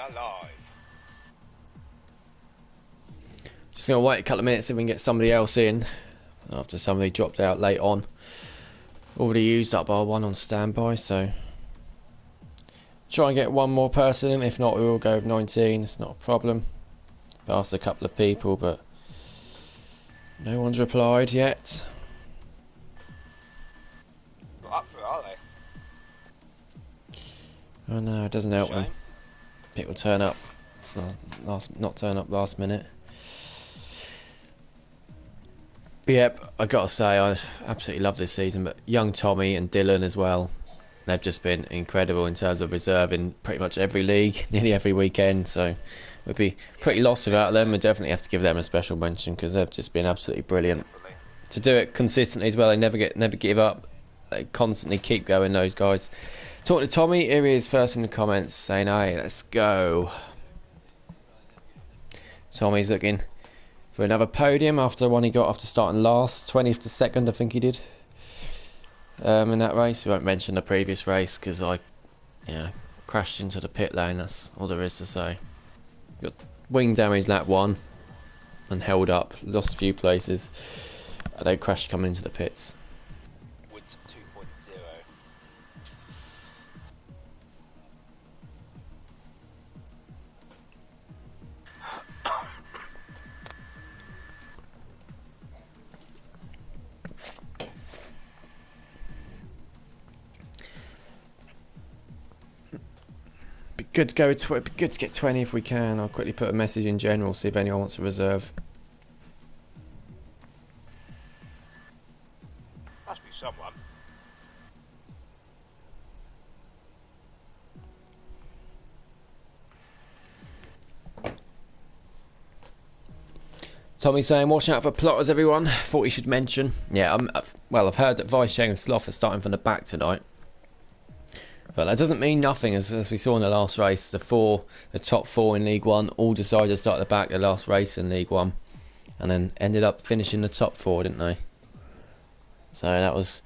are live. Just gonna wait a couple of minutes if we can get somebody else in after somebody dropped out late on. Already used up our one on standby, so try and get one more person in. If not, we will go with 19. It's not a problem. I asked a couple of people, but no one's replied yet. Not up for it, are they? Oh no, it doesn't help them. People turn up not turn up last minute. But yep, I gotta say I absolutely love this season. But young Tommy and Dylan as well, they've just been incredible in terms of reserving pretty much every league, nearly every weekend. So we'd be pretty lost without them. We definitely have to give them a special mention because they've just been absolutely brilliant. To do it consistently as well, they never give up. They constantly keep going. Those guys. Talk to Tommy. Here he is first in the comments saying, "Hey, let's go." Tommy's looking for another podium after one he got after starting last, 20th to 2nd, I think he did. In that race, we won't mention the previous race because I, crashed into the pit lane. That's all there is to say. Got wing damage lap 1 and held up, lost a few places. And they crashed coming into the pits. Woods 2.0. Be good to go with be good to get 20 if we can. I'll quickly put a message in general, see if anyone wants to reserve. Must be someone. Tommy saying, watch out for plotters, everyone. Thought you should mention. Yeah, well, I've heard that Vice and Sloth are starting from the back tonight. But that doesn't mean nothing, as we saw in the last race. The top four in League One all decided to start at the back the last race in League One. And then ended up finishing the top four, didn't they? So that was,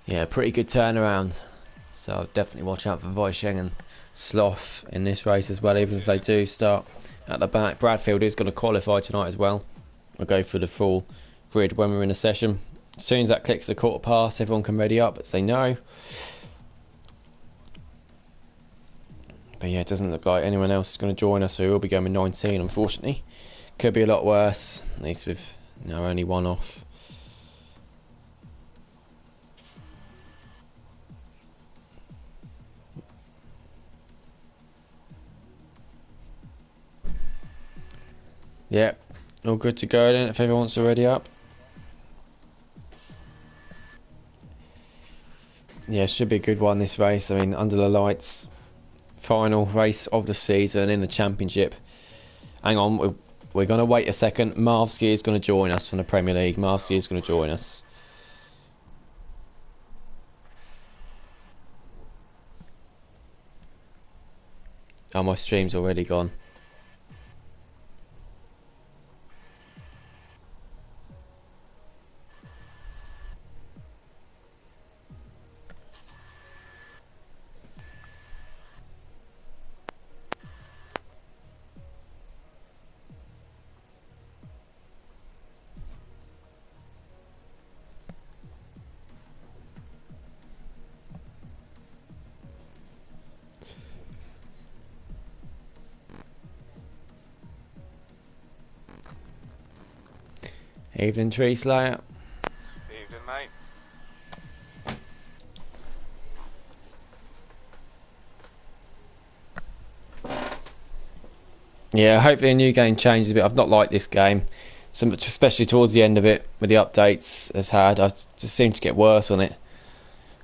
a pretty good turnaround. So I'll definitely watch out for Vice and Sloth in this race as well, even if they do start at the back. Bradfield is going to qualify tonight as well. I'll go through the full grid when we're in a session. As soon as that clicks the quarter past, everyone can ready up, but say no. But yeah, it doesn't look like anyone else is going to join us, so we'll be going with 19, unfortunately. Could be a lot worse, at least with only one off. Yeah, all good to go then, if everyone wants to ready up. Yeah, should be a good one this race. I mean, under the lights, final race of the season in the Championship. Hang on, we're going to wait a second. Marvsky is going to join us from the Premier League. Marvsky is going to join us. Oh, my stream's already gone. Evening, Tree Slayer. Evening, mate. Yeah, hopefully a new game changes a bit. I've not liked this game, especially towards the end of it with the updates has had. I just seem to get worse on it.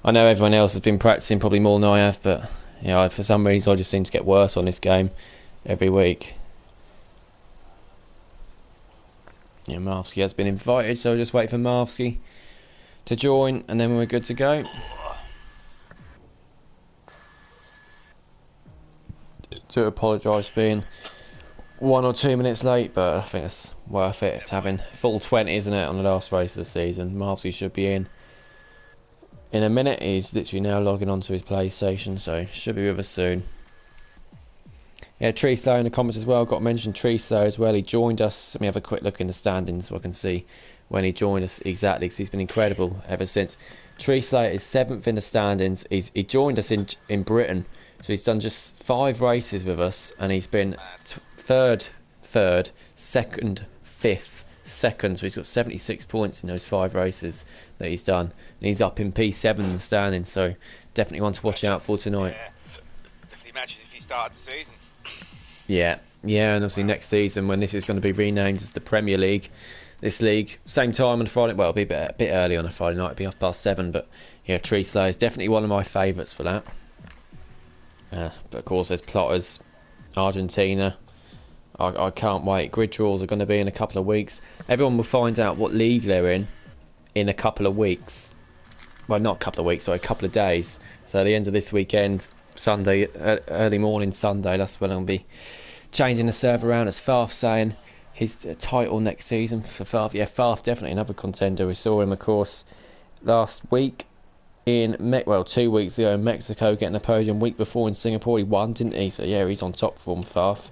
I know everyone else has been practicing probably more than I have, but for some reason I just seem to get worse on this game every week. Yeah, Marvsky has been invited, so we'll just wait for Marvsky to join, and then we're good to go. Do apologise for being 1 or 2 minutes late, but I think it's worth it. It's having full 20, isn't it, on the last race of the season. Marvsky should be in a minute. He's literally now logging onto his PlayStation, so should be with us soon. Yeah, Tree Slow in the comments as well. Got to mention Tree Slow as well. He joined us. Let me have a quick look in the standings so I can see when he joined us exactly, because he's been incredible ever since. Tree Slow is 7th in the standings. He joined us in Britain, so he's done just 5 races with us, and he's been third, second, 5th, second. So he's got 76 points in those 5 races that he's done. And he's up in P7 in the standings, so definitely one to watch out for tonight. Yeah, definitely matches if he started the season. Yeah, and obviously next season, when this is going to be renamed as the Premier League, this league, same time on Friday, well, it'll be a bit early on a Friday night, it'll be 7:30, but yeah, Tree Slow is definitely one of my favourites for that. But of course, there's Plotters, Argentina. I can't wait. Grid draws are going to be in a couple of weeks. Everyone will find out what league they're in a couple of weeks. Well, not a couple of weeks, sorry, a couple of days. So at the end of this weekend, Sunday, early morning Sunday, that's when I'll be changing the server around. As Farf saying his title next season for Farf. Yeah, Farf definitely another contender. We saw him, of course, last week 2 weeks ago in Mexico, getting a podium. Week before in Singapore he won, didn't he? So yeah, he's on top form, Farf.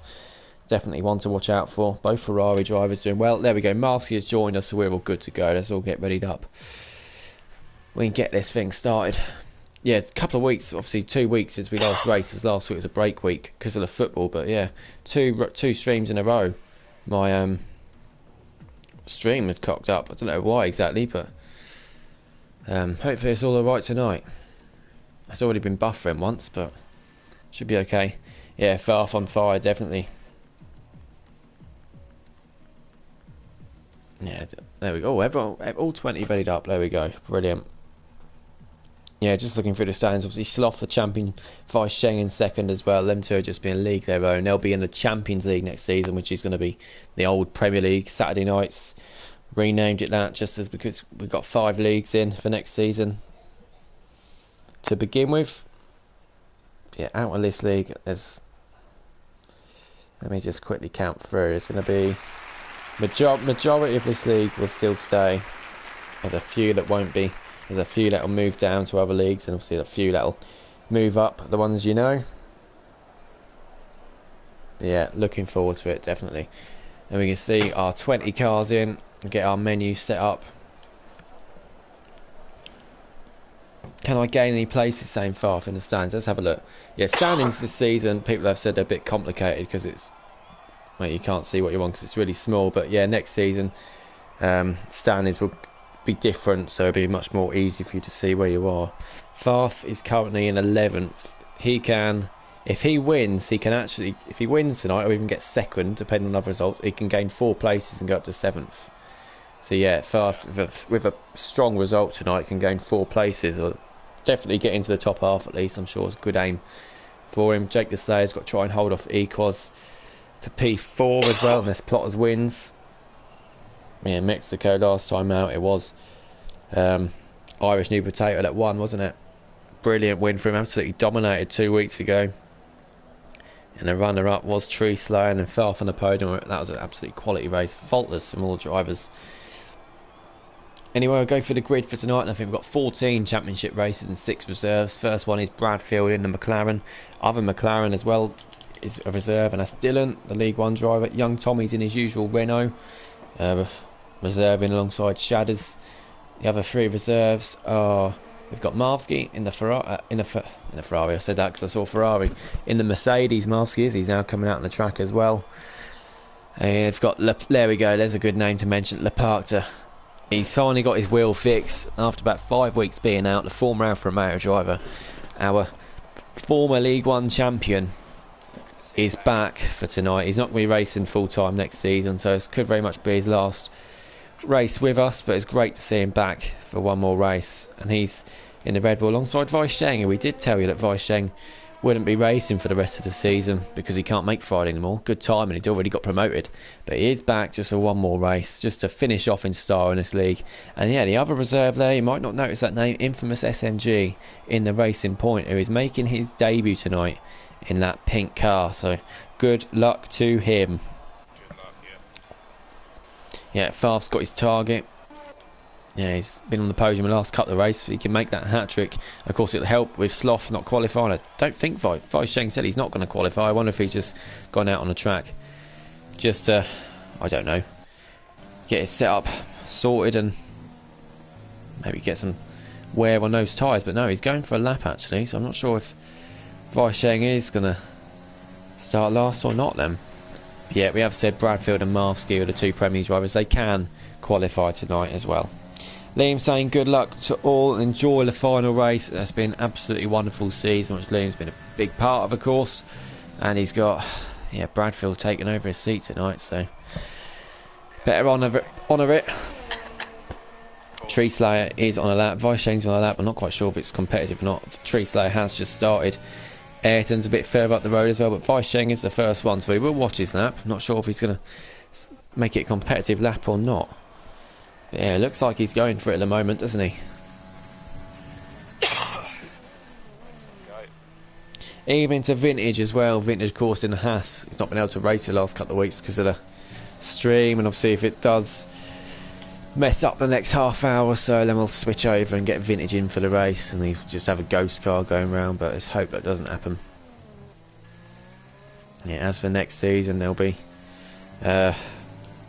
Definitely one to watch out for. Both Ferrari drivers doing well. There we go, Marsky has joined us, so we're all good to go. Let's all get readied up. We can get this thing started. Yeah, it's a couple of weeks, obviously 2 weeks since we last raced, as last week was a break week because of the football, but yeah, two streams in a row. My stream was cocked up. I don't know why exactly, but hopefully it's all alright tonight. It's already been buffering once, but should be okay. Yeah, Farf on fire, definitely. Yeah, there we go. Everyone, all 20 readied up. There we go. Brilliant. Yeah, just looking through the standings. Obviously, Sloth, the champion, Vice Sheng in second as well. Them two are just being league their own. They'll be in the Champions League next season, which is going to be the old Premier League. Saturday nights, renamed it that just as because we've got 5 leagues in for next season. To begin with, yeah, out of this league, there's. Let me just quickly count through. There's going to be majority of this league will still stay. There's a few that won't be. There's a few that will move down to other leagues, and obviously a few that will move up, the ones you know. Yeah, looking forward to it, definitely. And we can see our 20 cars in, and get our menu set up. Can I gain any places, saying Farf in the stands? Let's have a look. Yeah, standings this season, people have said they're a bit complicated because it's... Well, you can't see what you want because it's really small, but yeah, next season, standings will be different, so it'll be much more easy for you to see where you are. Farf is currently in 11th. He can, if he wins, he can actually, if he wins tonight or even gets second, depending on other results, he can gain 4 places and go up to 7th. So yeah, Farf with a strong result tonight can gain 4 places, or definitely get into the top half at least. I'm sure it's a good aim for him. Jake the Slayer's got to try and hold off Equos for P4 as well, unless Plotters wins. Yeah, Mexico last time out it was Irish New Potato that won, wasn't it? Brilliant win for him, absolutely dominated 2 weeks ago. And the runner-up was Tree Slow, and Farf on the podium. That was an absolutely quality race, faultless from all drivers. Anyway, I'll go for the grid for tonight, and I think we've got 14 championship races and 6 reserves. First one is Bradfield in the McLaren. Other McLaren as well is a reserve, and that's Dylan, the League 1 driver. Young Tommy's in his usual Renault, reserving alongside Shadders. The other 3 reserves are, we've got Marvsky in the Ferrari, in the Ferrari. I said that because I saw Ferrari. In the Mercedes, Marvsky is. He's now coming out on the track as well. And we've got there we go. There's a good name to mention, Leparta. He's finally got his wheel fixed after about 5 weeks being out. The former Alfa Romeo driver, our former League 1 champion, is back for tonight. He's not going to be racing full time next season, so it could very much be his last race with us, but it's great to see him back for one more race. And he's in the Red Bull alongside Vice Sheng, and we did tell you that Vice Sheng wouldn't be racing for the rest of the season because he can't make Friday anymore. Good time, and he'd already got promoted, but he is back just for one more race, just to finish off in style in this league. And yeah, the other reserve there, you might not notice that name, Infamous SMG in the Racing Point, who is making his debut tonight in that pink car, so good luck to him. Good luck, Yeah, Farf's got his target. Yeah, he's been on the podium the last couple of races. If he can make that hat-trick, of course it'll help with Sloth not qualifying. I don't think Weisheng said he's not going to qualify. I wonder if he's just gone out on the track just to, I don't know, get his setup sorted and maybe get some wear on those tyres. But no, he's going for a lap actually, so I'm not sure if Weisheng is going to start last or not then. But yeah, we have said Bradfield and Marfsky are the two Premier League drivers. They can qualify tonight as well. Liam saying good luck to all and enjoy the final race. That's been an absolutely wonderful season, which Liam's been a big part of course. And he's got, yeah, Bradfield taking over his seat tonight, so better honour it. Tree Slayer is on a lap. Weisheng's on a lap. I'm not quite sure if it's competitive or not. Tree Slayer has just started. Ayrton's a bit further up the road as well, but Weisheng is the first one, so we will watch his lap. Not sure if he's going to make it a competitive lap or not. But yeah, it looks like he's going for it at the moment, doesn't he? Even to Vintage as well. Vintage, of course, in the Haas. He's not been able to race the last couple of weeks because of the stream, and obviously if it does mess up the next half hour or so, then we'll switch over and get Vintage in for the race, and we just have a ghost car going round, but let's hope that doesn't happen. Yeah, as for next season, there'll be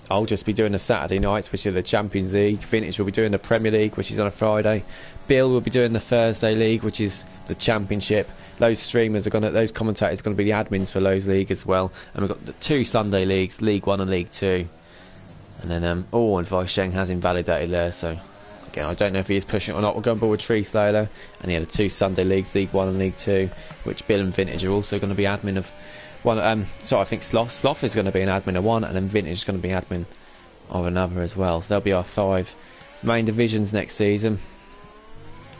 I'll just be doing the Saturday nights, which are the Champions League. Vintage will be doing the Premier League, which is on a Friday. Bill will be doing the Thursday League, which is the Championship. Those streamers are those commentators are going to be the admins for those leagues as well. And we've got the two Sunday leagues, League 1 and League 2. And then, and Weisheng has invalidated there, so again, I don't know if he is pushing it or not. We're going with Tree Slayer, and yeah, the two Sunday leagues, League 1 and League 2, which Bill and Vintage are also going to be admin of one. So I think Sloth is going to be an admin of one, and then Vintage is going to be admin of another as well. So there'll be our 5 main divisions next season.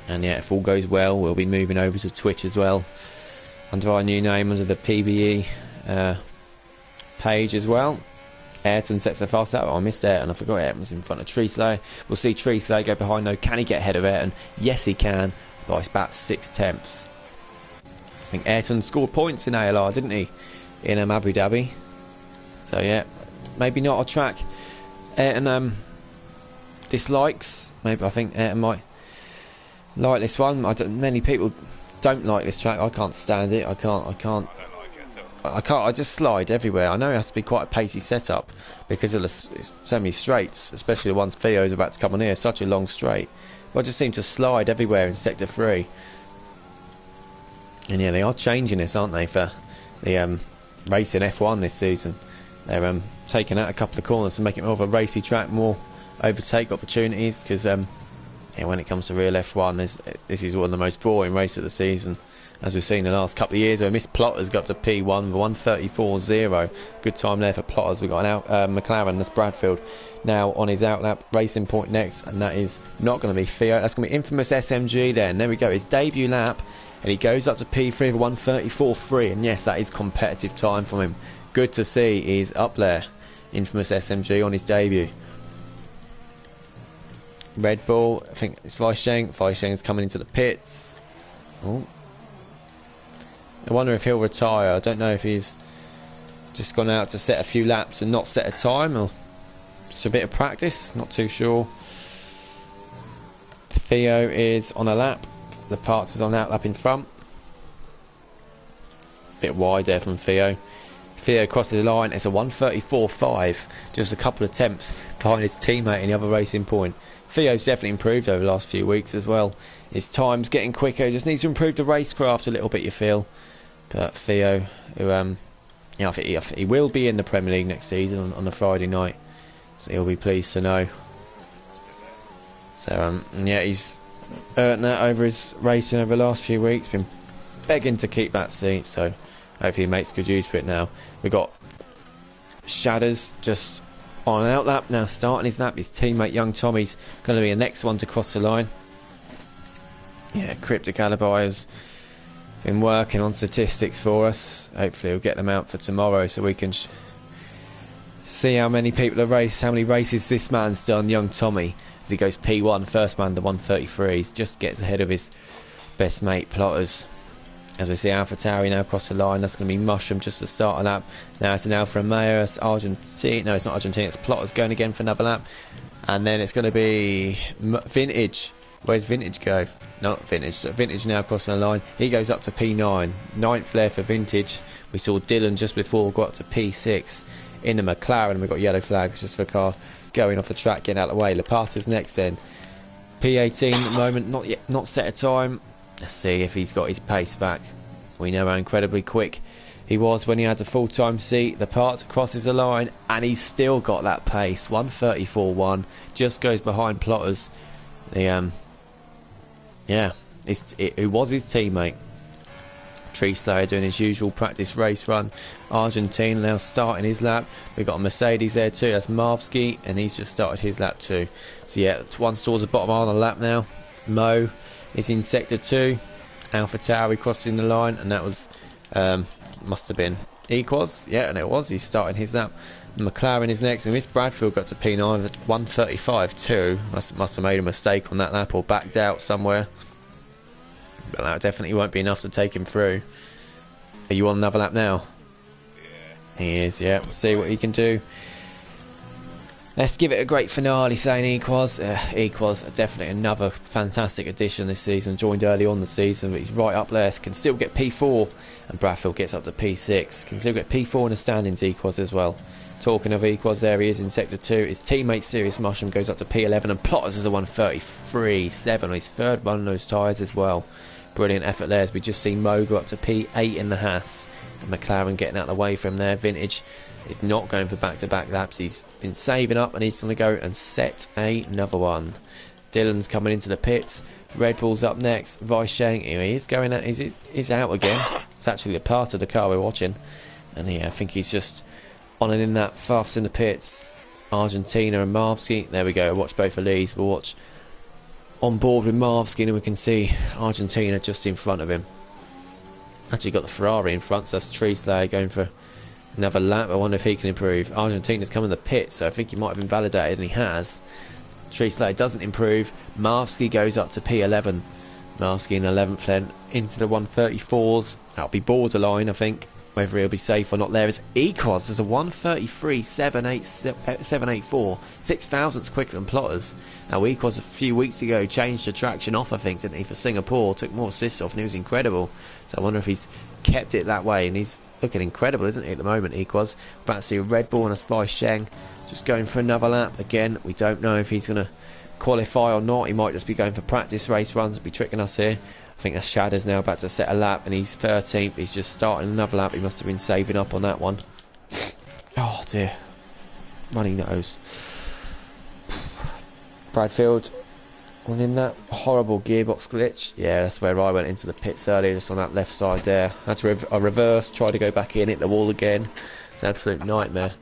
And yeah, if all goes well, we'll be moving over to Twitch as well under our new name, under the PBE page as well. Ayrton sets the fast out. Oh, I missed Ayrton. I forgot Ayrton was in front of Tree Slayer. We'll see Tree Slayer go behind though. Can he get ahead of Ayrton? Yes, he can. By about 6 tenths. I think Ayrton scored points in ALR, didn't he? In Abu Dhabi. So yeah, maybe not a track Ayrton dislikes. Maybe I think Ayrton might like this one. Many people don't like this track. I can't stand it. I can't. I just slide everywhere. I know it has to be quite a pacey setup because of the so many straights, especially the ones Theo's about to come on here. Such a long straight. But I just seem to slide everywhere in Sector 3. And yeah, they are changing this, aren't they, for the racing F1 this season. They're taking out a couple of corners and making it more of a racy track, more overtake opportunities, because yeah, when it comes to real F1, this is one of the most boring races of the season. As we've seen in the last couple of years, Miss Plotter's got to P1 with 1:34.0. Good time there for Plotters. We've got an McLaren, that's Bradfield, now on his outlap. Racing point next, and that is not going to be Theo. That's going to be Infamous SMG then. There we go, his debut lap, and he goes up to P3 with 1:34.3. And yes, that is competitive time for him. Good to see he's up there. Infamous SMG on his debut. Red Bull, I think it's Weisheng. Weisheng's coming into the pits. Oh. I wonder if he'll retire. I don't know if he's just gone out to set a few laps and not set a time, or just a bit of practice. Not too sure. Theo is on a lap. The Parts is on out lap in front. Bit wide there from Theo. Theo crosses the line. It's a 1:34.5. Just a couple of attempts behind his teammate in the other racing point. Theo's definitely improved over the last few weeks as well. His time's getting quicker. Just needs to improve the racecraft a little bit, you feel. But Theo, who I think he will be in the Premier League next season on the Friday night, so he'll be pleased to know. So yeah, he's earned that over his racing over the last few weeks. Been begging to keep that seat, so hopefully he makes good use for it now. We've got Shadders just on an outlap now, starting his lap. His teammate Young Tommy's going to be the next one to cross the line. Yeah, Cryptic Alibi has been working on statistics for us. Hopefully we'll get them out for tomorrow so we can see how many people have raced, how many races this man's done, Young Tommy, as he goes P1, first man to 1:33. He just gets ahead of his best mate Plotters. As we see AlphaTauri now across the line, that's going to be Mushroom just to start a lap. Now it's an Alfa Romeo, it's Argentina, no, it's not Argentina, it's Plotters going again for another lap. And then it's going to be Vintage. Where's Vintage go? Not Vintage. So Vintage now crossing the line. He goes up to P9. Ninth flare for Vintage. We saw Dylan just before go up to P6 in the McLaren. We've got yellow flags just for car going off the track, getting out of the way. Lapata's next then. P18 at the moment, not set a time. Let's see if he's got his pace back. We know how incredibly quick he was when he had the full-time seat. The part crosses the line, and he's still got that pace. 1:34.1, just goes behind Plotters. The it was his teammate. Tree Slayer doing his usual practice race run. Argentina now starting his lap. We've got a Mercedes there too. That's Marvsky, and he's just started his lap too. So yeah, one towards the bottom on the lap now. Mo is in sector 2. Alpha Tauri crossing the line, and that was must have been Equos. Yeah, and it was. He's starting his lap. McLaren is next. We missed Bradfield, got to P9 at 1:35.2. Must have made a mistake on that lap or backed out somewhere. But that definitely won't be enough to take him through. Are you on another lap now? Yeah. He is, yeah. We'll see what he can do. Let's give it a great finale, saying Equos. Equos are definitely another fantastic addition this season. Joined early on the season, but he's right up there. Can still get P4, and Bradfield gets up to P6. Can still get P4 in the standings, Equos as well. Talking of Equos, there he is in sector 2. His teammate Serious Mushroom goes up to P11, and Plotters is a 1:33.7. His third one of those tyres as well. Brilliant effort there, as we just seen Mo go up to P8 in the Haas. And McLaren getting out of the way from there. Vintage is not going for back-to-back laps. He's been saving up, and he's going to go and set another one. Dylan's coming into the pits. Red Bull's up next. Weisheng, he is going out. He's out again. It's actually a part of the car we're watching. And yeah, I think he's just on and in that fast in the pits. Argentina and Marvsky. There we go. Watch both of these. We'll watch on board with Marvsky, and we can see Argentina just in front of him. Actually got the Ferrari in front, so that's Tree Slayer going for another lap. I wonder if he can improve. Argentina's come in the pit, so I think he might have invalidated, and he has. Tree Slayer doesn't improve. Marvsky goes up to P11. Marvsky in 11th then into the 1:34s. That'll be borderline, I think. Whether he'll be safe or not there is Equos. There's a 1:33.784. 6,000ths quicker than Plotters. Now Equos a few weeks ago changed the traction off, I think, didn't he, for Singapore. Took more assists off, and he was incredible. So I wonder if he's kept it that way, and he's looking incredible, isn't he, at the moment, Equos. About to see a Red Bull and a Weisheng just going for another lap. Again, we don't know if he's going to qualify or not. He might just be going for practice race runs and be tricking us here. I think that's Shadow's now about to set a lap, and he's 13th. He's just starting another lap. He must have been saving up on that one. Oh dear. Runny nose. Bradfield within that horrible gearbox glitch. Yeah, that's where I went into the pits earlier, just on that left side there. Had to reverse, try to go back in, hit the wall again. It's an absolute nightmare.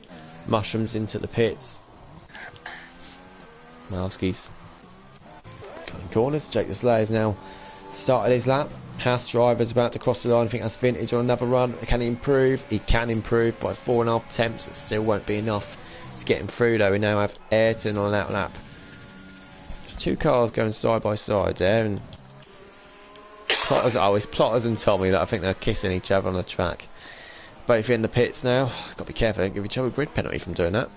Mushrooms into the pits. Malski's cutting corners. Jake the Slayer's now started his lap. Haas driver's about to cross the line. I think that's Vintage on another run. Can he improve? He can improve by 4.5 attempts. It still won't be enough to get him through, though. We now have Ayrton on that lap. There's two cars going side by side there, and Plotters, it's Plotters and Tommy that I think they're kissing each other on the track. Both in the pits now. Got to be careful, don't give each other a grid penalty from doing that.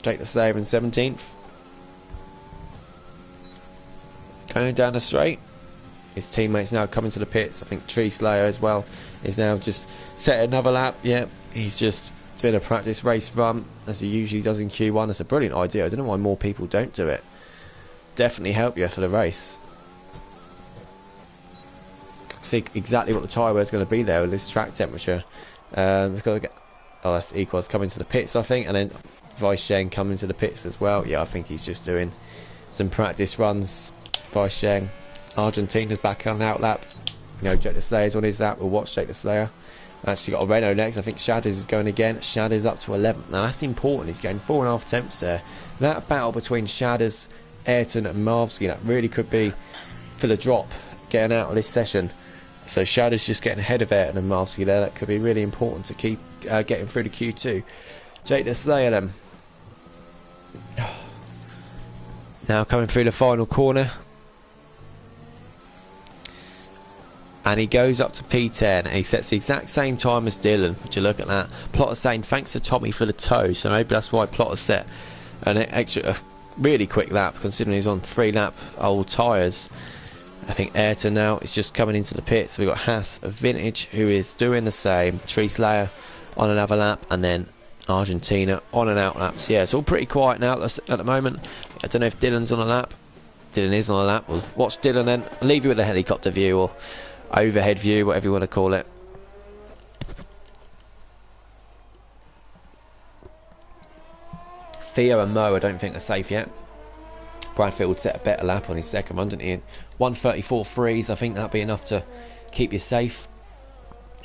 Jake the Slayer in 17th. Going down the straight. His teammates now coming to the pits. I think Tree Slayer as well is now just set another lap. Yeah, he's just doing a practice race run as he usually does in Q1. It's a brilliant idea. I don't know why more people don't do it. Definitely help you for the race. See exactly what the tyre wear is going to be there with this track temperature. We've got to get, oh, that's Equals coming to the pits, I think, and then Weisheng coming to the pits as well. Yeah, I think he's just doing some practice runs. Weisheng. Argentina's back on the out lap. You know, Jake the Slayer's on his lap. We'll watch Jake the Slayer. Actually got a Renault next. I think Shadows is going again. Shadows up to 11th. Now that's important. He's getting 4.5 attempts there. That battle between Shadows, Ayrton and Marvsky, that really could be for the drop getting out of this session. So Shadows just getting ahead of Ayrton and Marvsky there. That could be really important to keep getting through the Q2. Jake the Slayer then. Now coming through the final corner. And he goes up to P10 and he sets the exact same time as Dylan. Would you look at that? Plotter's saying thanks to Tommy for the toe, so maybe that's why Plotter's set an extra really quick lap considering he's on 3-lap old tyres. I think Ayrton now is just coming into the pits. We've got Haas of Vintage who is doing the same. Tree Slayer on another lap, and then Argentina on an out lap. So yeah, it's all pretty quiet now at the moment. I don't know if Dylan's on a lap. Dylan is on a lap. We'll watch Dylan then. I'll leave you with a helicopter view or overhead view, whatever you want to call it. Theo and Mo I don't think are safe yet. Bradfield set a better lap on his second one, didn't he? 134.3s, I think that'll be enough to keep you safe.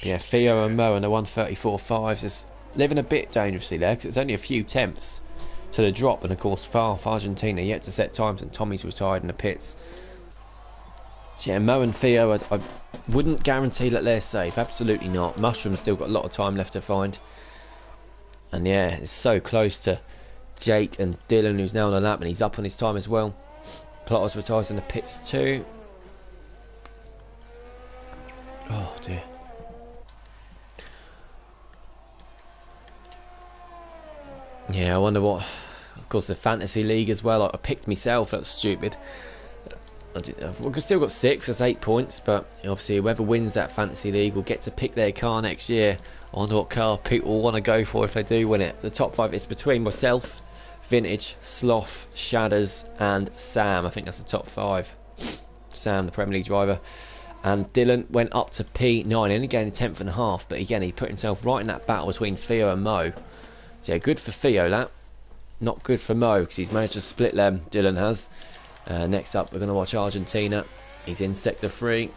Yeah, Theo and Mo and the 134.5s is living a bit dangerously there because it's only a few tenths to the drop, and of course far for Argentina yet to set times, and Tommy's retired in the pits. So yeah, Mo and Theo, I wouldn't guarantee that they're safe, absolutely not. Mushroom's still got a lot of time left to find. And yeah, it's so close to Jake and Dylan, who's now on the lap, and he's up on his time as well. Plotters retires in the pits too. Oh dear. Yeah, I wonder what. Of course, the fantasy league as well. I picked myself. That's stupid. We've still got 6. That's 8 points. But obviously, whoever wins that fantasy league will get to pick their car next year. I wonder what car people want to go for if they do win it. The top 5 is between myself, Vintage, Sloth, Shadders, and Sam. I think that's the top 5. Sam, the Premier League driver. And Dylan went up to P9, only gained a 10th and a half. But again, he put himself right in that battle between Theo and Mo. So yeah, good for Theo, that. Not good for Mo, because he's managed to split them, Dylan has. Next up, we're going to watch Argentina. He's in Sector 3.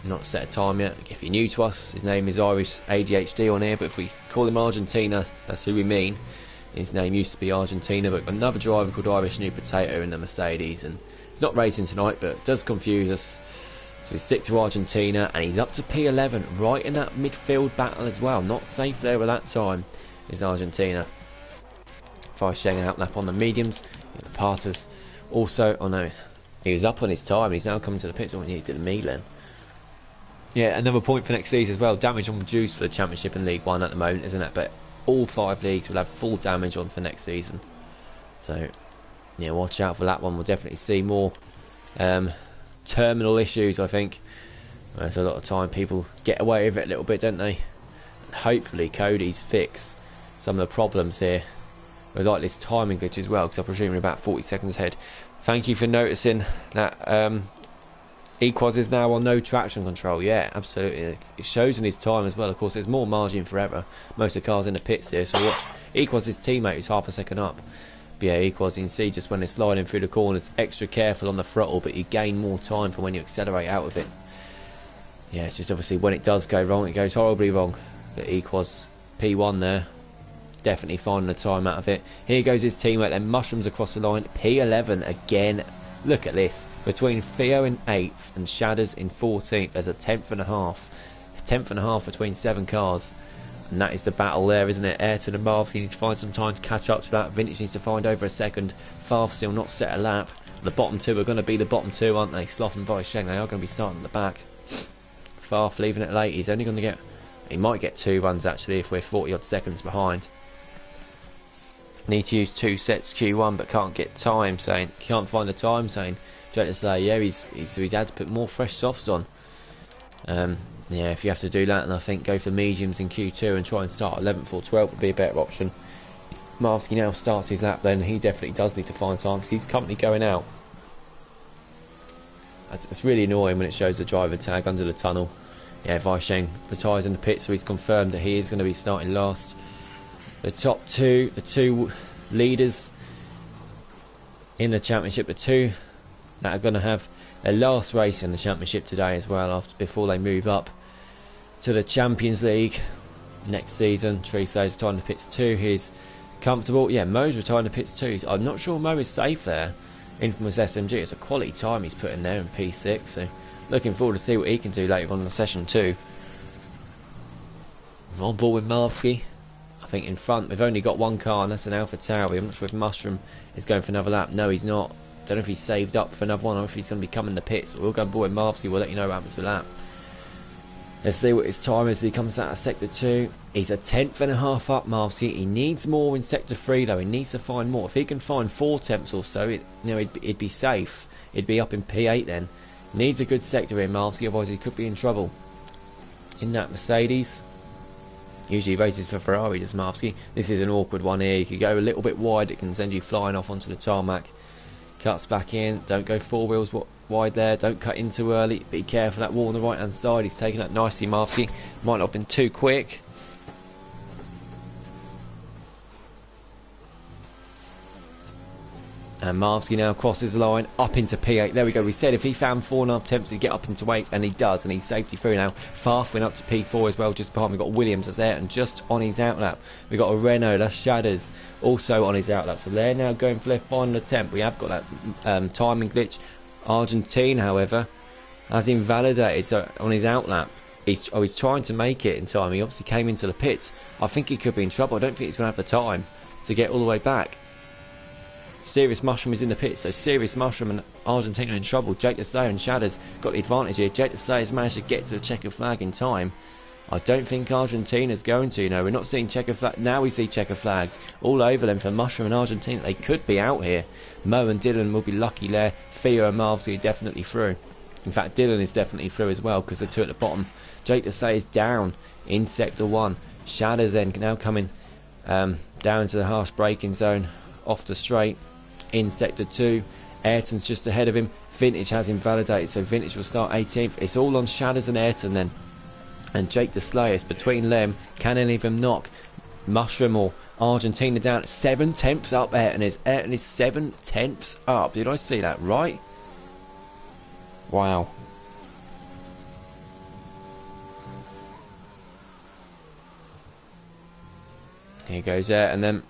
Not set a time yet. If you're new to us, his name is Irish ADHD on here, but if we call him Argentina, that's who we mean. His name used to be Argentina, but another driver called Irish New Potato in the Mercedes, and he's not racing tonight, but it does confuse us. So we stick to Argentina, and he's up to P11, right in that midfield battle as well. Not safe there with that time is Argentina. Sheng out lap on the mediums. The Parters also. Oh no, he was up on his time. He's now coming to the pits when he did a Milan. Yeah, another point for next season as well. Damage on reduced for the Championship and League One at the moment, isn't it? But all 5 leagues will have full damage on for next season. So yeah, watch out for that one. We'll definitely see more terminal issues, I think. There's a lot of time people get away with it a little bit, don't they? And hopefully Cody's fix some of the problems here. We like this timing glitch as well, because I presume we're about 40 seconds ahead. Thank you for noticing that Equaz is now on no traction control. Yeah, absolutely. It shows in his time as well. Of course, there's more margin forever. Most of the cars in the pits here. So watch Equaz's teammate who's half a second up. But yeah, Equaz, you can see just when they're sliding through the corners, extra careful on the throttle, but you gain more time from when you accelerate out of it. Yeah, it's just obviously when it does go wrong, it goes horribly wrong. But Equaz P1 there. Definitely finding the time out of it. Here goes his teammate, then mushrooms across the line. P11 again. Look at this. Between Theo in 8th and Shadders in 14th, there's a 10th and a half. A 10th and a half between 7 cars. And that is the battle there, isn't it? Ayrton and Marv's need to find some time to catch up to that. Vintage needs to find over a second. Favre still not set a lap. The bottom 2 are going to be the bottom 2, aren't they? Sloth and Sheng, they are going to be starting at the back. Favre leaving it late. He's only going to get... He might get 2 runs actually if we're 40 odd seconds behind. Need to use 2 sets Q1 but can't get time, saying can't find the time, saying trying to say yeah he's had to put more fresh softs on. Yeah, if you have to do that, and I think go for mediums in Q2 and try and start 11th or 12th would be a better option. Marsky now starts his lap, then he definitely does need to find time because he's currently going out. It's really annoying when it shows the driver tag under the tunnel. Yeah, Vaisheng retires in the pit, so he's confirmed that he is going to be starting last. The top 2, the 2 leaders in the championship, the 2 that are going to have their last race in the championship today as well, before they move up to the Champions League next season. Tree says retiring the pits 2. He's comfortable. Yeah, Mo's retiring the pits 2. I'm not sure Mo is safe there. Infamous SMG. It's a quality time he's put in there in P6. So looking forward to see what he can do later on in the session too. On board with Marvsky. I think in front we've only got 1 car, and that's an Alpha Tauri. I'm not sure if Mushroom is going for another lap. No, he's not. Don't know if he's saved up for another one or if he's going to be coming in the pits. We'll go on board with Marvsky. We'll let you know what happens with that. Let's see what his time is as he comes out of Sector 2. He's a tenth and a half up, Marcy. He needs more in Sector 3 though. He needs to find more. If he can find 4 tenths or so, it'd be safe. He'd be up in P8 then. Needs a good sector in, Marcy, otherwise he could be in trouble. In that Mercedes. Usually races for Ferrari, does Marcy. This is an awkward one here. You could go a little bit wide, it can send you flying off onto the tarmac. Cuts back in, don't go 4 wheels wide there, don't cut in too early. Be careful, that wall on the right hand side. He's taking that nicely, Marcy. Might not have been too quick. And Marvsky now crosses the line up into P8. There we go. We said if he found 4.5 tenths, he'd get up into 8th, and he does, and he's safety through now. Farf went up to P4 as well, just behind. We've got Williams as there, and just on his outlap, we've got a Renault, that's Shadders, also on his outlap. So they're now going for their final attempt. We have got that timing glitch. Argentina, however, has invalidated so on his outlap. He's trying to make it in time. He obviously came into the pits. I think he could be in trouble. I don't think he's going to have the time to get all the way back. Serious Mushroom is in the pit, so Serious Mushroom and Argentina in trouble. Jake Desay and Shadders got the advantage here. Jake Desay has managed to get to the checker flag in time. I don't think Argentina's going to, we're not seeing checker flag. Now we see checker flags all over them for Mushroom and Argentina. They could be out here. Mo and Dylan will be lucky there. Theo and Marvsky are definitely through. In fact, Dylan is definitely through as well because the two at the bottom. Jake Desay is down in Sector 1. Shadders then now coming down to the harsh braking zone off the straight. In Sector 2, Ayrton's just ahead of him. Vintage has invalidated, so Vintage will start 18th. It's all on Shadders and Ayrton then. And Jake the Slayers between them. Can any of them knock Mushroom or Argentina down? 7 tenths up Ayrton is. Ayrton is 7 tenths up. Did I see that right? Wow. Here goes Ayrton then.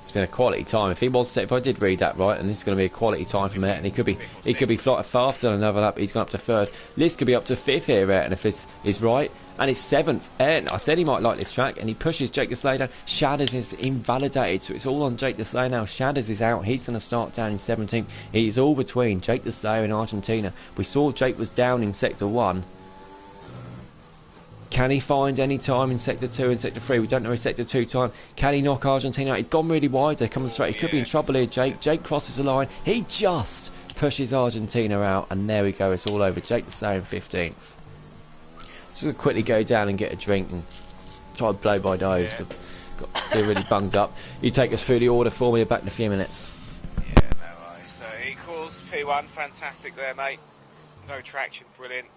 It's been a quality time. If I did read that right, and this is going to be a quality time from Ayrton, he could be faster than another lap. He's gone up to 3rd. This could be up to 5th here, Ayrton, if this is right. And it's 7th. Ayrton, I said he might like this track, and he pushes Jake the Slayer down. Shadders is invalidated, so it's all on Jake the Slayer now. Shadders is out. He's going to start down in 17th. He's all between Jake the Slayer and Argentina. We saw Jake was down in Sector 1. Can he find any time in Sector 2 and Sector 3? We don't know his Sector 2 time. Can he knock Argentina out? He's gone really wide. They're coming straight. He could be in trouble here, Jake. Jake crosses the line. He just pushes Argentina out. And there we go. It's all over. Jake the Slayer in 15th. Just going to quickly go down and get a drink and try to blow my nose. Yeah. Got really bunged up. You take us through the order for me. Back in a few minutes. Yeah, no worries. So equals P1. Fantastic there, mate. No traction. Brilliant.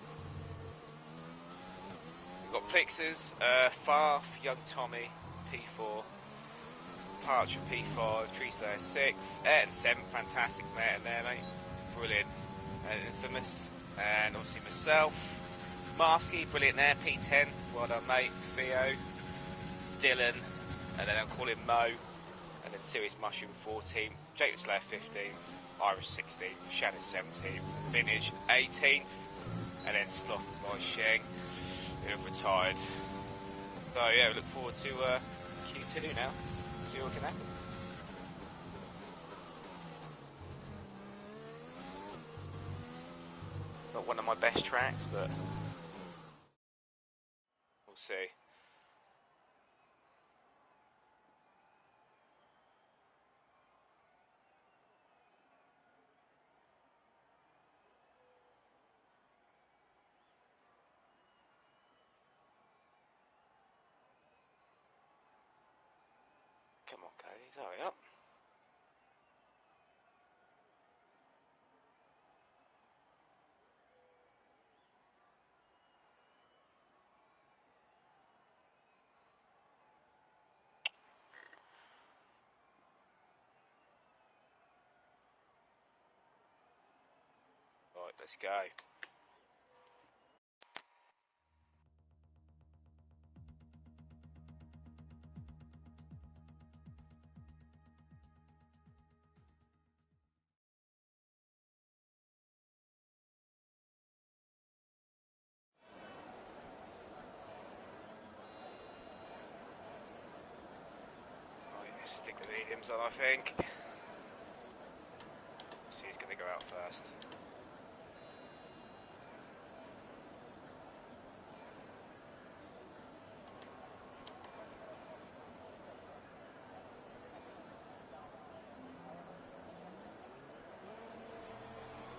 Got Plixers, Farf, Young Tommy, P4, Partridge P5, Treeslayer 6th, Ayrton 7th, fantastic Ayrton there, mate, brilliant, and Infamous, and obviously myself, Marsky, brilliant there, P10, well done mate, Theo, Dylan, and then I'll call him Mo, and then Serious Mushroom 14th, Jake Slayer 15th, Irish 16th, Shannon 17th, Vintage 18th, and then Sloth and Vice Sheng have retired. So yeah, we look forward to Q2 now. See what can happen. Not one of my best tracks, but we'll see. Come on, Cody, hurry up. Right, let's go. Stick the mediums on, I think. Obviously, he's going to go out first.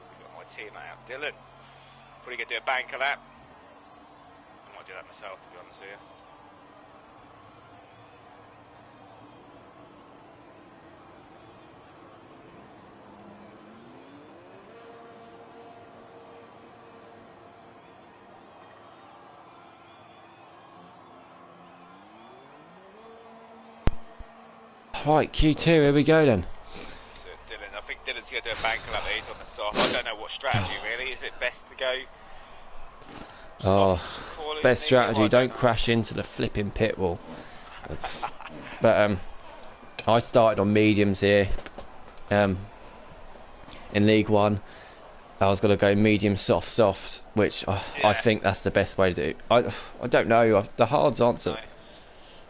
We've got my teammate out, Dylan. Probably going to do a bank of that. I might do that myself, to be honest with you. Right, Q2, here we go then. So Dylan, I think Dylan's going to do a bank lap. He's on the soft. I don't know what strategy really. Is it best to go soft? Best strategy, don't crash into the flipping pit wall. But I started on mediums here in League One. I was going to go medium, soft, soft, which I think that's the best way to do it. I don't know, the hards answer.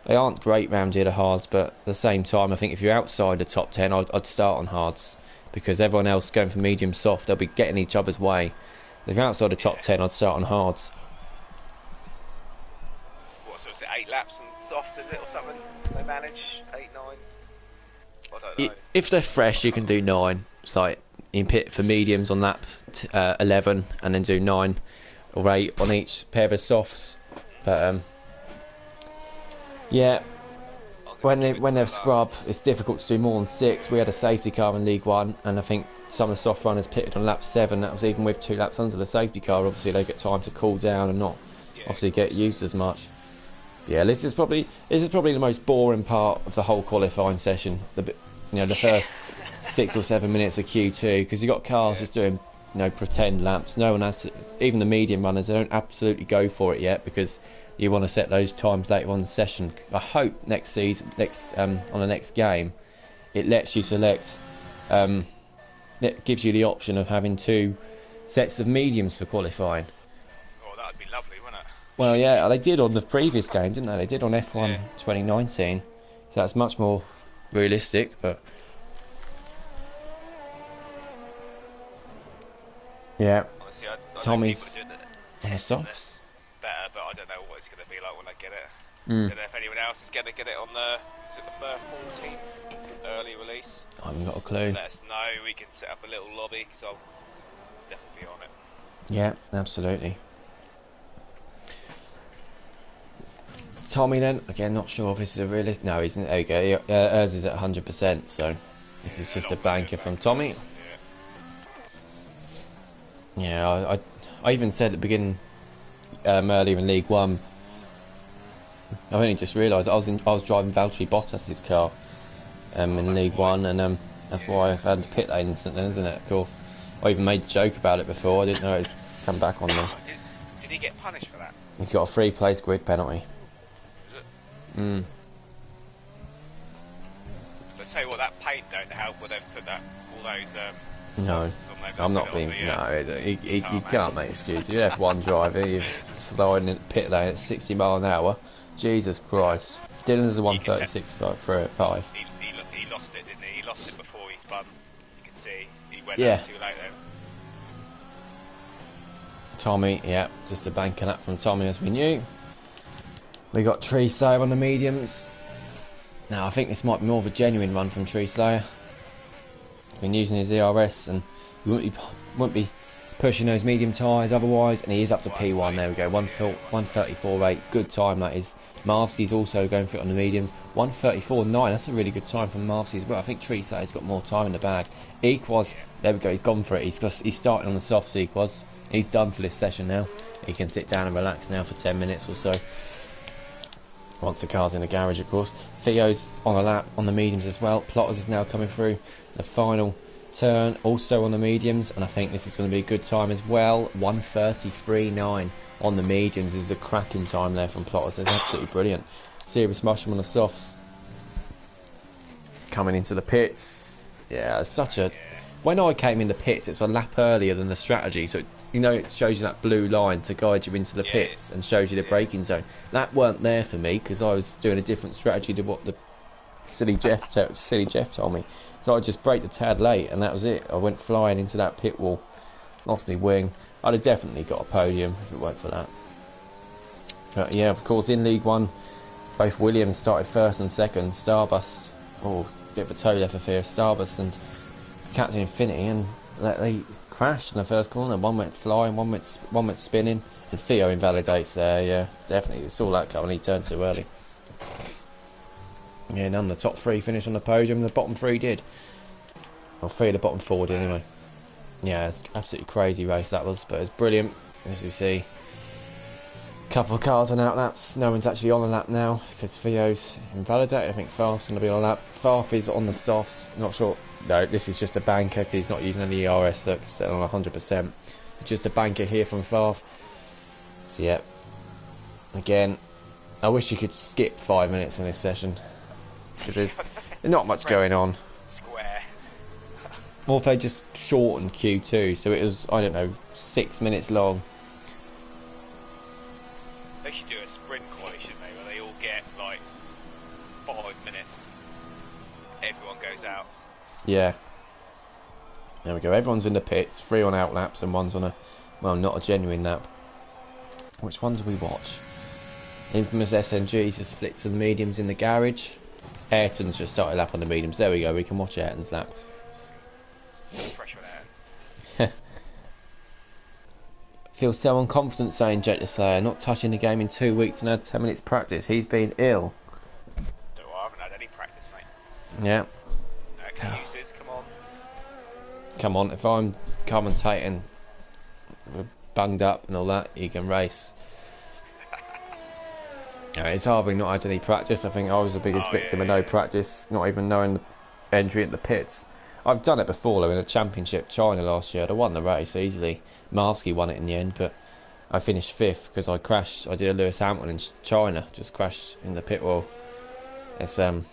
They aren't great round here, the hards, but at the same time, I think if you're outside the top 10, I'd start on hards, because everyone else going for medium soft, they'll be getting each other's way. If you're outside the top 10, I'd start on hards. What, so is it 8 laps and soft, is it, or something? They manage 8, 9? I don't know. If they're fresh, you can do 9. It's like you can pit for mediums on lap 11, and then do 9 or 8 on each pair of softs. But yeah, when they've scrub, it's difficult to do more than 6. We had a safety car in League One, and I think some of the soft runners pitted on lap 7. That was even with 2 laps under the safety car. Obviously, they get time to cool down and not obviously get used as much. Yeah, this is probably the most boring part of the whole qualifying session. The first 6 or 7 minutes of Q2, because you got cars just doing pretend laps. No one has to, even the medium runners, they don't absolutely go for it yet, because you want to set those times later on in the session. I hope next season, on the next game, it lets you select. It gives you the option of having 2 sets of mediums for qualifying. Oh, that would be lovely, wouldn't it? Well, yeah, they did on the previous game, didn't they? They did on F1 2019, so that's much more realistic. But yeah, honestly, I Tommy's softs better, but I don't know what it's going to be like when I get it. I don't know if anyone else is going to get it on the 14th early release. I haven't got a clue. Let us know. We can set up a little lobby, because I'll definitely be on it. Yeah, absolutely. Tommy then, again, not sure if this is a realist. No, isn't it? There you go. Ours is at 100%, so this is just a banker from Tommy. Yeah, I even said at the beginning, earlier in League One, I've only just realised I was driving Valtteri Bottas's car in League One, and that's why I've had to pit lane instantly, isn't it? Of course, I even made a joke about it before. I didn't know it'd come back on me. Did he get punished for that? He's got a 3-place grid penalty. Is it? But tell you what, that paint don't help when they've put all those. No, I'm not being. No, you can't make excuses. You're an F1 driver. You're sliding in the pit lane at 60 miles an hour. Jesus Christ. Dylan's a 136.5. He lost it, didn't he? He lost it before he spun. You can see he went too late then. Tommy, yeah, just a banking up from Tommy as we knew. We got Tree Slayer on the mediums. Now I think this might be more of a genuine run from Tree Slayer. Been using his ERS, and he wouldn't be pushing those medium tyres otherwise, and he is up to P1. There we go, 1:34.8, good time that is. Marvsky's also going for it on the mediums, 1:34.9. That's a really good time from Marvsky as well. I think Tree Slayer's got more time in the bag. Equaz, there we go, he's gone for it. He's starting on the soft Equaz. He's done for this session now. He can sit down and relax now for 10 minutes or so. Once the car's in the garage, of course. Theo's on a lap on the mediums as well. Plotters is now coming through the final turn, also on the mediums, and I think this is going to be a good time as well. 1:33.9 on the mediums is a cracking time there from Plotters. It's absolutely brilliant. Serious mushroom on the softs. Coming into the pits. Yeah, it's such a... When I came in the pits, it was a lap earlier than the strategy, so it shows you that blue line to guide you into the pits and shows you the braking zone. That weren't there for me because I was doing a different strategy to what the silly Jeff told me. So I just braked a tad late, and that was it. I went flying into that pit wall, lost my wing. I'd have definitely got a podium if it weren't for that. But yeah, of course, in League One, both Williams started first and second. Starbus, bit of a toe left of fear. Starbus and Captain Infinity, and they crashed in the first corner. One went flying, one went spinning, and Theo invalidates there. Yeah, definitely. We saw that coming. He turned too early. Yeah, none of the top three finished on the podium. The bottom three did. Well, three of the bottom four did anyway. Yeah, it's absolutely crazy race that was, but it was brilliant. As you see, a couple of cars on outlaps. No one's actually on a lap now because Theo's invalidated. I think Farf's going to be on a lap. Farf is on the softs. Not sure. No, this is just a banker. He's not using any ERS. Look, set on 100%. Just a banker here from Farf. So yeah. Again, I wish you could skip 5 minutes in this session because there's not much going on. Square. Or if they just shortened Q2, so it was, I don't know, 6 minutes long. They should do a sprint quali, shouldn't they, where they all get like 5 minutes. Everyone goes out. Yeah. There we go. Everyone's in the pits, 3 on out laps and 1's on a, well, not a genuine lap. Which one do we watch? Infamous SNG's just flicked to the mediums in the garage. Ayrton's just started a lap on the mediums. There we go. We can watch Ayrton's lap. Pressure on Feel so unconfident saying Jake the Slayer, not touching the game in 2 weeks and had 10 minutes practice. He's been ill. I haven't had any practice, mate. Yeah. No excuses, come on. Come on, if I'm commentating bunged up and all that, you can race. It's hard being not had any practice. I think I was the biggest victim of no practice, not even knowing the entry at the pits. I've done it before though in a championship, China last year. I won the race easily. Marsky won it in the end, but I finished 5th because I crashed. I did a Lewis Hamilton in China, just crashed in the pit wall. It's I've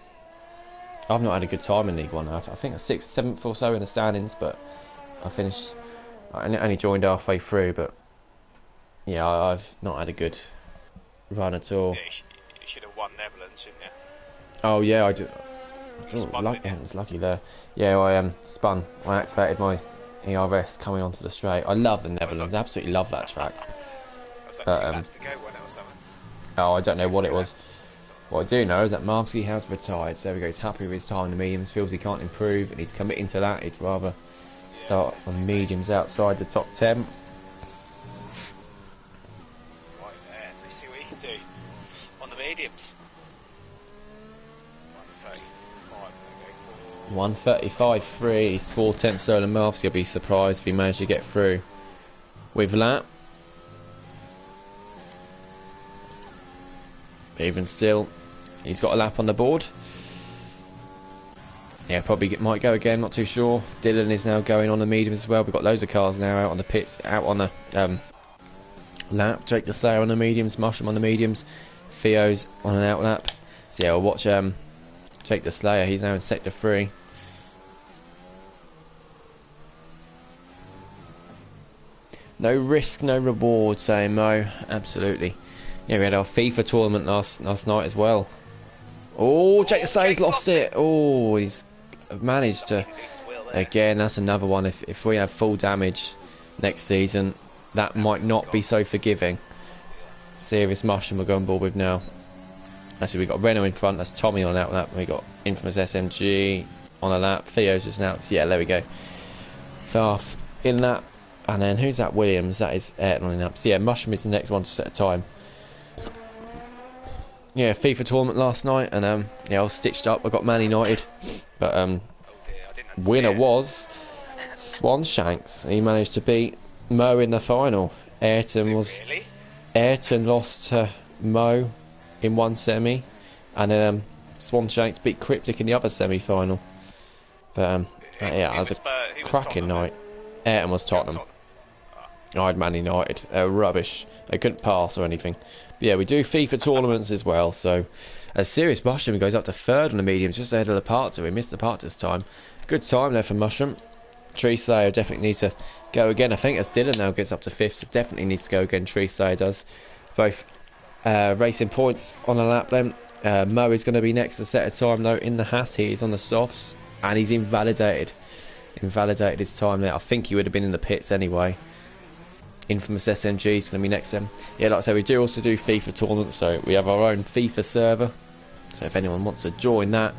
not had a good time in League One. I think a 6th, 7th or so in the standings, but I finished. I only joined halfway through, but yeah, I've not had a good run at all. Yeah, you should have won Netherlands, shouldn't you? Oh yeah, I did. I was lucky there. Yeah, I spun. I activated my ERS coming onto the straight. I love the Netherlands. I absolutely love that track. That's like 2 laps to go, wasn't it, or something? Oh, I don't know what it was. What I do know is that Marsky has retired. So there we go. He's happy with his time in the mediums. Feels he can't improve, and he's committing to that. He'd rather start on mediums outside the top 10. Right there. Let's see what he can do on the mediums. 1:35.3. He's 4/10 slower than Marsky. I'll be surprised if he managed to get through with that. Even still, he's got a lap on the board. Yeah, probably might go again, not too sure. Dylan is now going on the mediums as well. We've got loads of cars now out on the pits, out on the lap. Jake the Slayer on the mediums, Mushroom on the mediums, Theo's on an out lap. So yeah, we'll watch Jake the Slayer. He's now in sector 3. No risk, no reward, saying Mo. Absolutely. Yeah, we had our FIFA tournament last night as well. Oh, Jake the Slayer's lost it. Oh, he's managed to. Again, that's another one. If we have full damage next season, that might not be so forgiving. Serious Mushroom we're going ball with now. Actually, we've got Renault in front. That's Tommy on that lap. We've got Infamous SMG on a lap. Theo's just now. So yeah, there we go. Farf in that. And then who's that? Williams. That is Ayrton on the lap. So yeah, Mushroom is the next one to set a time. Yeah, FIFA tournament last night, and yeah, I was stitched up. I got Man United, but winner was Swan Shanks. He managed to beat Mo in the final. Ayrton lost to Mo in one semi, and then Swan Shanks beat Cryptic in the other semi-final. But yeah, it was a cracking night. Ayrton was Tottenham. I had Man United. They were rubbish. They couldn't pass or anything. But yeah, we do FIFA tournaments as well. So a serious Mushroom goes up to 3rd on the mediums, just ahead of the Parter. We missed the part this time. Good time there for Mushroom. Tree Slayer definitely needs to go again. I think as Dylan now gets up to 5th, so definitely needs to go again. Tree Slayer does. Both racing points on a lap then. Mo is going to be next to set a time though in the Haas. He is on the softs and he's invalidated his time there. I think he would have been in the pits anyway. Infamous SMG is going to be next to him. Yeah, like I say, we do also do FIFA tournaments, so we have our own FIFA server. So if anyone wants to join that,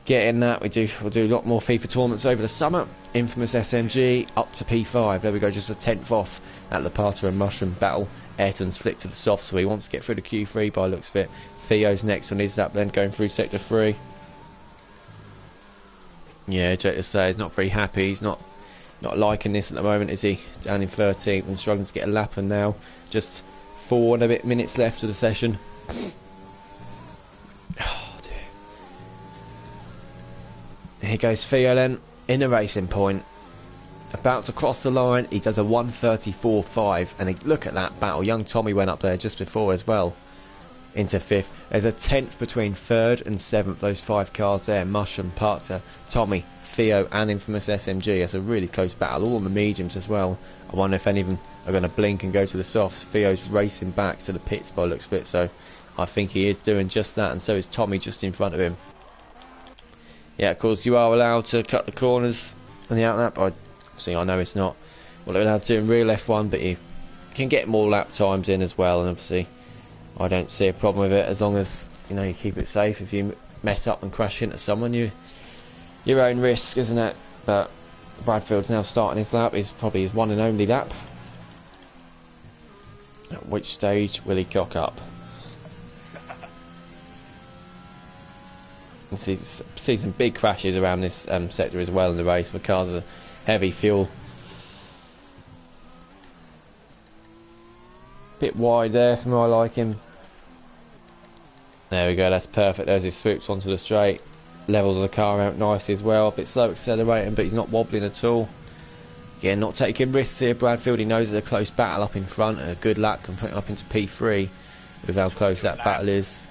get in that. We'll do a lot more FIFA tournaments over the summer. Infamous SMG up to P5. There we go, just a 10th off at the Pata and Mushroom battle. Ayrton's flicked to the soft, so he wants to get through the Q3 by looks of it. Theo's next on his lap then, going through sector 3. Yeah, Jake to say he's not very happy. He's not liking this at the moment, is he? Down in 13th and struggling to get a lap, and now just 4 and a bit minutes left of the session. Oh dear. Here goes Theo then, in the racing point. About to cross the line, he does a 1:34.5, and look at that battle. Young Tommy went up there just before as well, into 5th. There's a 10th between 3rd and 7th, those 5 cars there. Mushroom, Parter, Tommy, Theo and Infamous SMG. It's a really close battle, all on the mediums as well. I wonder if any of them are going to blink and go to the softs. Theo's racing back to the pits by the looks of it, so I think he is doing just that, and so is Tommy just in front of him. Yeah, of course you are allowed to cut the corners on the outlap. Obviously I know it's not what they're allowed to do in real F1, but you can get more lap times in as well, and obviously I don't see a problem with it as long as you keep it safe. If you mess up and crash into someone, your own risk, isn't it? But Bradfield's now starting his lap. It's probably his one and only lap. At which stage will he cock up? You see some big crashes around this sector as well in the race because of heavy fuel. Bit wide there for my liking. There we go, that's perfect. There's his swoops onto the straight. Levels of the car out nicely as well. A bit slow accelerating, but he's not wobbling at all. Again, not taking risks here. Bradfield, he knows there's a close battle up in front. A good lap can put him up into P3 with how close that battle is.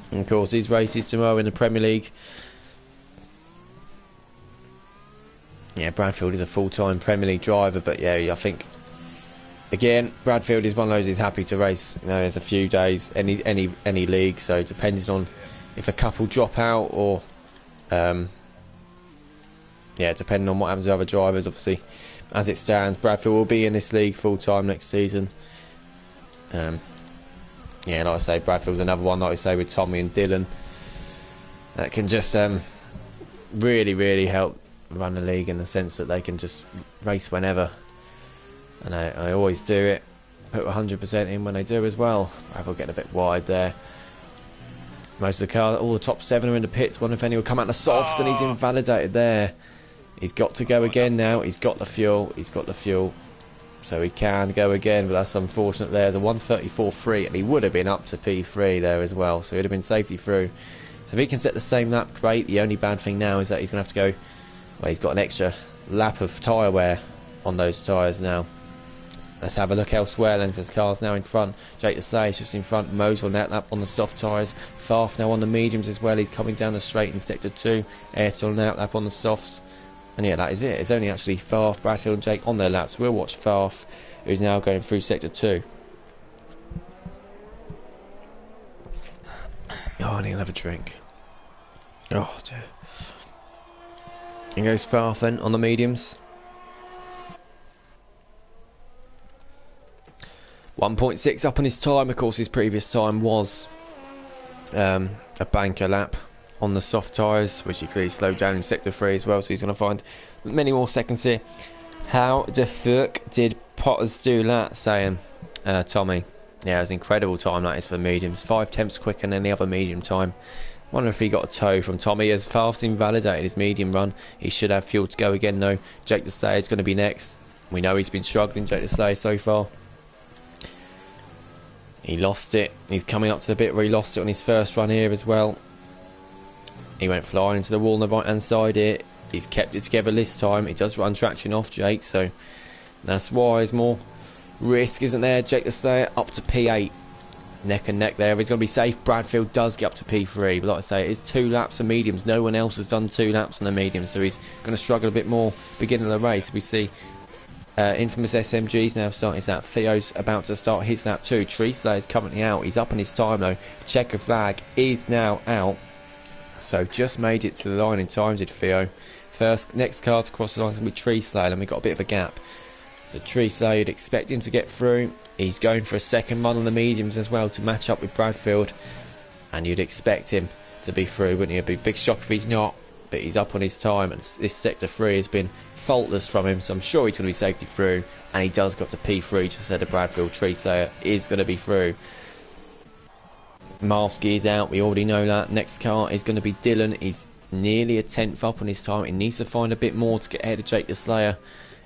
And of course, these races tomorrow in the Premier League. Yeah, Bradfield is a full-time Premier League driver, but yeah, I think again, Bradfield is one of those he's happy to race. There's a few days, any league, so depending on if a couple drop out or yeah, depending on what happens to other drivers. Obviously, as it stands, Bradfield will be in this league full-time next season. Yeah, like I say, Bradfield's another one, like I say, with Tommy and Dylan, that can just really help run the league in the sense that they can just race whenever. And I always do it, put 100% in when they do as well. Bradfield getting a bit wide there. Most of the cars, all the top 7 are in the pits. Wonder if any will come out the softs, and he's invalidated there. He's got to go again now. He's got the fuel. So he can go again, but that's unfortunate. There's a 1:34.3, and he would have been up to P3 there as well, so he'd have been safety through. So if he can set the same lap, great. The only bad thing now is that he's going to have to go, well, he's got an extra lap of tyre wear on those tyres now. Let's have a look elsewhere. There's cars now in front. Jake the Say is just in front. Mo's on that lap on the soft tyres. Farf now on the mediums as well. He's coming down the straight in sector 2. Ayrton on that lap on the softs. And yeah, that is it. It's only actually Farf, Bradfield and Jake on their laps. We'll watch Farf, who's now going through sector 2. Oh, I need another drink. Oh dear. Here goes Farf then on the mediums. 1.6 up on his time. Of course, his previous time was a banker lap on the soft tyres, which he clearly slowed down in sector 3 as well, so he's going to find many more seconds here. How the fuck did Potters do that, saying Tommy? Yeah, it was an incredible time that is for mediums. 5/10 quicker than any other medium time. Wonder if he got a tow from Tommy. As Farf's invalidated his medium run, he should have fuel to go again though. Jake the Stay is going to be next. We know he's been struggling, Jake the Stay, so far. He lost it. He's coming up to the bit where he lost it on his first run here as well. He went flying into the wall on the right hand side here. He's kept it together this time. He does run traction off Jake, so that's why there's more risk, isn't there? Jake the Stay up to P8. Neck and neck there. He's going to be safe. Bradfield does get up to P3, but like I say, it is 2 laps of mediums. No one else has done 2 laps on the mediums, so he's going to struggle a bit more beginning of the race. We see Infamous SMG's now starting his lap. Theo's about to start his lap too. Tree Slayer's currently out. He's up on his time though. Checker flag is now out. So just made it to the line in time, did Theo. Next car to cross the line is going to be Tree Slayer, and we've got a bit of a gap. So Tree Slayer, you'd expect him to get through. He's going for a second run on the mediums as well to match up with Bradfield. And you'd expect him to be through, wouldn't you? It'd be a big shock if he's not. But he's up on his time, and this sector 3 has been faultless from him, so I'm sure he's going to be safety through. And he does got to P3 just ahead of Bradfield. Tree Slayer is going to be through. Marsky is out, we already know that. Next car is going to be Dylan. He's nearly a 10th up on his time. He needs to find a bit more to get ahead of Jake the Slayer.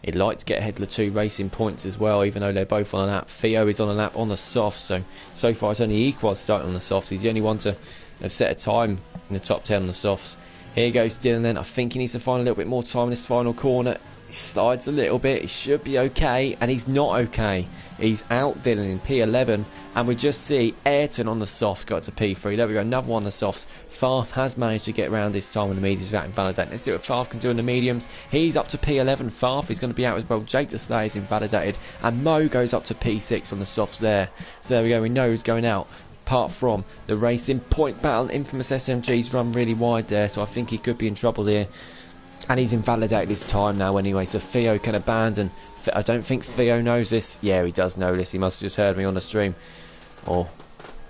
He'd like to get ahead of the 2 racing points as well, even though they're both on a lap. Theo is on a lap on the softs, so far it's only Equals starting on the softs. He's the only one to have set a time in the top 10 on the softs. Here goes Dylan then. I think he needs to find a little bit more time in this final corner. He slides a little bit. He should be okay, and he's not okay. He's out Dylan in P11, and we just see Ayrton on the softs got to P3. There we go, another one on the softs. Farf has managed to get around this time on the mediums without invalidating. Let's see what Farf can do in the mediums. He's up to P11. Farf is going to be out as well. Jake the Slayer is invalidated, and Mo goes up to P6 on the softs there. So there we go, we know who's going out. Apart from the racing point battle, Infamous SMG's run really wide there, so I think he could be in trouble here. And he's invalidated his time now anyway, so Theo can abandon. I don't think Theo knows this. Yeah, he does know this. He must have just heard me on the stream. Or,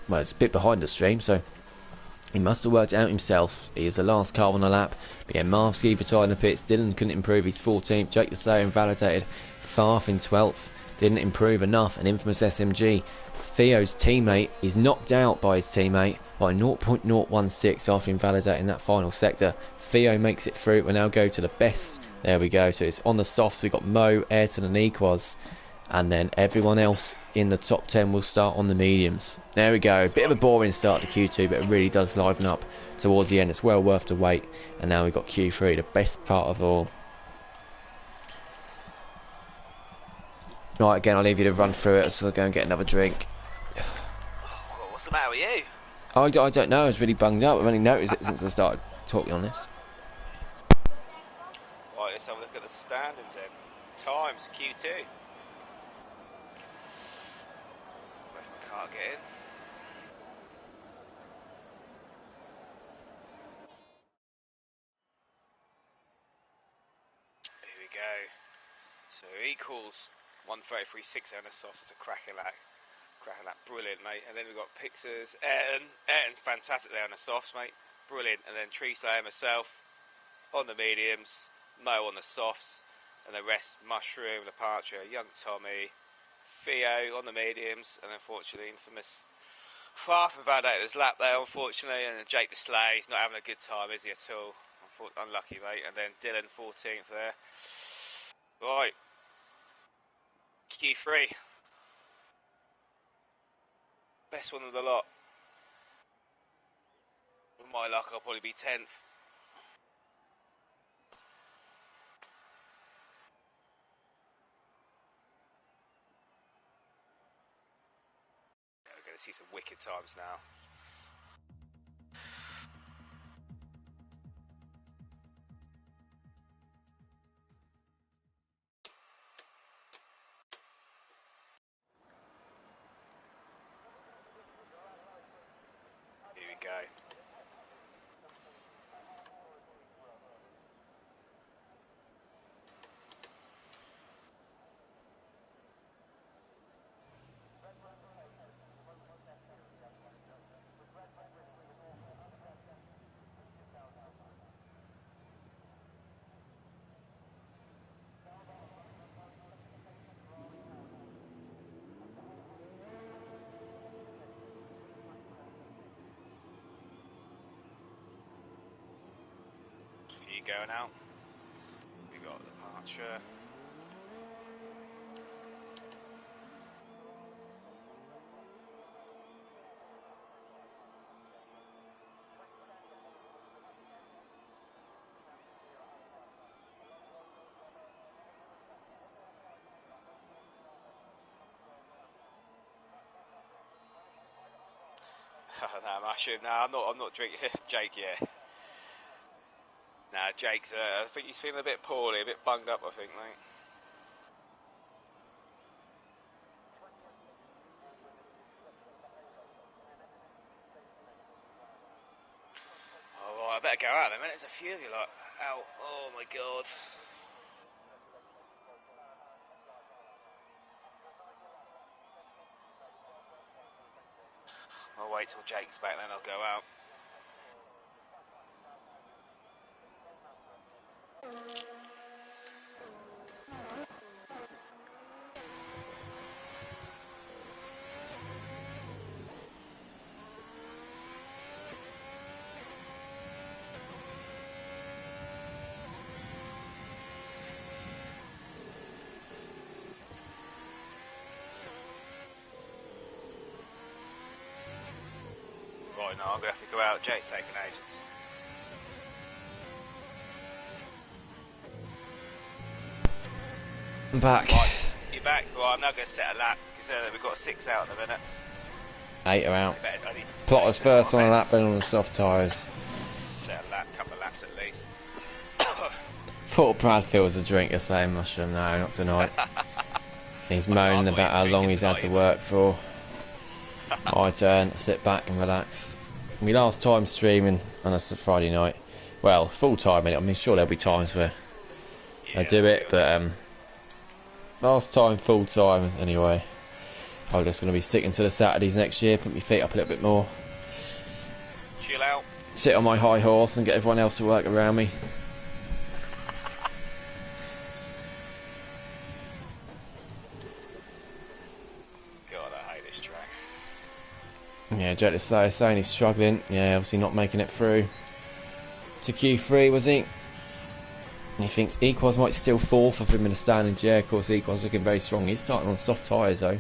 well, it's a bit behind the stream, so he must have worked it out himself. He is the last car on the lap. But yeah, Marvski retired in the pits. Dylan couldn't improve. He's 14th. Jake the Slayer invalidated. Farf in 12th. Didn't improve enough. And Infamous SMG, Theo's teammate, is knocked out by his teammate by 0.016 after invalidating that final sector. Theo makes it through. We'll now go to the best. There we go. So it's on the softs. We've got Mo, Ayrton and Equals. And then everyone else in the top 10 will start on the mediums. There we go. Bit of a boring start to Q2, but it really does liven up towards the end. It's well worth the wait. And now we've got Q3, the best part of all. Right, again, I'll leave you to run through it, so I'll go and get another drink. What's the matter with you? I don't know, I was really bunged up. I've only noticed it since I started talking on this. Right, let's have a look at the standings then. Times, Q2. Where's my car get in? Here we go. So Equals 133.6 on the softs. It's a cracker lap. Brilliant, mate. And then we've got Pixers, Ayrton, fantastic there on the softs, mate. Brilliant. And then Tree Slayer, myself on the mediums, Mo on the softs, and the rest, Mushroom, Departure, Young Tommy, Theo on the mediums, and unfortunately, Infamous Farf invalidated his lap there, unfortunately, and Jake the Slay, he's not having a good time, is he, at all? Unlucky, mate. And then Dylan, 14th there. Right. Q3. Best one of the lot. With my luck, I'll probably be 10th. We're going to see some wicked times now. Here we go. Few going out. We got Departure. No, Mushroom. No, I'm not drinking Jake yet. Nah, Jake's, I think he's feeling a bit poorly, a bit bunged up, I think, mate. better go out in a minute. There's a few of you lot out. Oh my god. I'll wait till Jake's back, then I'll go out. Right, now I'm going to have to go out. Jake's taking ages. I'm back. Right, you're back? Well, I'm now going to set a lap because we've got 6 out in a minute. 8 are out. Plotter's first on a lap, then on the soft tyres. Set a lap, couple of laps at least. Thought Bradfield was a drinker, saying Mushroom. No, not tonight. He's moaning about how long he's had to work for. My turn to sit back and relax. My last time streaming on a Friday night. Well, full time. I mean, sure there'll be times where I do it, but last time full time anyway. I'm just going to be sticking to the Saturdays next year. Put my feet up a little bit more. Chill out. Sit on my high horse and get everyone else to work around me. Yeah, Jet Slayer saying he's struggling. Yeah, obviously not making it through to Q3, was he? And he thinks Equals might still fourth of him in the standings. Yeah, of course, Equals looking very strong. He's starting on soft tyres though,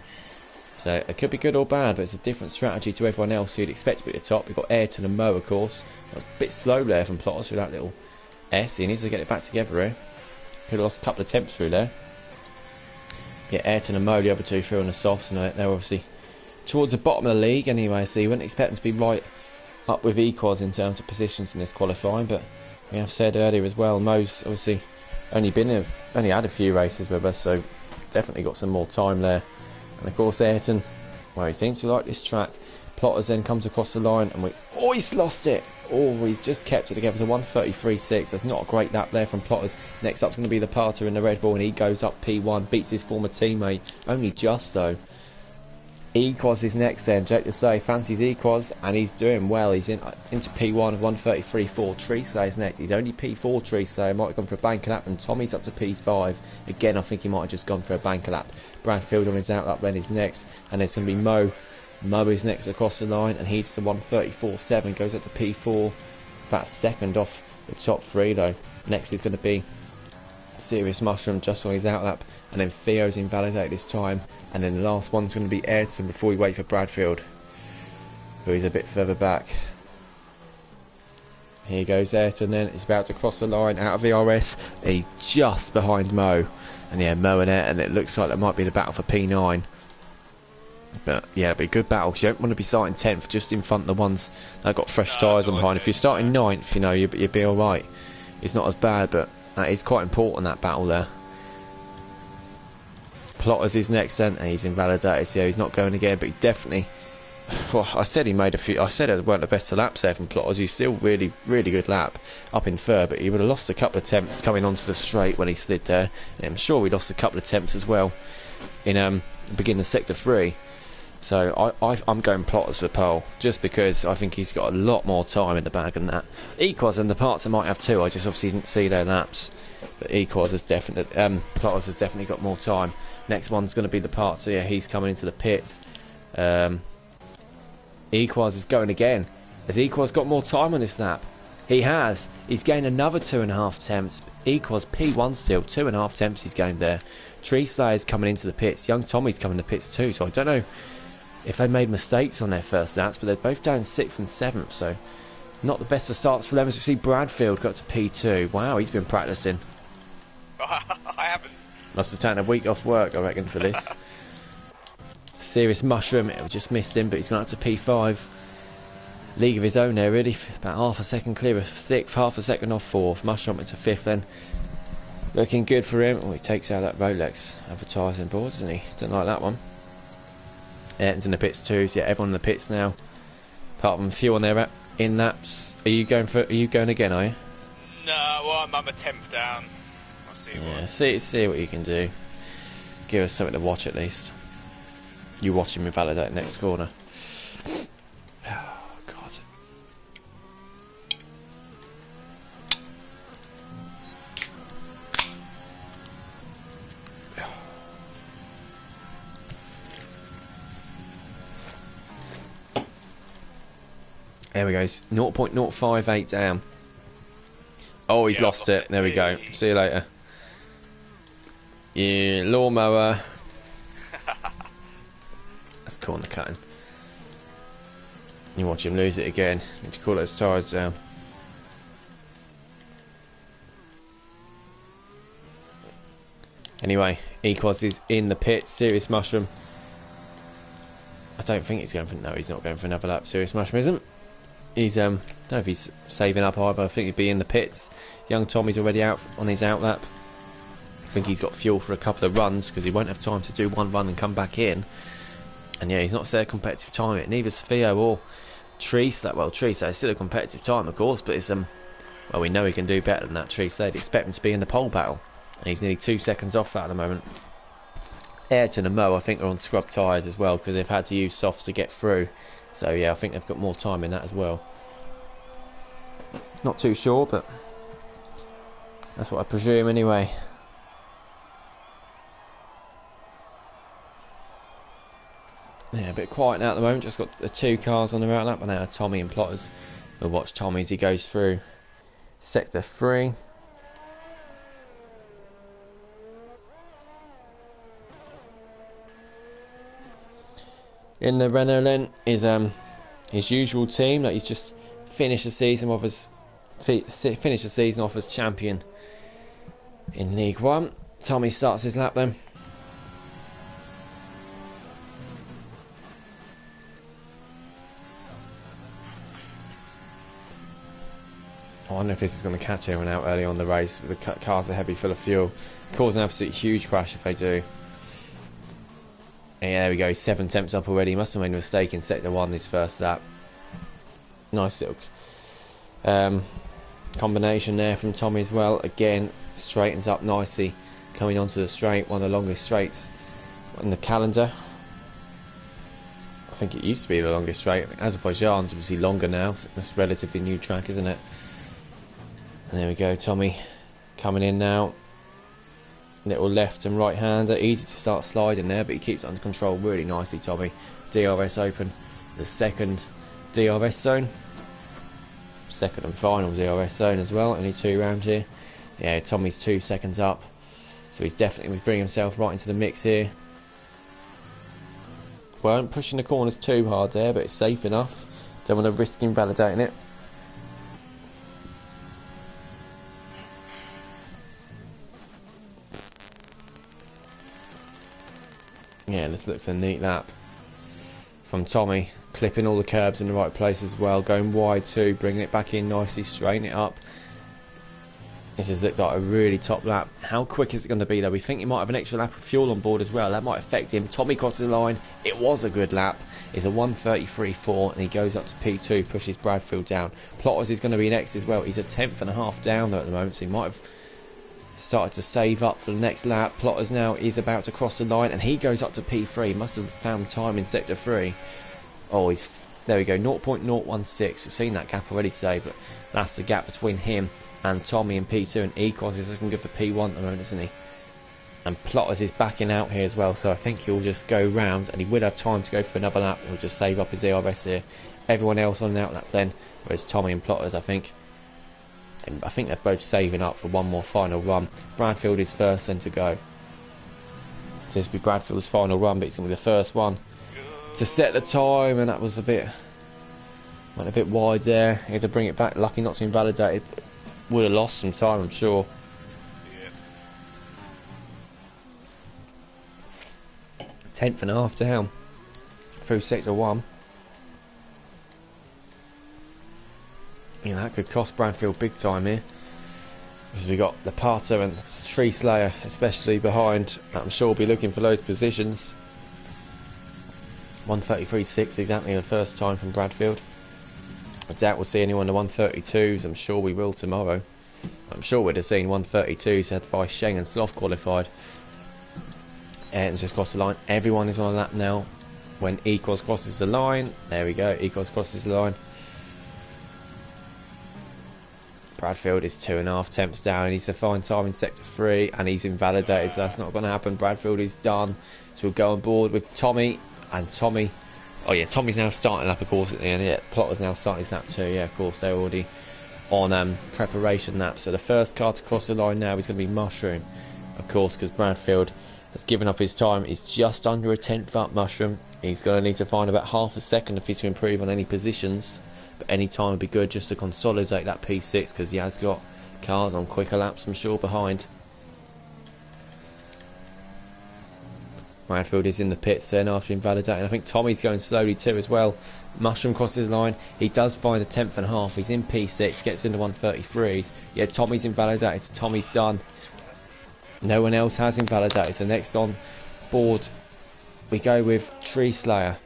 so it could be good or bad, but it's a different strategy to everyone else who you'd expect to be at the top. We've got Ayrton and Mo, of course. That was a bit slow there from Plotters with that little S. He needs to get it back together here. Could have lost a couple of temps through there. Yeah, Ayrton and Mo, the other two through on the softs, and they're obviously towards the bottom of the league anyway, so you wouldn't expect them to be right up with Equals in terms of positions in this qualifying, but we have said earlier as well, Mo's obviously only had a few races with us, so definitely got some more time there. And of course Ayrton, well, he seems to like this track. Plotters then comes across the line and he's lost it. Oh, he's just kept it together. It's a 1:33.6. That's not a great lap there from Plotters. Next up's going to be the Parter in the Red Bull, and he goes up P1, beats his former teammate, only just though. Equals is next then. Jake to say fancies Equals, and he's doing well. He's into P1 of 1:33.4. Treesley is next. He's only P4. Treesley might have gone for a banker lap, and Tommy's up to P5. Again, I think he might have just gone for a banker lap. Bradfield on his out lap then is next, and there's going to be Mo. Mo is next across the line, and he's to 1:34.7. Goes up to P4. That's second off the top 3 though. Next is going to be Serious Mushroom just on his out lap, and then Theo's invalidated this time, and then the last one's going to be Ayrton before we wait for Bradfield, who is a bit further back. Here goes Ayrton then. He's about to cross the line out of the RS. He's just behind Mo, and yeah, Mo and Ayrton, it looks like that might be the battle for P9. But yeah, it'll be a good battle because you don't want to be starting 10th just in front of the ones that have got fresh tyres on behind. If you're starting 9th, you know, you'll be alright. It's not as bad, but that is quite important, that battle there. Plotters is next then, and he's invalidated, so he's not going again, but he definitely... Well, I said he made a few... I said it weren't the best of laps there from Plotters. He's still really, really good lap up in third, but he would have lost a couple of attempts coming onto the straight when he slid there. And I'm sure he lost a couple of attempts as well in the beginning of Sector 3. So I'm going Plotters for pole, just because I think he's got a lot more time in the bag than that. Equals and the parts I might have too, I just obviously didn't see their laps. But Equals has definitely, Plotters has definitely got more time. Next one's going to be the part, so yeah, he's coming into the pits. Equals is going again. Has Equals got more time on this lap? He has. He's gained another 2.5 temps. Equals P1 still, 2.5 temps he's gained there. Tree Slayer's coming into the pits. Young Tommy's coming to the pits too, so I don't know if they made mistakes on their first laps, but they're both down 6th and 7th, so not the best of starts for them. As we see Bradfield got to P2. Wow, he's been practicing. I haven't. Must have taken a week off work, I reckon, for this. Serious Mushroom, it just missed him, but he's gone up to P5. League of his own there, really. About half a second clear of 6th, half a second off 4th. Mushroom into 5th then. Looking good for him. Oh, he takes out that Rolex advertising board, doesn't he? Don't like that one. Ayrton's in the pits too, so yeah, everyone in the pits now. Apart from a few on their in laps. Are you going again, are you? No, well, I'm a 10th down. I'll see see what you can do. Give us something to watch at least. You watching me validate next corner. Oh God. There we go. 0.058 down. Oh, he's lost it. There we go. See you later. Yeah, lawnmower. That's corner cutting. You watch him lose it again. Need to cool those tyres down. Anyway, Equos is in the pit. Serious Mushroom. I don't think he's going for... No, he's not going for another lap. Serious Mushroom isn't. He's, I don't know if he's saving up either. I think he'd be in the pits. Young Tommy's already out on his out lap. I think he's got fuel for a couple of runs because he won't have time to do one run and come back in. And yeah, he's not set a competitive time yet. Neither Theo or Treese. Well, Treese is still a competitive time, of course, but it's well, we know he can do better than that. Treese, they'd expect him to be in the pole battle, and he's nearly 2 seconds off that at the moment. Ayrton and Mo, I think, are on scrub tyres as well because they've had to use softs to get through. So yeah, I think they've got more time in that as well. Not too sure, but that's what I presume anyway. Yeah, a bit quiet now at the moment. Just got the 2 cars on the route lap, and now Tommy and Plotters. We'll watch Tommy as he goes through sector 3. In the Renault then is his usual team that he's just finished the season off as champion in League One. Tommy starts his lap then. I wonder if this is going to catch anyone out early on the race. The cars are heavy, full of fuel. Cause an absolute huge crash if they do. And yeah, there we go. 7 temps up already. He must have made a mistake in sector 1 this first lap. Nice little combination there from Tommy as well. Again, straightens up nicely. Coming onto the straight. One of the longest straights in the calendar. I think it used to be the longest straight. Azerbaijan's obviously longer now. So that's a relatively new track, isn't it? And there we go, Tommy coming in now. Little left and right hander, easy to start sliding there, but he keeps it under control really nicely, Tommy. DRS open, the second DRS zone. Second and final DRS zone as well, only 2 rounds here. Yeah, Tommy's 2 seconds up, so he's definitely bringing himself right into the mix here. Weren't pushing the corners too hard there, but it's safe enough. Don't want to risk invalidating it. Yeah, this looks a neat lap from Tommy, clipping all the curbs in the right place as well, going wide too, bringing it back in nicely, straightening it up. This has looked like a really top lap. How quick is it going to be though? We think he might have an extra lap of fuel on board as well. That might affect him. Tommy crosses the line. It was a good lap. It's a 1:33.4 and he goes up to P2, pushes Bradfield down. Plotters is going to be next as well. He's a 10th.5 down though at the moment, so he might have started to save up for the next lap. Plotters now is about to cross the line and he goes up to P3. Must have found time in sector 3. Oh, he's there we go, 0.016. We've seen that gap already today, but that's the gap between him and Tommy in P2, and Equos is looking good for P1 at the moment, isn't he? And Plotters is backing out here as well, so I think he'll just go round and he will have time to go for another lap. He'll just save up his ERS here. Everyone else on an out lap then, whereas Tommy and Plotters, I think they're both saving up for one more final run. Bradfield is first then to go. So this will be Bradfield's final run, but it's going to be the first one to set the time, and that was went a bit wide there. He had to bring it back. Lucky not to invalidate it. Would have lost some time, I'm sure. Yeah. 10th.5 down through sector 1. Yeah, that could cost Bradfield big time here. Because we got Lapata and Tree Slayer especially behind. I'm sure we'll be looking for those positions. 1:33.6 exactly the first time from Bradfield. I doubt we'll see anyone in the 132s. I'm sure we will tomorrow. I'm sure we'd have seen 132s had Vice Sheng and Sloth qualified. Ayrton's just crossed the line. Everyone is on a lap now. When Equals crosses the line, there we go. Equals crosses the line. Bradfield is 2.5 temps down. He needs to find time in sector 3, and he's invalidated, so that's not going to happen. Bradfield is done. So we'll go on board with Tommy, and Tommy. Oh yeah, Tommy's now starting up, of course, at the end. Yeah, Plotter's now starting his lap too. Yeah, of course, they're already on preparation lap. So the first car to cross the line now is going to be Mushroom, of course, because Bradfield has given up his time. He's just under a tenth up, Mushroom. He's going to need to find about half a second if he's to improve on any positions. But any time would be good just to consolidate that P6, because he has got cars on quicker laps, I'm sure, behind. Bradfield is in the pits then after invalidating. I think Tommy's going slowly too as well. Mushroom crosses the line. He does find a tenth and a half. He's in P6, gets into 133s. Yeah, Tommy's invalidated, so Tommy's done. No one else has invalidated. So next on board we go with Tree Slayer.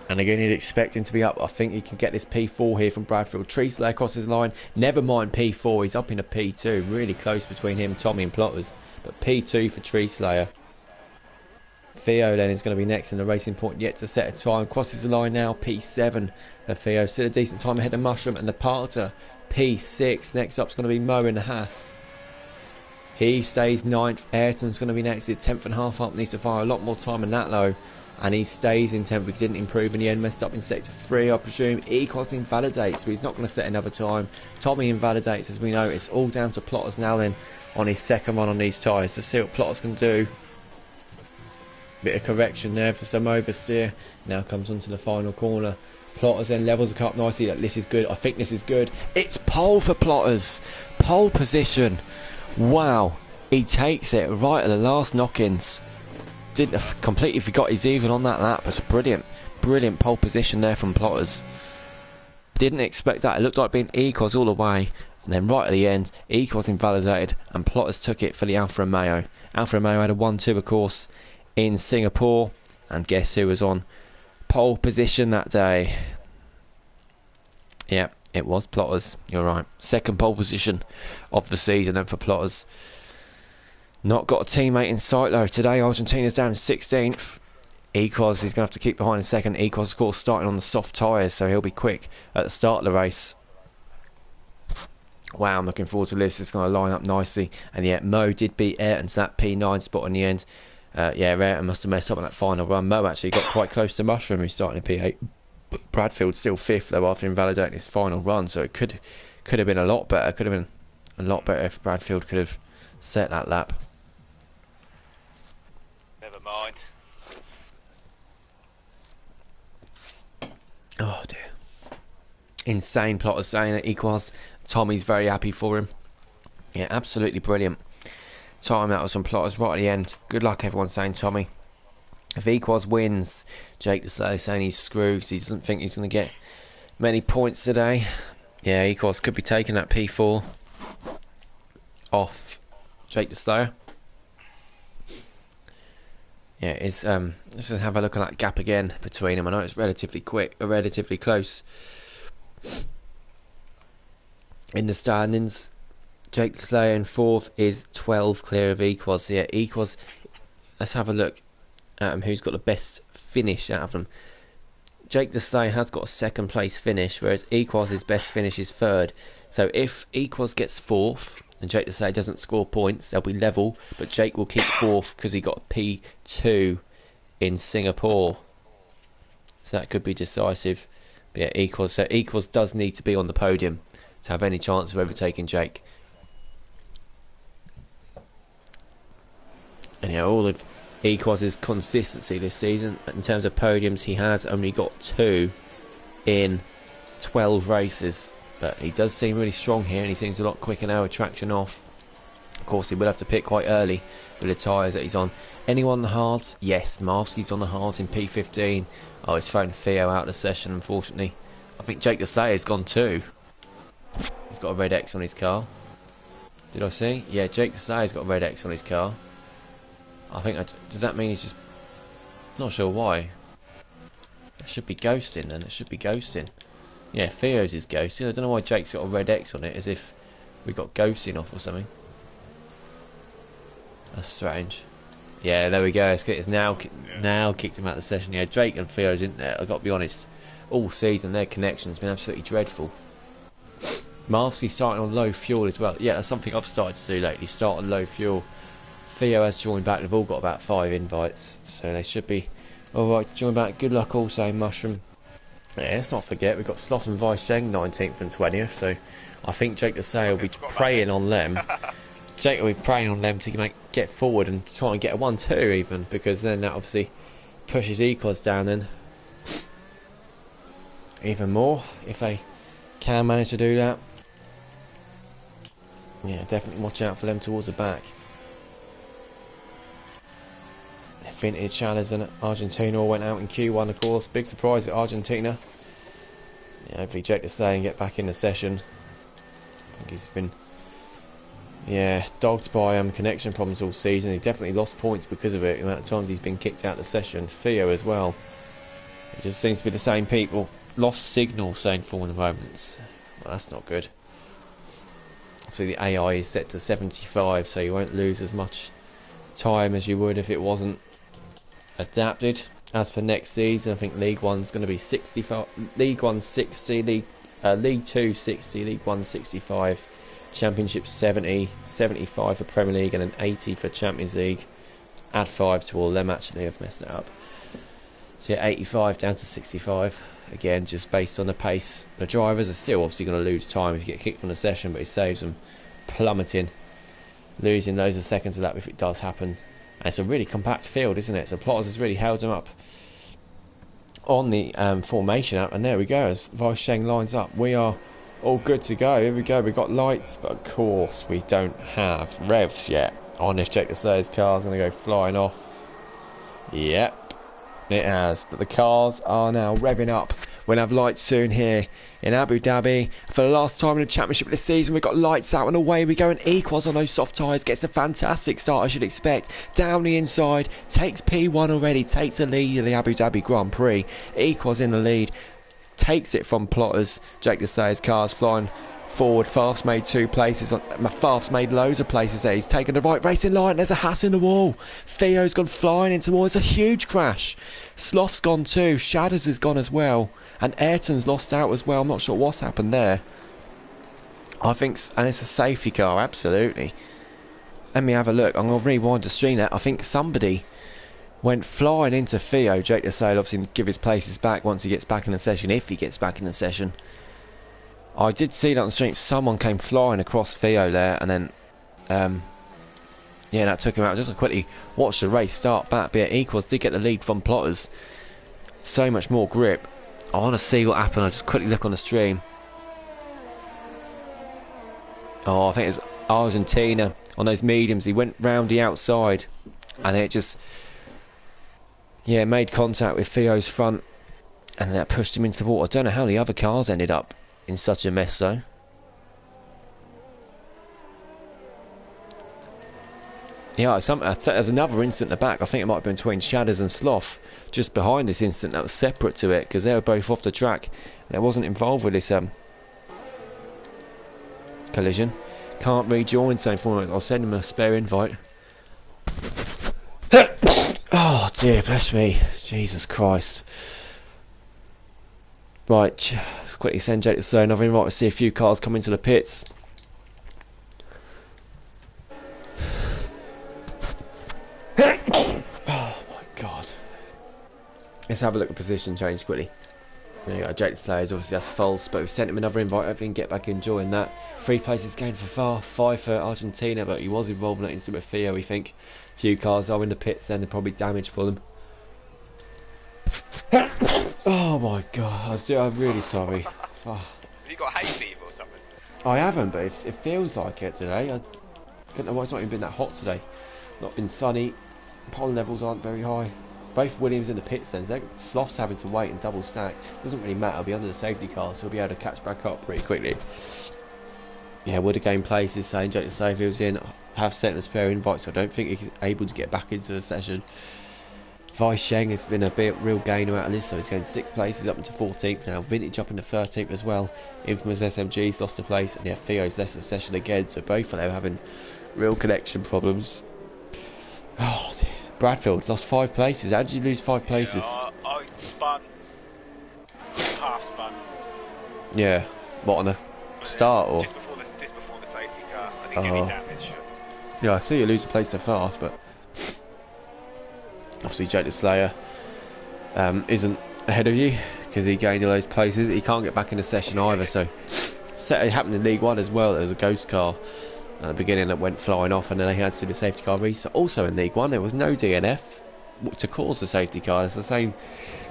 And again, you'd expect him to be up. I think he can get this P4 here from Bradfield. Tree Slayer crosses the line. Never mind P4. He's up in a P2. Really close between him, Tommy and Plotters. But P2 for Tree Slayer. Theo then is going to be next in the Racing Point. Yet to set a time. Crosses the line now. P7 for Theo. Still a decent time ahead of Mushroom and the Parter. P6. Next up is going to be Mo in the Haas. He stays 9th. Ayrton's going to be next. He's 10th and a half up. Needs to fire a lot more time than that low. And he stays in 10th. He didn't improve in the end. Messed up in sector 3, I presume. Ecos invalidates, but he's not going to set another time. Tommy invalidates, as we know. It's all down to Plotters now then on his second run on these tyres. Let's see what Plotters can do. Bit of correction there for some oversteer. Now comes onto the final corner. Plotters then levels the car up nicely. This is good. I think this is good. It's pole for Plotters. Pole position. Wow. He takes it right at the last knock-ins. Completely forgot he's even on that lap. It's a brilliant pole position there from Plotters. Didn't expect that. It looked like being Ecos all the way, and then right at the end Ecos invalidated and Plotters took it for the Alfa Romeo. Alfa Romeo had a 1-2 of course in Singapore, and guess who was on pole position that day? Yeah, it was Plotters. You're right. Second pole position of the season then for Plotters. Not got a teammate in sight though. Today Argentina's down 16th. Ecos he's going to have to keep behind in second. Ecos of course starting on the soft tyres, so he'll be quick at the start of the race. Wow, I'm looking forward to this. It's going to line up nicely. And yeah, Mo did beat Ayrton to that P9 spot in the end. Yeah, Ayrton must have messed up on that final run. Mo actually got quite close to Mushroom, who's starting in P8. Bradfield's still 5th though after invalidating his final run, so it could have been a lot better. Could have been a lot better if Bradfield could have set that lap. Never mind. Oh dear. Insane. Plotters saying it. Equals. Tommy's very happy for him. Yeah, absolutely brilliant time that was from Plotters right at the end. Good luck everyone saying Tommy. If Equals wins, Jake Desay saying he's screwed because he doesn't think he's going to get many points today. Yeah, Equals could be taking that P4 off Jake Desay. Yeah, let's just have a look at that gap again between them. I know it's relatively quick, or relatively close. In the standings, Jake Slayer in 4th is 12 clear of Equals. So yeah, Equals. Let's have a look at who's got the best finish out of them. Jake Desay has got a 2nd place finish, whereas Equals' best finish is 3rd. So if Equals gets 4th and Jake Desay doesn't score points, they'll be level, but Jake will keep 4th because he got a P2 in Singapore. So that could be decisive. But yeah, Equals. So Equals does need to be on the podium to have any chance of overtaking Jake. And yeah, all of Equals' consistency this season in terms of podiums, he has only got 2 in 12 races. But he does seem really strong here, and he seems a lot quicker now with traction off. Of course, he will have to pit quite early with the tyres that he's on. Anyone on the hards? Yes, Marvsky's on the hards in P15. Oh, he's thrown Theo out of the session, unfortunately. I think Jake Deslayer's gone too. He's got a red X on his car. Did I see? Yeah, Jake Deslayer's got a red X on his car. I think does that mean he's just not sure why? It should be ghosting then. It should be ghosting. Yeah, Theo's is ghosting. I don't know why Jake's got a red X on it, as if we got ghosting off or something. That's strange. Yeah, there we go. It's now kicked him out of the session. Yeah, Drake and Theo's in there. I've got to be honest. All season, their connection's been absolutely dreadful. Marcy's starting on low fuel as well. Yeah, that's something I've started to do lately. Start on low fuel. Theo has joined back. They've all got about 5 invites, so they should be alright to join back. Good luck also, Mushroom. Yeah, let's not forget we've got Sloth and Vice Sheng 19th and 20th, so I think Jake the Say will be preying on them. Jake will be preying on them to get forward and try and get a 1-2 even, because then that obviously pushes Ecos down then even more if they can manage to do that. Yeah, definitely watch out for them towards the back. Vintage Shadows and Argentina all went out in Q1, of course. Big surprise at Argentina. Yeah, hopefully Jake to stay and get back in the session. I think he's been, yeah, dogged by connection problems all season. He definitely lost points because of it. The amount of times he's been kicked out of the session. Theo as well. It just seems to be the same people. Lost signal, saying for the moments. Well, that's not good. Obviously the AI is set to 75, so you won't lose as much time as you would if it wasn't adapted. As for next season, I think League 1's going to be 65, League 1 60, League 2 60, League 1 65, Championship 70, 75 for Premier League, and an 80 for Champions League. Add 5 to all them, actually, I've messed it up. So yeah, 85 down to 65. Again, just based on the pace. The drivers are still obviously going to lose time if you get kicked from the session, but it saves them plummeting, losing loads of seconds of that if it does happen. And it's a really compact field, isn't it? So Plotters has really held them up on the formation app. And there we go, as Vice Sheng lines up. We are all good to go. Here we go. We've got lights, but of course we don't have revs yet. On this check to say his car's going to go flying off. Yep, it has. But the cars are now revving up. We'll have lights soon here in Abu Dhabi. For the last time in the championship this season, we've got lights out and away we go. And Equals on those soft tyres gets a fantastic start, I should expect. Down the inside, takes P1 already, takes the lead of the Abu Dhabi Grand Prix. Equals in the lead, takes it from Plotters. Jake Desay's car's flying forward. Faf's made 2 places. Faf's made loads of places there. He's taken the right racing line. There's a Haas in the wall. Theo's gone flying into the wall. It's a huge crash. Sloth's gone too. Shadows has gone as well. And Ayrton's lost out as well. I'm not sure what's happened there. I think, and it's a safety car, absolutely. Let me have a look. I'm going to rewind the stream there. I think somebody went flying into Theo. Jake Desay obviously give his places back once he gets back in the session, if he gets back in the session. I did see that on the stream. Someone came flying across Theo there, and then yeah, that took him out. Just to quickly watch the race start back. But yeah, Equals did get the lead from Plotters. So much more grip. I want to see what happened. I'll just quickly look on the stream. Oh, I think it's Argentina on those mediums. He went round the outside, and it just, yeah, made contact with Theo's front, and that pushed him into the water. I don't know how the other cars ended up in such a mess though. Yeah, there's another incident in the back. I think it might have been between Shadows and Sloth, just behind this incident that was separate to it, because they were both off the track and it wasn't involved with this collision. Can't rejoin, same format. I'll send him a spare invite. Oh dear, bless me, Jesus Christ. Right, let's quickly send Jake to say another invite to see a few cars come into the pits. Oh my God. Let's have a look at position change quickly. There you go, Jake to say is obviously that's false, but we've sent him another invite. Hopefully he can get back enjoying that. 3 places gained for Far, 5 for Argentina, but he was involved in that incident with Theo, we think. A few cars are in the pits then, they're probably damaged for them. Oh my God, I'm really sorry. Oh. Have you got hay fever or something? I haven't, but it feels like it today. I don't know why it's not even been that hot today. Not been sunny, pollen levels aren't very high. Both Williams in the pits then, so Sloth's having to wait and double stack. Doesn't really matter, he'll be under the safety car, so he'll be able to catch back up pretty quickly. Yeah, would have gained places, saying Jake to say if he was in. Have sent a spare invite, so I don't think he's able to get back into the session. Vice Sheng has been a real gainer out of this, so he's going 6 places up into 14th now. Vintage up into 13th as well. Infamous SMG's lost a place, and yeah, Theo's left the session again, so both of them having real connection problems. Oh dear. Bradfield lost 5 places. How did you lose 5 places? I spun. Half spun. Yeah. What, on the start or? Just before the safety car. I didn't get any damage. Yeah, I see you lose a place so fast, but obviously Jake the Slayer isn't ahead of you because he gained all those places. He can't get back in the session either, so it happened in League 1 as well. There was a ghost car at the beginning that went flying off, and then they had to do the safety car restart. Also in League 1 there was no DNF to cause the safety car. It's the same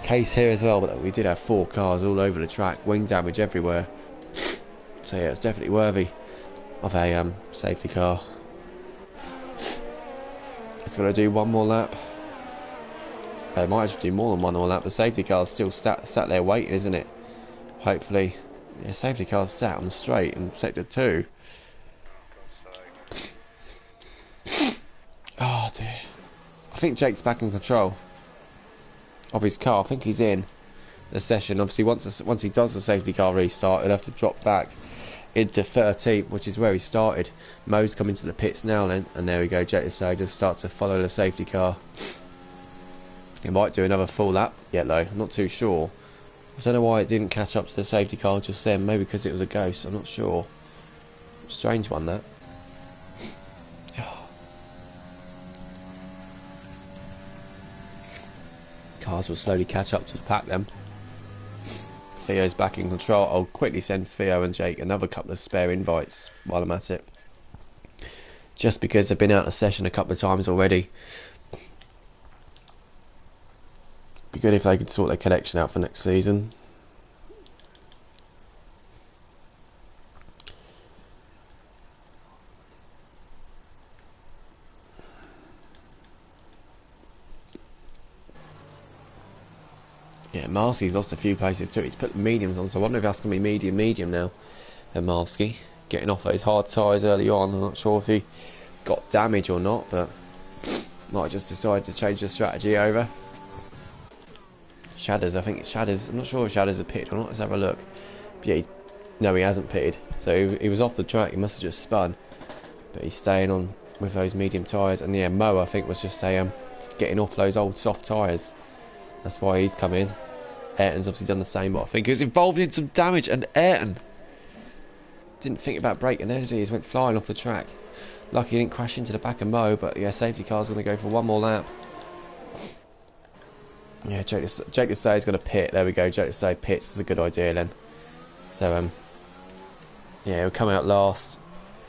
case here as well, but we did have 4 cars all over the track, wing damage everywhere. So yeah, it's definitely worthy of a safety car. It's got to do one more lap. They might actually do more than one more lap. The safety car's still sat there waiting, isn't it? Hopefully, yeah, safety car's sat on the straight in sector 2. Oh dear. I think Jake's back in control of his car. I think he's in the session. Obviously, once he does the safety car restart, he'll have to drop back into 13th, which is where he started. Mo's coming to the pits now then, and there we go. Jake Desai just start to follow the safety car. He might do another full lap yet though, I'm not too sure. I don't know why it didn't catch up to the safety car just then, maybe because it was a ghost, I'm not sure. Strange one that. Cars will slowly catch up to the pack then. Theo's back in control. I'll quickly send Theo and Jake another couple of spare invites while I'm at it. Just because they've been out of the session a couple of times already. Be good if they could sort their connection out for next season. Yeah, Marsky's lost a few places too. He's put the mediums on, so I wonder if that's going to be medium now. And Marsky getting off those hard tyres early on. I'm not sure if he got damage or not, but might have just decided to change the strategy over. Shadders, I think it's Shadders. I'm not sure if Shadders are pitted or not. Let's have a look. But yeah, no, he hasn't pitted. So he was off the track. He must have just spun. But he's staying on with those medium tyres. And yeah, Mo, I think, was just getting off those old soft tyres. That's why he's come in. Ayrton's obviously done the same, but I think he was involved in some damage. And Ayrton didn't think about braking there, did he? He just went flying off the track. Lucky he didn't crash into the back of Mo. But yeah, safety car's going to go for one more lap. Yeah, Jake Desai is going to pit. There we go. Jake Desai pits is a good idea then. So yeah, he'll come out last.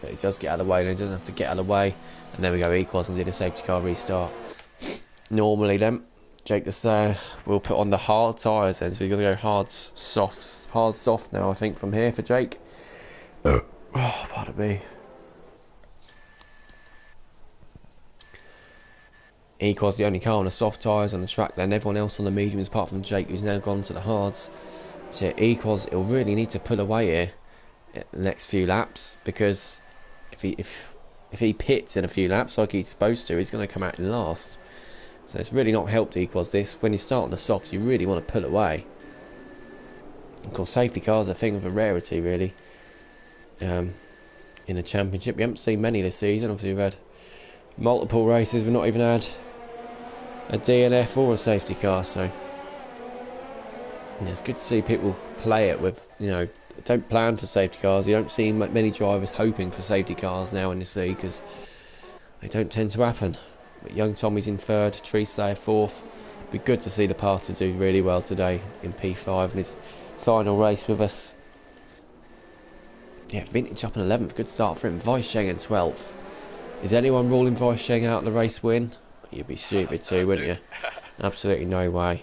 But he does get out of the way, and he doesn't have to get out of the way. And there we go. Equals and did a safety car restart. Normally then, Jake Desai will put on the hard tyres then. So he's going to go hard soft now. I think from here for Jake. Oh, pardon me. Equals the only car on the soft tyres on the track then. Everyone else on the mediums apart from Jake, who's now gone to the hards. So Equals, he'll really need to pull away here in the next few laps, because if he pits in a few laps like he's supposed to, he's going to come out in last. So it's really not helped Equals this. When you start on the softs, you really want to pull away. Of course, safety cars are a thing of a rarity really in the championship. We haven't seen many this season. Obviously we've had multiple races, we've not even had a DNF or a safety car, so yeah, it's good to see people play it with, you know, don't plan for safety cars. You don't see many drivers hoping for safety cars now in the sea, because they don't tend to happen. But young Tommy's in 3rd, Tree Slayer 4th. Be good to see the Pastor do really well today in P5 in his final race with us. Yeah, Vintage up in 11th, good start for him. Vice Sheng in 12th. Is anyone ruling Vice Sheng out of the race win? You'd be stupid too, wouldn't you? Absolutely no way.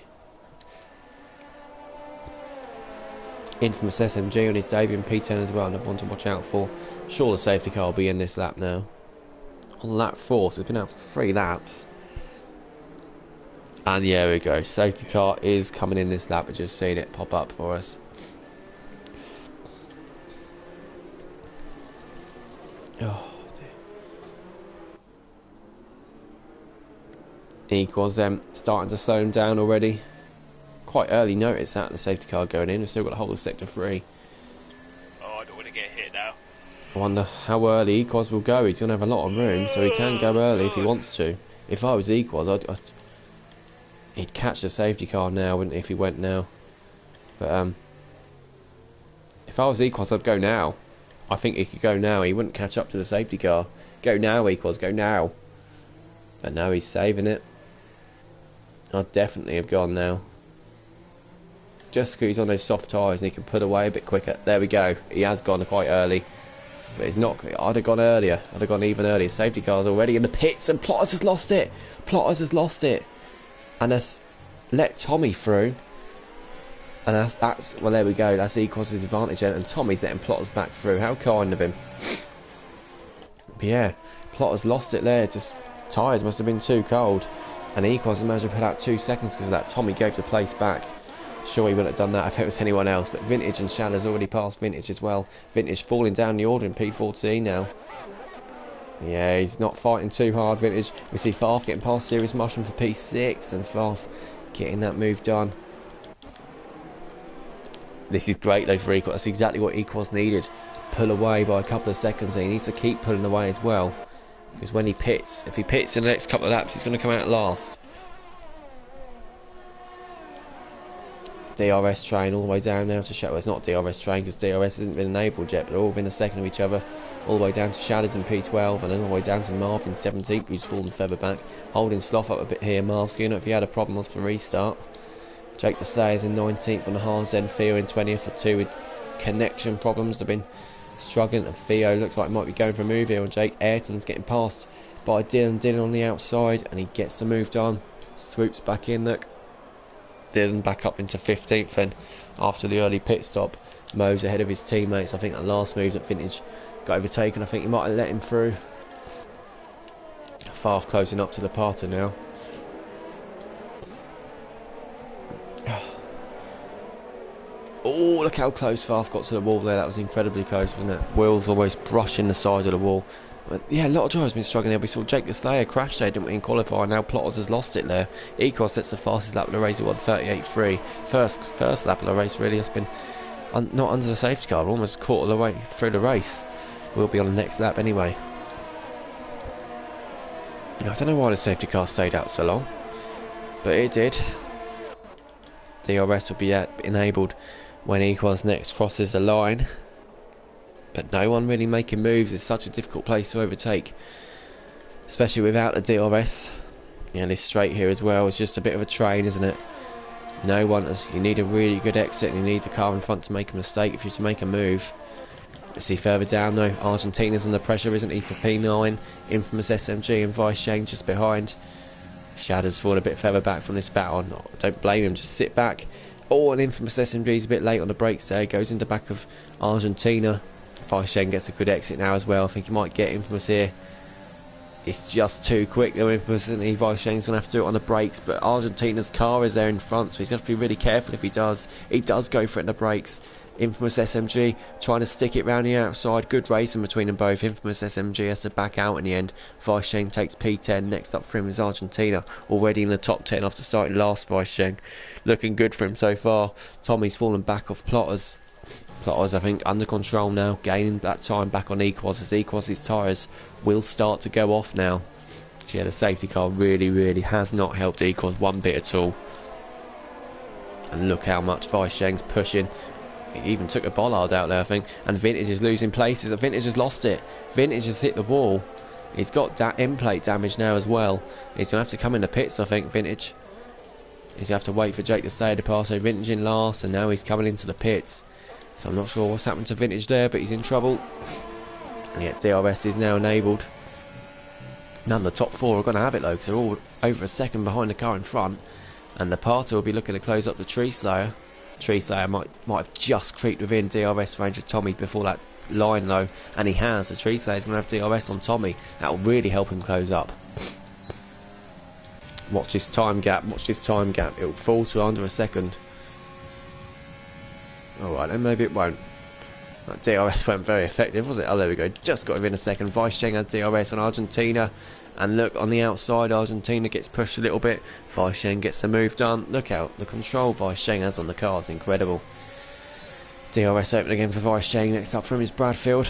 Infamous SMG on his debut in P10 as well, another one to watch out for. Sure, the safety car will be in this lap now. On lap 4, so it's been out for 3 laps. And yeah, there we go. Safety car is coming in this lap. I've just seen it pop up for us. Oh. Equals them starting to slow him down already. Quite early notice that, the safety car going in. We've still got the whole of sector 3. Oh, I don't want to get hit now. I wonder how early Equals will go. He's going to have a lot of room, so he can go early if he wants to. If I was Equals, he'd catch the safety car now, wouldn't he, if he went now. But if I was Equals, I'd go now. I think he could go now. He wouldn't catch up to the safety car. Go now, Equals, go now. But now he's saving it. I'd definitely have gone now. Just because he's on those soft tyres and he can put away a bit quicker. There we go. He has gone quite early. But he's not. I'd have gone earlier. I'd have gone even earlier. Safety car's already in the pits and Plotters has lost it. Plotters has lost it. And has let Tommy through. And that's well, there we go. That's Equals his advantage then. And Tommy's letting Plotters back through. How kind of him. But yeah, Plotters lost it there. Just tyres must have been too cold. And Equals managed to put out 2 seconds because of that. Tommy gave the place back. Sure, he wouldn't have done that if it was anyone else, but Vintage and Shadow's already passed Vintage as well. Vintage falling down the order in P14 now. Yeah, he's not fighting too hard, Vintage. We see Farf getting past Serious Mushroom for P6 and Farf getting that move done. This is great though for Equals. That's exactly what Equals needed. Pull away by a couple of seconds, and he needs to keep pulling away as well. Because when he pits, if he pits in the next couple of laps, he's going to come out last. DRS train all the way down now to Shadow. Well, it's not DRS train because DRS hasn't been enabled yet, but they're all within a second of each other. All the way down to Shadows in P12 and then all the way down to Marv in 17th, who's fallen further back. Holding Sloth up a bit here. Marv skiing up if he had a problem off the restart. Jake the Sayers in 19th on the hards, then Theo in 20th for 2 with connection problems. They've been struggling, and Theo looks like he might be going for a move here on Jake. Ayrton's getting passed by Dylan on the outside, and he gets the move done. Swoops back in, look. Dylan back up into 15th then after the early pit stop. Mo's ahead of his teammates. I think that last move that Vintage got overtaken, I think he might have let him through. Farf closing up to the parter now. Oh, look how close Farf got to the wall there. That was incredibly close, wasn't it? Wheels almost brushing the side of the wall. But yeah, a lot of drivers have been struggling there. We saw Jake the Slayer crash there, didn't we, in qualifying. Now Plotters has lost it there. Equals sets the fastest lap of the race at 1:38.3. First lap of the race really has been not under the safety car. We're almost caught all the way through the race. We'll be on the next lap anyway. I don't know why the safety car stayed out so long, but it did. DRS will be enabled when Equals next crosses the line. But no one really making moves. It's such a difficult place to overtake, especially without the DRS. Yeah, this straight here as well is just a bit of a train, isn't it? No one. You need a really good exit, and you need the car in front to make a mistake if you're to make a move. Let's see further down though. Argentina's under pressure, isn't he, for P9? Infamous SMG and Vice Shane just behind. Shadow's fallen a bit further back from this battle. No, don't blame him. Just sit back. Oh, and Infamous SMG's a bit late on the brakes there. Goes into the back of Argentina. Vice Shane gets a good exit now as well. I think he might get Infamous here. It's just too quick though, Infamous, isn't he? Vice Shane's going to have to do it on the brakes, but Argentina's car is there in front, so he's going to have to be really careful if he does. He does go for it in the brakes. Infamous SMG trying to stick it round the outside. Good racing between them both. Infamous SMG has to back out in the end. Vice Shane takes P10. Next up for him is Argentina, already in the top 10 after starting last. Vice Shane looking good for him so far. Tommy's fallen back off Plotters. Plotters, I think, under control now, gaining that time back on Equals as Equals' tyres will start to go off now. Yeah, the safety car really has not helped Equals one bit at all. And look how much Vice Shane's pushing. He even took a bollard out there, I think. And Vintage is losing places. Vintage has lost it. Vintage has hit the wall. He's got end plate damage now as well. He's going to have to come in the pits, I think, Vintage. He's going to have to wait for Jake to stay to pass. So Vintage in last, and now he's coming into the pits. So I'm not sure what's happened to Vintage there, but he's in trouble. And yet DRS is now enabled. None of the top four are going to have it though, because they're all over a second behind the car in front. And the parter will be looking to close up the Tree Slayer. Tree Slayer might have just creeped within DRS range of Tommy before that line though, and he has. The Tree Slayer's going to have DRS on Tommy. That will really help him close up. Watch this time gap. Watch this time gap. It will fall to under a second. Alright then, maybe it won't. That DRS weren't very effective, was it? Oh, there we go. Just got within a second. Weisseng had DRS on Argentina. And look, on the outside, Argentina gets pushed a little bit. Weisseng gets the move done. Look out, the control Weisseng has on the car is incredible. DRS open again for Weisseng. Next up from is Bradfield.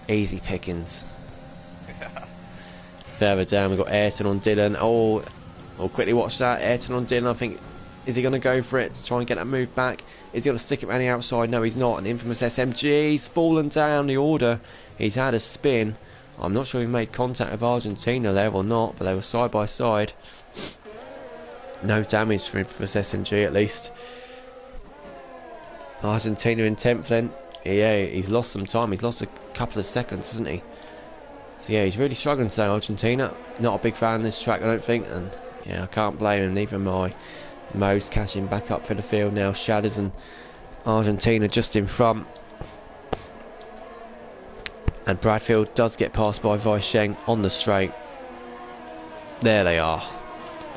Easy pickings. Further down, we've got Ayrton on Dylan. Oh, we'll quickly watch that. Ayrton on Dylan, I think. Is he going to go for it to try and get that move back? Is he going to stick it around the outside? No, he's not. An infamous SMG. He's fallen down the order. He's had a spin. I'm not sure he made contact with Argentina there or not, but they were side by side. No damage for infamous SMG at least. Argentina in 10th then. Yeah, he's lost some time. He's lost a couple of seconds, hasn't he? So yeah, he's really struggling today, Argentina. Not a big fan of this track, I don't think. And yeah, I can't blame him, neither am I. Mo's catching back up for the field now. Shadders and Argentina just in front. And Bradfield does get passed by Weisseng on the straight. There they are.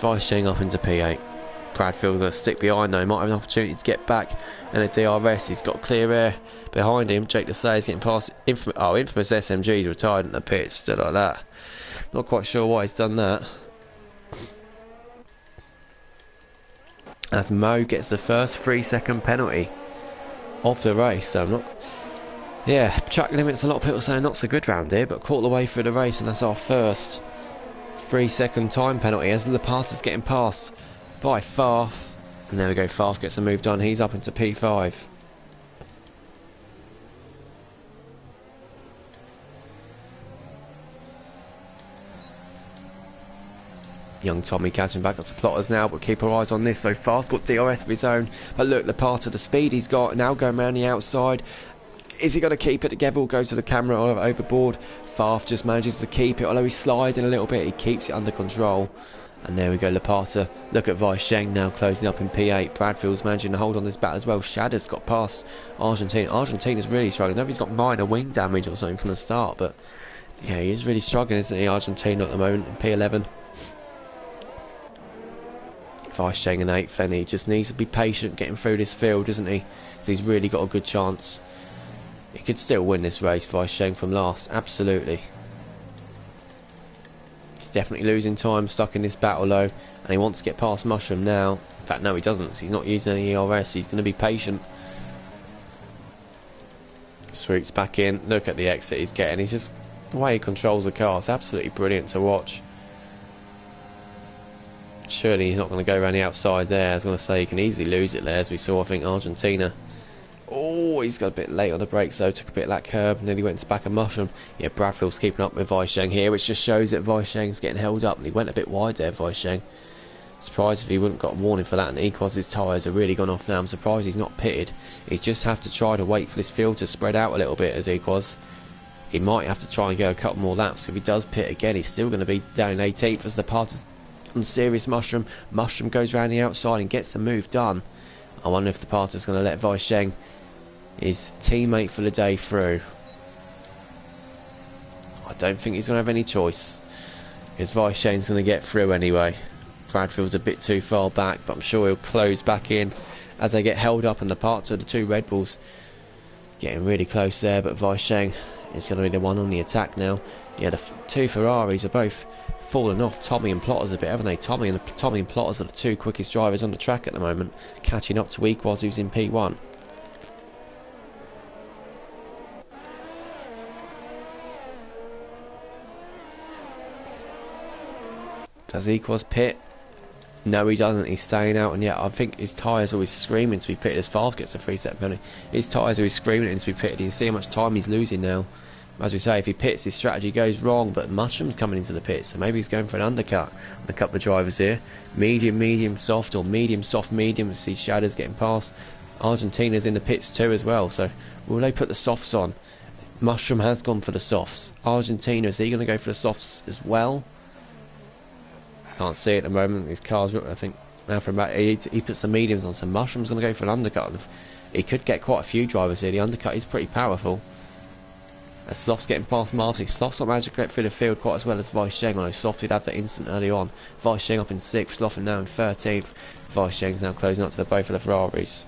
Weisseng up into P8. Bradfield going to stick behind though. Might have an opportunity to get back. And a DRS. He's got clear air behind him. Jake Lasay's getting past. Infamous SMG's retired in the pits. Just like that. Not quite sure why he's done that. As Mo gets the first 3-second penalty of the race. So I'm not... Yeah, track limits, a lot of people saying not so good round here, but caught the way through the race, and that's our first 3-second time penalty as Lapata's getting passed by Farf. And there we go, Farf gets a move done. He's up into P5. Young Tommy catching back up to Plotters now, but keep our eyes on this. So Farf's got DRS of his own, but look, Lapata, the speed he's got, now going around the outside. Is he going to keep it together or go to the camera or overboard? Farf just manages to keep it, although he's sliding a little bit, he keeps it under control. And there we go, Lapata. Look at Weisseng now closing up in P8. Bradfield's managing to hold on this battle as well. Shadder's got past Argentina. Argentina's really struggling. I know he's got minor wing damage or something from the start, but yeah, he is really struggling, isn't he, Argentina at the moment in P11. Weisseng in 8th, and he just needs to be patient getting through this field, doesn't he? Because he's really got a good chance. He could still win this race, Weisseng from last, absolutely. He's definitely losing time, stuck in this battle though, and he wants to get past Mushroom now. In fact, no, he doesn't. He's not using any ERS. He's going to be patient. Swoops back in. Look at the exit he's getting. He's just the way he controls the car. It's absolutely brilliant to watch. Surely he's not going to go around the outside there. I was going to say he can easily lose it there, as we saw, I think, Argentina. Oh, he's got a bit late on the brakes though, took a bit of that curb and then he went to back of Mushroom. Yeah, Bradfield's keeping up with Weisseng here, which just shows that Weisseng's getting held up, and he went a bit wide there, Weisseng. Surprised if he wouldn't got a warning for that, and Equos' tyres have really gone off now. I'm surprised he's not pitted. He just have to try to wait for this field to spread out a little bit as Equos. He might have to try and go a couple more laps. If he does pit again, he's still going to be down in 18th as the part is on serious Mushroom. Mushroom goes around the outside and gets the move done. I wonder if the part is going to let Weisseng, his teammate for the day, through. I don't think he's going to have any choice, because Weisseng's going to get through anyway. Bradfield's a bit too far back, but I'm sure he'll close back in as they get held up, and the parts of the two Red Bulls getting really close there, but Weisseng is going to be the one on the attack now. Yeah, the two Ferraris are both fallen off Tommy and Plotters a bit, haven't they? Tommy and Plotters are the two quickest drivers on the track at the moment, catching up to Equos, who's in P1. Does Equos pit? No, he doesn't. He's staying out, and yet I think his tyres are always screaming to be pitted as Farf gets a 3-step penalty. His tyres are always screaming at him to be pitted. You can see how much time he's losing now. As we say, if he pits, his strategy goes wrong, but Mushroom's coming into the pits, so maybe he's going for an undercut on a couple of drivers here. Medium, medium, soft, or medium, soft, medium. We see Shadows getting past. Argentina's in the pits too as well, so will they put the softs on? Mushroom has gone for the softs. Argentina, is he going to go for the softs as well? Can't see it at the moment. His car's, I think, now from back, he puts the mediums on, so Mushroom's going to go for an undercut. He could get quite a few drivers here. The undercut is pretty powerful. As Sloth's getting past Marcy. Sloth's not managed to get through the field quite as well as Weisseng, although Sloth did have that instant early on. Weisseng up in 6th, Sloth now in 13th. Weisseng's now closing up to the both of the Ferraris.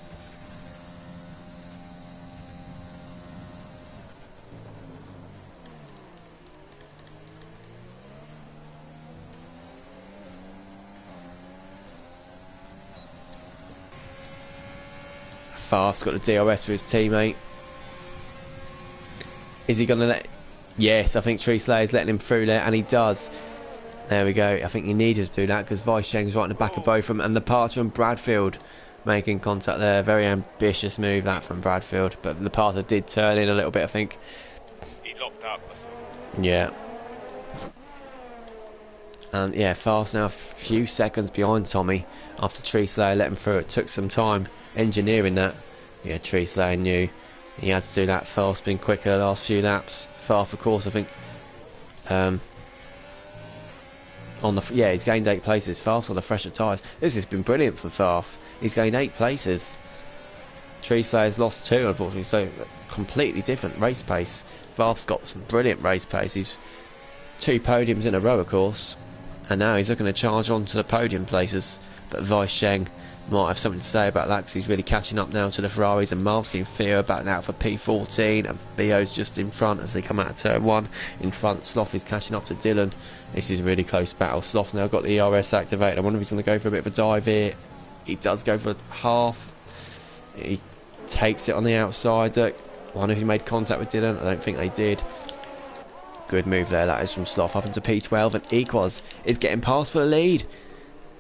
Farf's got the DRS for his teammate. Is he going to let... Yes, I think Tree-Slayer's letting him through there, and he does. There we go. I think he needed to do that because Weisheng's right in the back of both of them, and the Parter and Bradfield making contact there. Very ambitious move that from Bradfield, but the Parter did turn in a little bit, I think. He locked up. Yeah. And yeah, Farf's now a few seconds behind Tommy after Tree-Slayer let him through. It took some time engineering that. Yeah, Tree-Slayer knew he had to do that. Farf's been quicker the last few laps. Farf, of course, I think on the he's gained 8 places. Farf's on the fresher tyres. This has been brilliant for Farf. He's gained 8 places. Tree-Slayer's lost 2, unfortunately, so completely different race pace. Farf's got some brilliant race pace. He's 2 podiums in a row, of course, and now he's looking to charge on to the podium places. But Weisheng might have something to say about that because he's really catching up now to the Ferraris, and Marcy and Theo back now for P14, and Bio's just in front as they come out of turn 1. In front, Sloth is catching up to Dylan. This is a really close battle. Sloth's now got the ERS activated. I wonder if he's going to go for a bit of a dive here. He does go for half. He takes it on the outside. I wonder if he made contact with Dylan. I don't think they did. Good move there, that is from Sloth up into P12, and Equaz is getting past for the lead.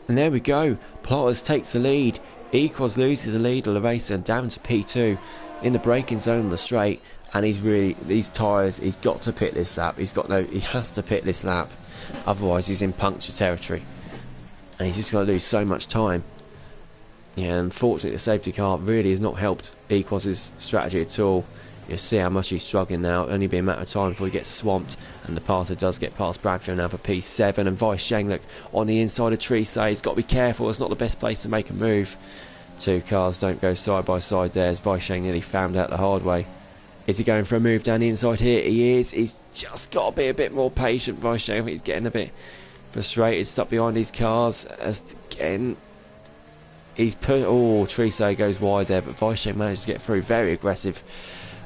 And there we go. Plotters takes the lead. Equaz loses the lead of the race and down to P2 in the braking zone on the straight. And he's really, these tyres, he's got to pit this lap. He has to pit this lap. Otherwise he's in puncture territory. And he's just going to lose so much time. Yeah, unfortunately the safety car really has not helped Equaz's strategy at all. You'll see how much he's struggling now. It'll only be a matter of time before he gets swamped. And the Parter does get past Bradfield now for P7. And Weisheng, look, on the inside of Tree-Slayer. He's got to be careful. It's not the best place to make a move. 2 cars don't go side by side there, as Weisheng nearly found out the hard way. Is he going for a move down the inside here? He is. He's just got to be a bit more patient, Weisheng. I think he's getting a bit frustrated, stuck behind these cars. As again, he's put... Oh, Tree-Slayer goes wide there, but Weisheng managed to get through. Very aggressive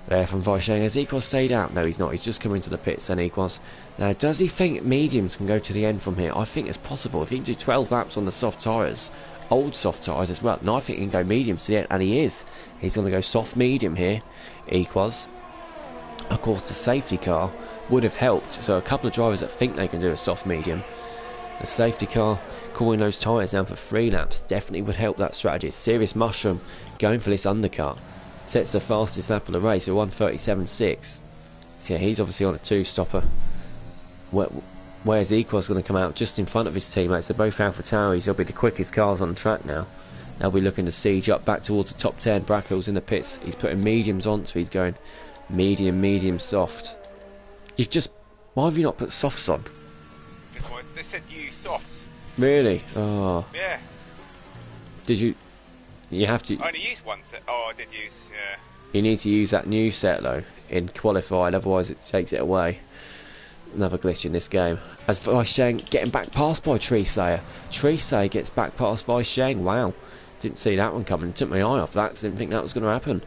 there from Weisheng. Has Equaz stayed out? No, he's not. He's just come into the pits then, Equaz. Now, does he think mediums can go to the end from here? I think it's possible. If he can do 12 laps on the soft tyres, old soft tyres as well, no, I think he can go mediums to the end, and he is. He's going to go soft medium here, Equaz. Of course, the safety car would have helped. So a couple of drivers that think they can do a soft medium, the safety car cooling those tyres down for 3 laps definitely would help that strategy. Serious mushroom going for this undercut. Sets the fastest lap of the race at 1:37.6. So yeah, he's obviously on a 2-stopper. Where's Equaz going to come out just in front of his teammates? They're both AlphaTauris. They'll be the quickest cars on the track now. They'll be looking to siege up back towards the top 10. Bradfield's in the pits. He's putting mediums on, so he's going medium, medium, soft. You've just... Why have you not put softs on? That's why they said use softs. Really? Oh. Yeah. Did you... You have to... I only used one set. Oh, I did use, yeah. You need to use that new set, though, in qualified, otherwise it takes it away. Another glitch in this game. As Weisheng getting back past by Tree-Slayer. Tree-Slayer gets back past Weisheng. Wow. Didn't see that one coming. Took my eye off that, didn't think that was going to happen.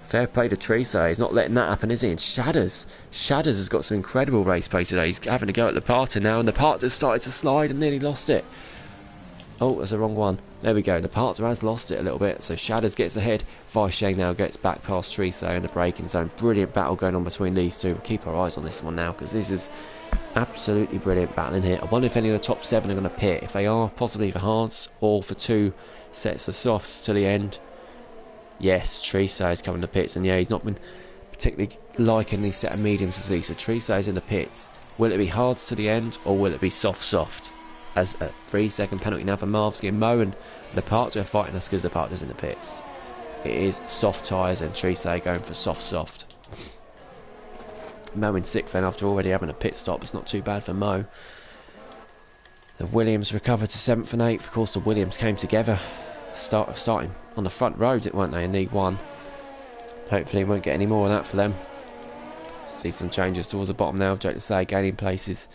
Fair play to Tree-Slayer. He's not letting that happen, is he? And Shadders has got some incredible race pace today. He's having to go at the Parter now, and the Parter's started to slide and nearly lost it. Oh, that's the wrong one. There we go. The Parter has lost it a little bit, so Shadders gets ahead. Weisheng now gets back past Tree-Slayer in the braking zone. Brilliant battle going on between these two. We'll keep our eyes on this one now, because this is absolutely brilliant battle in here. I wonder if any of the top 7 are going to pit. If they are, possibly for hards or for 2 sets of softs to the end. Yes, Tree-Slayer's coming to pits, and yeah, he's not been particularly liking these set of mediums to see. So Tree-Slayer's in the pits. Will it be hards to the end, or will it be soft? As a 3-second penalty now for Marvsky, and Mo and the Parter are fighting us because the Parter's in the pits. It is soft tyres, and Tree-Slayer going for soft. Mo in 6th then after already having a pit stop. It's not too bad for Mo. The Williams recovered to 7th and 8th. Of course, the Williams came together starting on the front row, weren't they, in League 1. Hopefully we won't get any more of that for them. See some changes towards the bottom now. Jake Lasay gaining places.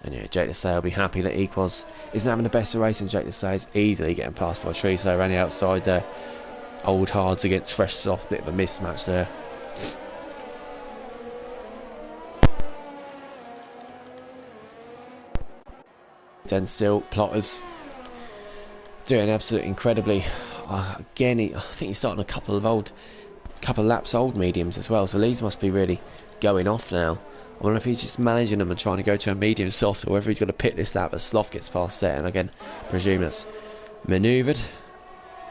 And yeah, Jake Lasay will be happy that Equaz isn't having the best of racing. Jake Lasay is easily getting passed by Tree-Slayer around the outside there. Old hards against fresh soft, bit of a mismatch there. Then still, Plotters doing absolutely incredibly again, I think he's starting a couple of laps old mediums as well. So these must be really going off now. I wonder if he's just managing them and trying to go to a medium soft, or whether he's going to pit this lap as Sloth gets past set. And again, presume that's manoeuvred.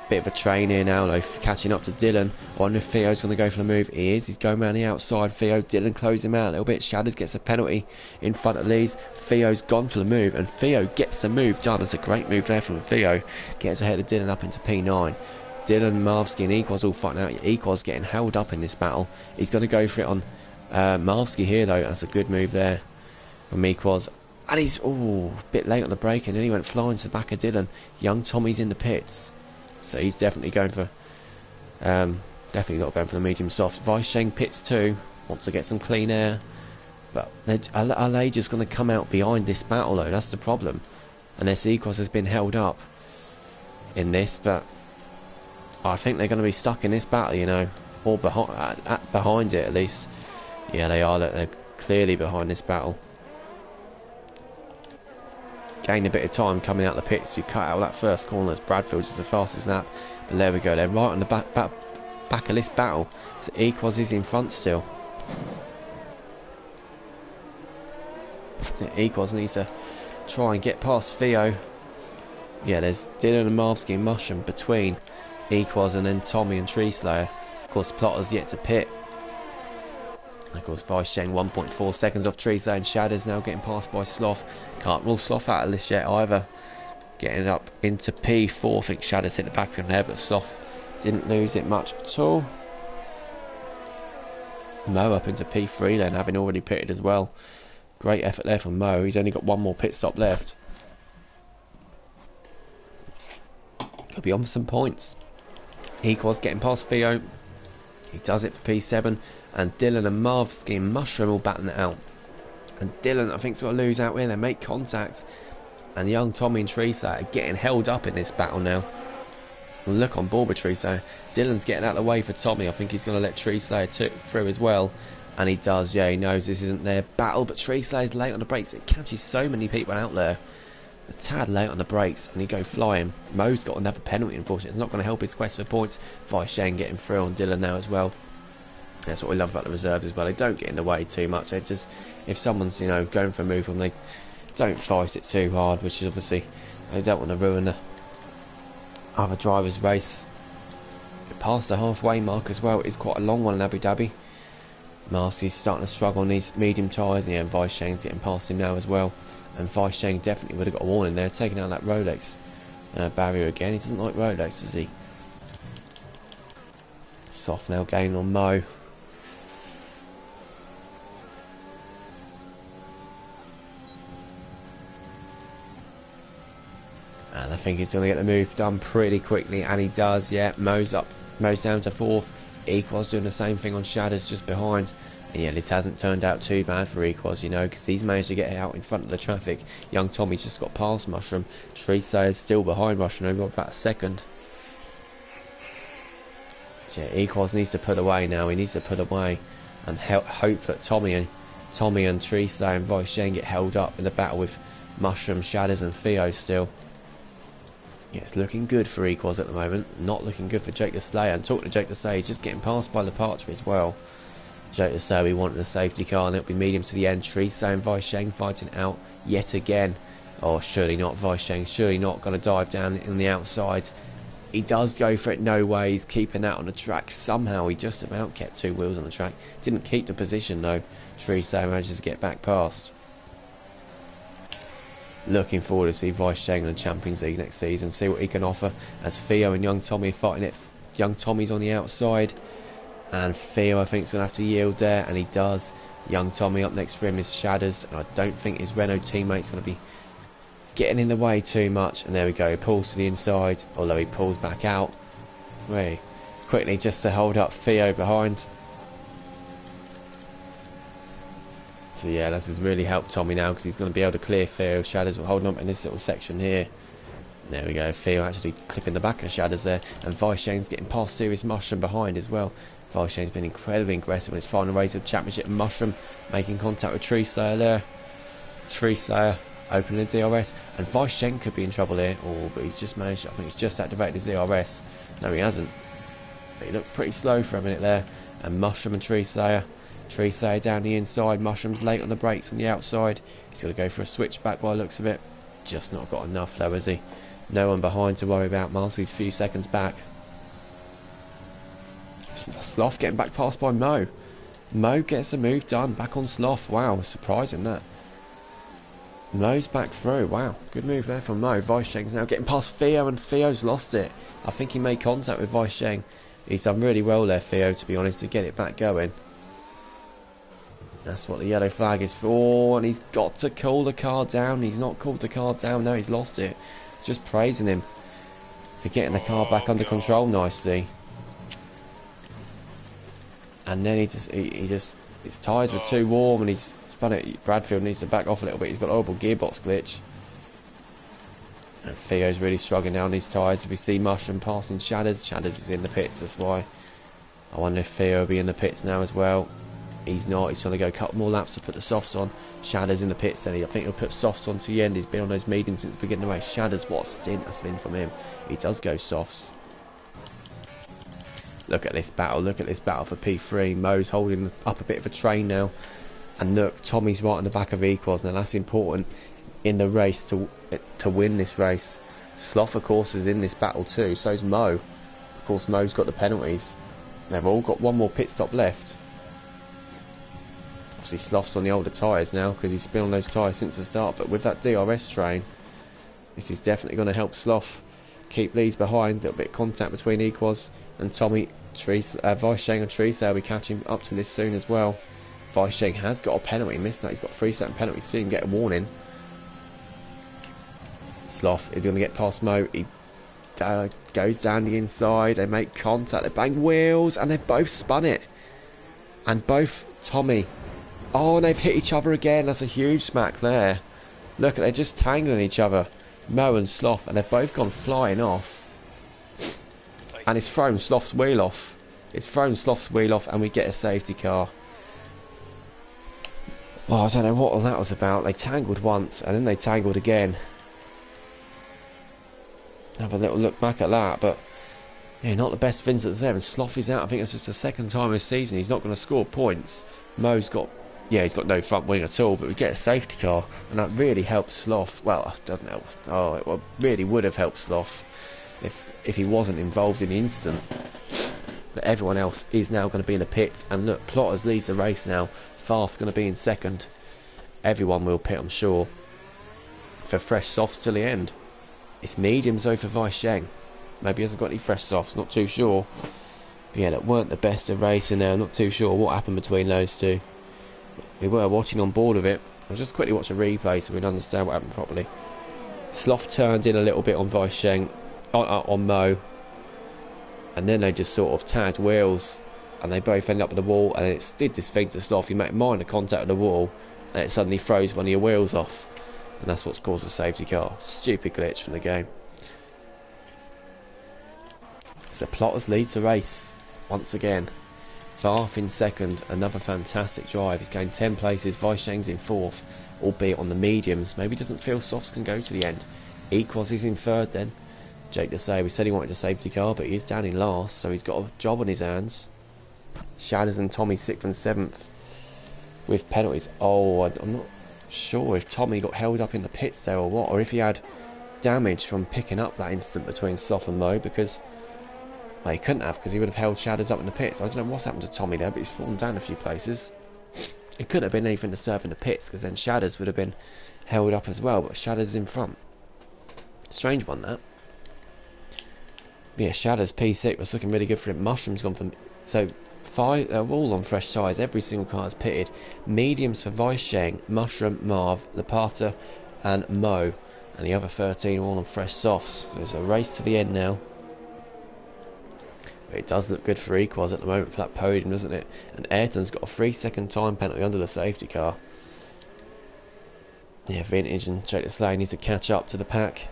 Bit of a train here now, though, catching up to Dylan. I wonder if Theo's going to go for the move. He is. He's going around the outside. Theo, Dylan closed him out a little bit. Shadders gets a penalty in front of Lee's. Theo's gone for the move, and Theo gets the move done. It's a great move there from Theo. Gets ahead of Dylan up into P9. Dylan, Marvsky and Equaz all fighting out. Equaz getting held up in this battle. He's going to go for it on Marvsky here, though. That's a good move there from Equaz. And he's a bit late on the brake, and then he went flying to the back of Dylan. Young Tommy's in the pits. So he's definitely going for, definitely not going for the medium soft. Vice Sheng pits too, wants to get some clean air. But are they just going to come out behind this battle though? That's the problem. Unless Equaz has been held up in this, but I think they're going to be stuck in this battle, you know, or behind it at least. Yeah, they are. They're clearly behind this battle. Gain a bit of time coming out the pits. You cut out that first corner as Bradfield's is the fastest lap. But there we go. They're right on the back of this battle. So Equaz is in front still. Equaz needs to try and get past Theo. Yeah, there's Dylan and Marvsky and Mushroom between Equaz and then Tommy and Tree Slayer. Of course, Plotter's yet to pit. Of course, Vice Sheng 1.4 seconds off Tree Slayer, and Shadows now getting passed by Sloth. Can't rule Sloth out of this yet either. Getting up into P4. I think Shadows hit the back of him there, but Sloth didn't lose it much at all. Mo up into P3 then, having already pitted as well. Great effort there from Mo. He's only got one more pit stop left. Could be on for some points. Equaz getting past Theo. He does it for P7. And Dylan and Marvsky and Mushroom all batting it out. And Dylan, I think, is going to lose out here. They make contact. And young Tommy and Teresa are getting held up in this battle now. Look on board with Teresa. Dylan's getting out of the way for Tommy. I think he's going to let Teresa through as well. And he does, yeah, he knows this isn't their battle. But Teresa is late on the brakes. It catches so many people out there. A tad late on the brakes. And he go flying. Mo's got another penalty, unfortunately. It's not going to help his quest for points. Vice Sheng getting through on Dylan now as well. That's what we love about the reserves as well. They don't get in the way too much. They just, if someone's, you know, going for a move on, they don't fight it too hard, which is obviously, they don't want to ruin the other driver's race. Past the halfway mark as well. It's quite a long one in Abu Dhabi. Marcy's starting to struggle on these medium tyres, and yeah, Vice Sheng's getting past him now as well. And Vice Sheng definitely would have got a warning there, taking out that Rolex barrier again. He doesn't like Rolex, does he? Soft now gaining on Mo. And I think he's going to get the move done pretty quickly, and he does, yeah. Mo's up, Mo's down to 4th. Equaz doing the same thing on Shadows just behind. And yeah, this hasn't turned out too bad for Equaz, you know, because he's managed to get out in front of the traffic. Young Tommy's just got past Mushroom. Teresa is still behind Mushroom, over about a second. So yeah, Equaz needs to put away now. He needs to put away and hope that Tommy and Teresa and Vice Sheng get held up in the battle with Mushroom, Shadows and Theo still. Yeah, it's looking good for Equaz at the moment. Not looking good for Jake the Slayer. And talking to Jake the Slayer, he's just getting passed by Lepatra as well. Jake the Slayer, we wanted a safety car, and it'll be medium to the end. Teresa and Vice Sheng fighting out yet again. Oh, surely not. Vice Sheng, surely not going to dive down in the outside. He does go for it. No way. He's keeping that on the track. Somehow he just about kept 2 wheels on the track. Didn't keep the position though. Teresa manages to get back past. Looking forward to see Vice Sheng in the Champions League next season, see what he can offer, as Theo and young Tommy are fighting it. Young Tommy's on the outside, and Theo I think is going to have to yield there, and he does. Young Tommy up next for him is Shadows, and I don't think his Renault teammate's going to be getting in the way too much. And there we go, he pulls to the inside, although he pulls back out. Very quickly just to hold up Theo behind. So yeah, this has really helped Tommy now, because he's going to be able to clear Theo. Shadows will hold on in this little section here. There we go, Theo actually clipping the back of Shadows there, and Vice Sheng's getting past Serious Mushroom behind as well. Vice Sheng's been incredibly aggressive in his final race of the championship. Mushroom making contact with Tree Slayer there. Tree Slayer opening the DRS, and Weisheng could be in trouble here. Oh, but he's just managed, I think he's just activated his DRS. No, he hasn't. But he looked pretty slow for a minute there. And Mushroom and Tree Slayer down the inside. Mushroom's late on the brakes on the outside. He's going to go for a switchback by the looks of it. Just not got enough though, has he? No one behind to worry about. Marcy's a few seconds back. Sloth getting back past by Mo. Mo gets the move done. Back on Sloth. Wow, surprising that. Mo's back through. Wow, good move there from Mo. Weisheng's now getting past Theo, and Theo's lost it. I think he made contact with Weisheng. He's done really well there, Theo, to be honest, to get it back going. That's what the yellow flag is for, and he's got to cool the car down. He's not cooled the car down. No, he's lost it. Just praising him for getting the car back under control nicely. And then he just his tyres were too warm, and he's spun it. Bradfield needs to back off a little bit. He's got a horrible gearbox glitch. And Theo's really struggling down these tyres. If we see Mushroom passing Shadders, Shadders is in the pits, that's why. I wonder if Theo will be in the pits now as well. He's not. He's trying to go a couple more laps to put the softs on. Shadders in the pits, and I think he'll put softs on to the end. He's been on those mediums since the beginning of the race. Shadders, what a stint that's been from him. He does go softs. Look at this battle. Look at this battle for P3. Mo's holding up a bit of a train now. And look, Tommy's right on the back of Equals. Now that's important in the race to win this race. Sloth, of course, is in this battle too. So's Mo. Of course, Mo's got the penalties. They've all got one more pit stop left. Obviously, Sloth's on the older tyres now because he's been on those tyres since the start. But with that DRS train, this is definitely going to help Sloth keep these behind. A little bit of contact between Equals and Tommy. Weisheng and Teresa will be catching up to this soon as well. Weisheng has got a penalty. Missed that. He's got 3 second penalties, so he can get a warning. Sloth is going to get past Mo. He goes down the inside. They make contact. They bang wheels, and they've both spun it. And both Tommy. Oh, and they've hit each other again. That's a huge smack there. Look, they're just tangling each other. Mo and Sloth, and they've both gone flying off. And it's thrown Sloth's wheel off. It's thrown Sloth's wheel off, and we get a safety car. Oh, I don't know what all that was about. They tangled once, and then they tangled again. Have a little look back at that, but yeah, not the best Vincent's there, and Sloth is out. I think it's just the second time this season he's not going to score points. Mo's got, yeah, he's got no front wing at all, but we get a safety car, and that really helps Sloth. Well, it doesn't help. Oh, it really would have helped Sloth if he wasn't involved in the incident. But everyone else is now going to be in the pits, and look, Plotters leads the race now. Farth going to be in second. Everyone will pit, I'm sure, for fresh softs till the end. It's mediums though for Weisheng. Maybe he hasn't got any fresh softs, not too sure. But yeah, that weren't the best of racing there. Not too sure what happened between those two. We were watching on board of it. I'll just quickly watch a replay so we can understand what happened properly. Sloth turned in a little bit on Weisheng, on Mo, and then they just sort of tagged wheels, and they both ended up at the wall, and it did this thing to Sloth. You make minor contact with the wall, and it suddenly throws one of your wheels off. And that's what's caused the safety car. Stupid glitch from the game. So Plotters leads the race once again. Farth in second. Another fantastic drive. He's going 10 places. Weisheng's in fourth, albeit on the mediums. Maybe doesn't feel softs can go to the end. Equals is in third then. Jake Desai, we said he wanted a safety car, but he is down in last, so he's got a job on his hands. Shadders and Tommy 6th and 7th with penalties. Oh, I'm not sure if Tommy got held up in the pits there or what, or if he had damage from picking up that instant between Sloth and Mo, because well, he couldn't have, because he would have held Shadders up in the pits. I don't know what's happened to Tommy there, but he's fallen down a few places. It couldn't have been anything to serve in the pits, because then Shadders would have been held up as well, but Shadders is in front. Strange one, that. But yeah, Shadders P6 was looking really good for him. Mushroom's gone from... So, 5, they're all on fresh tyres. Every single car is pitted. Mediums for Weisheng, Mushroom, Marv, Lapata, and Mo. And the other 13 are all on fresh softs. There's a race to the end now. But it does look good for Equals at the moment for that podium, doesn't it? And Ayrton's got a 3-second time penalty under the safety car. Yeah, Vintage and Jake Slay needs to catch up to the pack.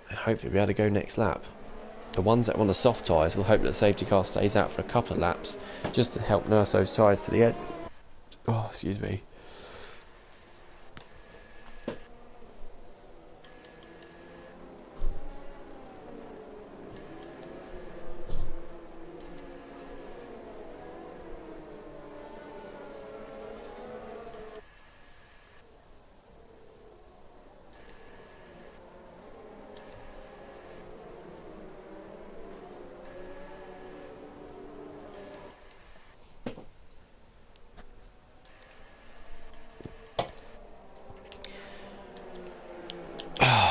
Hopefully we'll be able to go next lap. The ones that are on the soft tyres will hope that the safety car stays out for a couple of laps, just to help nurse those tyres to the end. Oh, excuse me.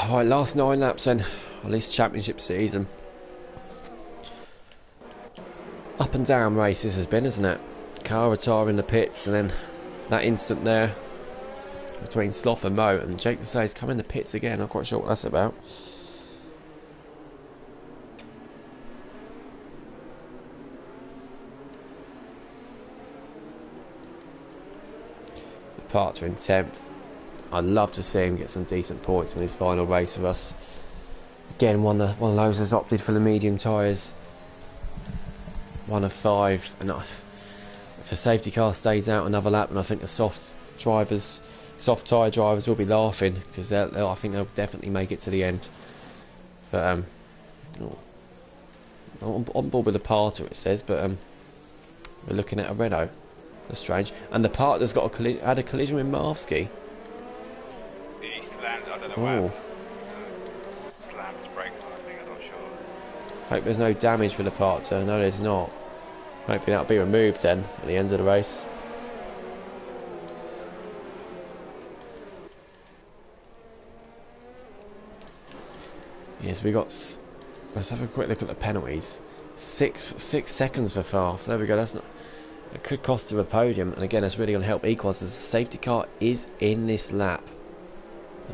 Right, last 9 laps then on this championship season. Up and down race this has been, isn't it? Car retire in the pits, and then that instant there between Sloth and Mo, and Jake to say he's come in the pits again. I'm not quite sure what that's about. Departure in 10th. I'd love to see him get some decent points in his final race with us. Again, one of those has opted for the medium tyres. 1 of 5, and if a safety car stays out another lap, and I think the soft tyre drivers will be laughing, because I think they'll definitely make it to the end. But on board with the Parter, it says, but we're looking at a Renault. That's strange. And the Parter's got had a collision with Marvsky. He slammed. I don't know where. Slammed his brakes on. I think, I'm not sure. Hope there's no damage for the Parter. No, there's not. Hopefully that'll be removed then at the end of the race. Yes, we got. Let's have a quick look at the penalties. 6 seconds for Farf. There we go. That's not. It could cost him a podium, and again, it's really going to help Equals as the safety car is in this lap.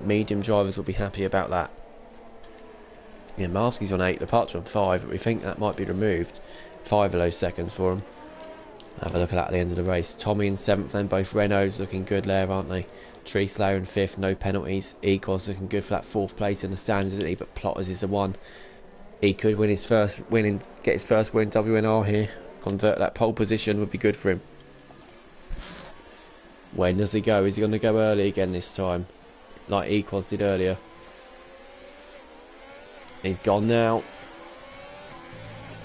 Medium drivers will be happy about that. Yeah, Marski's on 8, the Parcher on 5, but we think that might be removed. 5 of those seconds for him. Have a look at that at the end of the race. Tommy in 7th, then both Renaults looking good there, aren't they? Tree Slayer in 5th, no penalties. Equals looking good for that 4th place in the stands, isn't he? But Plotters is the one. He could win his first win, get his first win WNR here. Convert that pole position would be good for him. When does he go? Is he going to go early again this time, like Equals did earlier? He's gone now,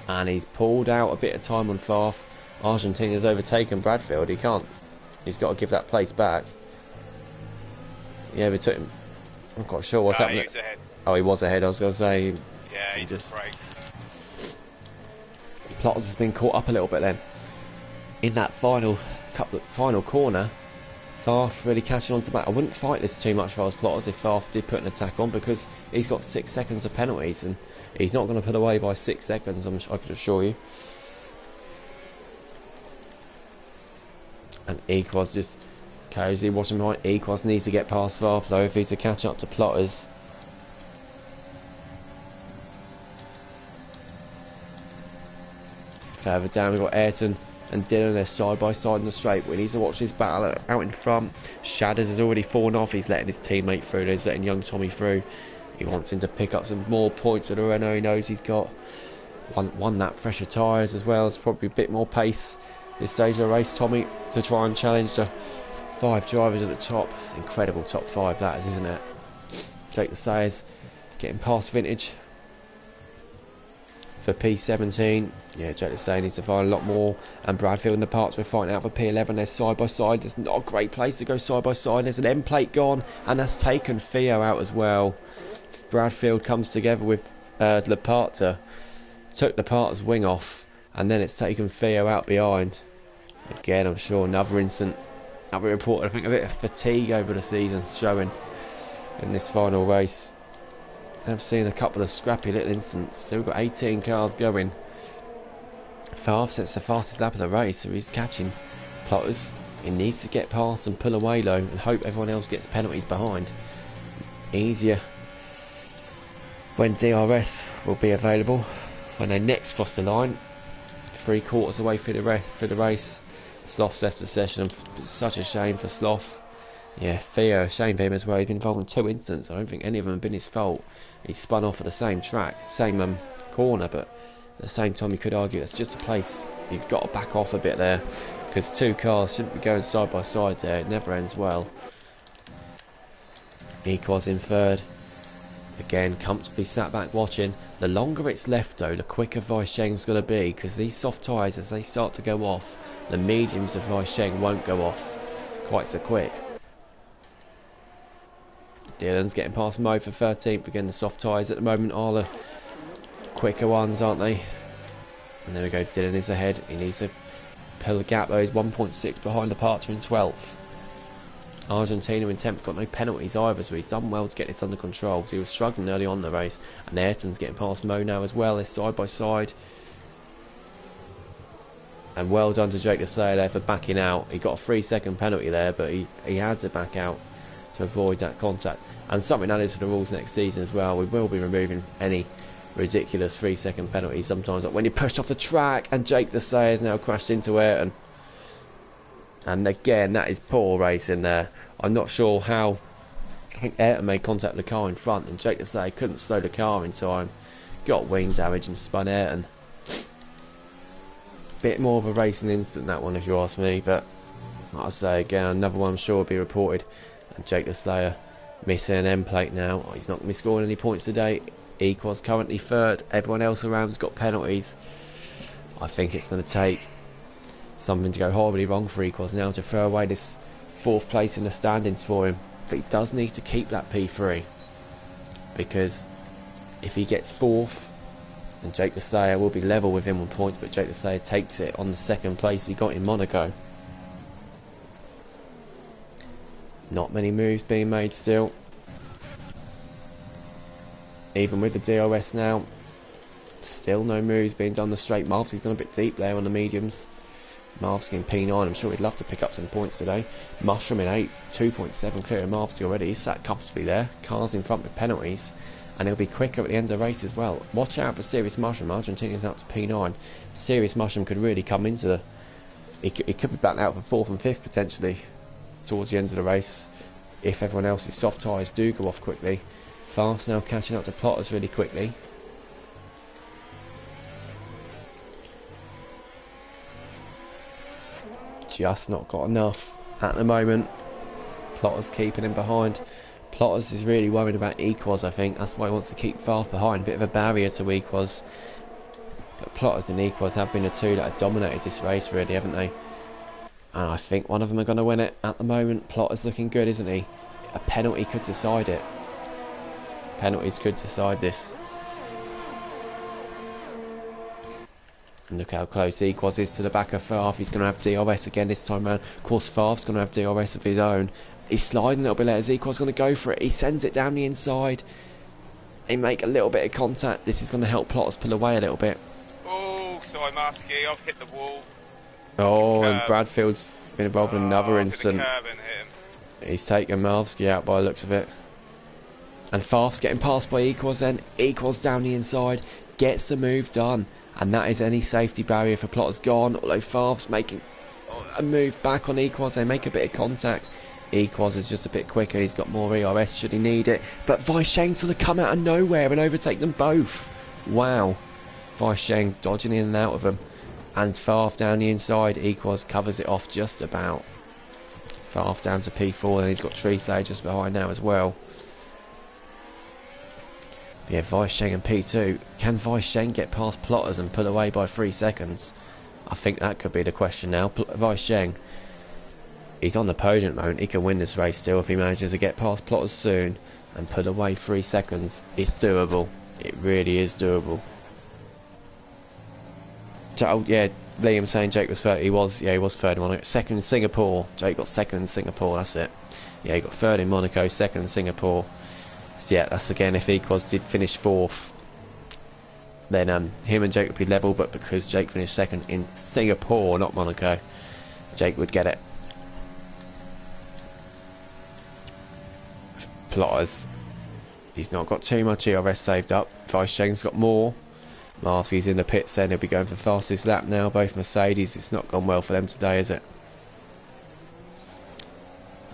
and he's pulled out a bit of time on Farf. Argentina's overtaken Bradfield. He can't. He's got to give that place back. Yeah, we took him. I'm not quite sure what's happening. He was ahead. Oh, he was ahead. I was going to say. Yeah, he just braked. Plotters has been caught up a little bit then. In that final corner, Farf really catching on to the back. I wouldn't fight this too much if I was Plotters if Farf did put an attack on, because he's got 6 seconds of penalties and he's not going to put away by 6 seconds, I can assure you. And Equals just cosy watching behind. Equals needs to get past Farf though if he's to catch up to Plotters. Further down we've got Ayrton and Dylan. They're side by side in the straight. We need to watch this battle out in front. Shadders has already fallen off. He's letting his teammate through. He's letting young Tommy through. He wants him to pick up some more points at the Renault. He knows he's got one lap fresher tyres as well. It's probably a bit more pace this stage of the race. Tommy to try and challenge the 5 drivers at the top. Incredible top 5 that is, isn't it? Jake the Sayers getting past Vintage for P17. Yeah, Jake the Sayer needs to find a lot more, and Bradfield and the Parts are fighting out for P11. They're side by side. It's not a great place to go side by side. There's an end plate gone, and that's taken Theo out as well. Bradfield comes together with Leparta, took Leparta's wing off, and then it's taken Theo out behind. Again, I'm sure another incident, another report, I think a bit of fatigue over the season showing in this final race. I've seen a couple of scrappy little incidents. Still got 18 cars going. Farf sets the fastest lap of the race, so he's catching Plotters. He needs to get past and pull away low and hope everyone else gets penalties behind. Easier when DRS will be available when they next cross the line. 3/4 away through the race. Sloth's left the session. Such a shame for Sloth. Yeah, Theo, shame for him as well. He's been involved in 2 incidents. I don't think any of them have been his fault. He spun off at the same track, same corner, but at the same time you could argue it's just a place you've got to back off a bit there, because 2 cars shouldn't be going side by side there. It never ends well. Equals in 3rd. Again, comfortably sat back watching. The longer it's left though, the quicker Weisheng's going to be, because these soft tyres, as they start to go off, the mediums of Weisheng won't go off quite so quick. Dylan's getting past Mo for 13th. Again, the soft tyres at the moment are the quicker ones, aren't they? And there we go, Dylan is ahead. He needs to pull the gap though. He's 1.6 behind the Parcher in 12th. Argentina in 10th, got no penalties either, so he's done well to get this under control because he was struggling early on in the race. And Ayrton's getting past Mo now as well. They're side by side. And well done to Jake Lasseter there for backing out. He got a 3-second penalty there, but he had to back out to avoid that contact. And something added to the rules next season as well. We will be removing any ridiculous 3-second penalties sometimes, like when he pushed off the track and Jake Lasseter has now crashed into Ayrton. And again, that is poor racing there. I'm not sure how. I think Ayrton made contact with the car in front and Jake Lasseter couldn't slow the car in time. Got wing damage and spun Ayrton. Bit more of a racing incident that one if you ask me, but like I say again, another one I'm sure will be reported. And Jake Lasseter missing an end plate now. Oh, he's not going to be scoring any points today. Equals currently third. Everyone else around's got penalties. I think it's going to take something to go horribly wrong for Equals now to throw away this 4th place in the standings for him. But he does need to keep that P3, because if he gets 4th, and Jake Lasseter will be level with him on points, but Jake Lasseter takes it on the 2nd place he got in Monaco. Not many moves being made still. Even with the DRS now, still no moves being done the straight. Marvsky's gone a bit deep there on the mediums. Marvsky in P9, I'm sure he'd love to pick up some points today. Mushroom in 8th, 2.7 clear of Marvsky already. He's sat comfortably there. Cars in front with penalties. And he'll be quicker at the end of the race as well. Watch out for Serious Mushroom. Argentina's out to P9. Serious Mushroom could really come into the... He could be back out for 4th and 5th potentially towards the end of the race if everyone else's soft tyres do go off quickly. Fast now catching up to Plotters really quickly. Just not got enough at the moment. Plotters keeping him behind. Plotters is really worried about Equals, I think. That's why he wants to keep Faf behind. Bit of a barrier to Equals. But Plotters and Equals have been the two that have dominated this race, really, haven't they? And I think one of them are going to win it at the moment. Plotters looking good, isn't he? A penalty could decide it. Penalties could decide this. And look how close Equals is to the back of Faf. He's going to have DRS again this time round. Of course, Faf's going to have DRS of his own. He's sliding a little bit later. Equals going to go for it. He sends it down the inside. They make a little bit of contact. This is going to help Plotters pull away a little bit. Oh, sorry, Marsky. I've hit the wall. Oh, and Bradfield's been involved in another incident. He's taken Malvsky out by the looks of it. And Faf's getting passed by Equals then. Equals down the inside. Gets the move done. And that is any safety barrier for Plotters gone. Although Faf's making a move back on Equals. They make a bit of contact. Equals is just a bit quicker. He's got more ERS should he need it. But Weisheng's going to come out of nowhere and overtake them both. Wow. Weicheng dodging in and out of them. And Faf down the inside. Equals covers it off just about. Faf down to P4. And he's got Treesay just behind now as well. But yeah, Weicheng and P2. Can Weicheng get past Plotters and pull away by 3 seconds? I think that could be the question now. Weicheng, he's on the podium at the moment. He can win this race still if he manages to get past Plotters soon and pull away 3 seconds. It's doable. It really is doable. Oh yeah, Liam saying Jake was third. He was third in Monaco. Second in Singapore. Jake got second in Singapore. That's it. Yeah, he got third in Monaco, second in Singapore. So yeah, that's again if Equals did finish 4th, then him and Jake would be level. But because Jake finished second in Singapore, not Monaco, Jake would get it. Plotters, he's not got too much ERS saved up. Weicheng's got more. Marcy's in the pits then. He'll be going for fastest lap now. Both Mercedes. It's not gone well for them today, is it?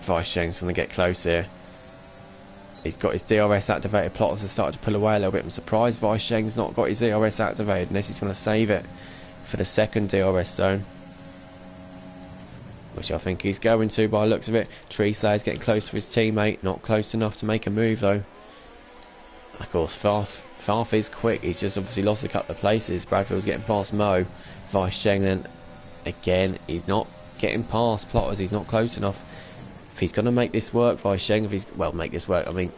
Weicheng's going to get close here. He's got his DRS activated. Plotters has started to pull away a little bit. I'm surprised Weicheng's not got his DRS activated unless he's going to save it for the second DRS zone, which I think he's going to by the looks of it. Treesay's getting close to his teammate. Not close enough to make a move though. Of course, Faf is quick. He's just obviously lost a couple of places. Bradfield's getting past Mo. Weicheng then again, he's not getting past Plotters. He's not close enough. If he's going to make this work, Weicheng, if he's make this work, I mean,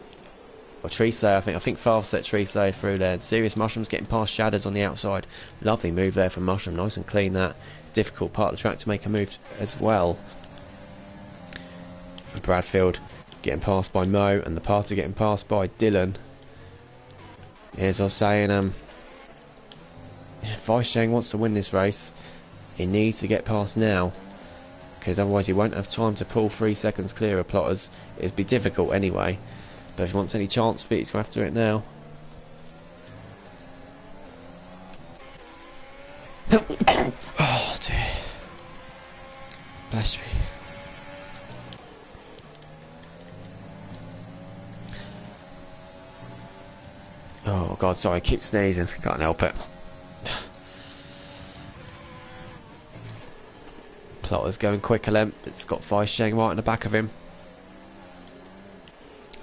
or Treesay, I think Faf set Treesay through there. Serious Mushroom's getting past Shadows on the outside. Lovely move there from Mushroom, nice and clean that. Difficult part of the track to make a move as well. And Bradfield getting passed by Mo, and the party getting passed by Dylan. As I was saying, if Weisheng wants to win this race, he needs to get past now, because otherwise he won't have time to pull 3 seconds clear of Plotters. It'd be difficult anyway, but if he wants any chance of it, he's going to have to do it now. Oh dear. Bless me. Oh god, sorry, I keep sneezing, can't help it. Plotter's going quicker then. It's got Weisheng right in the back of him.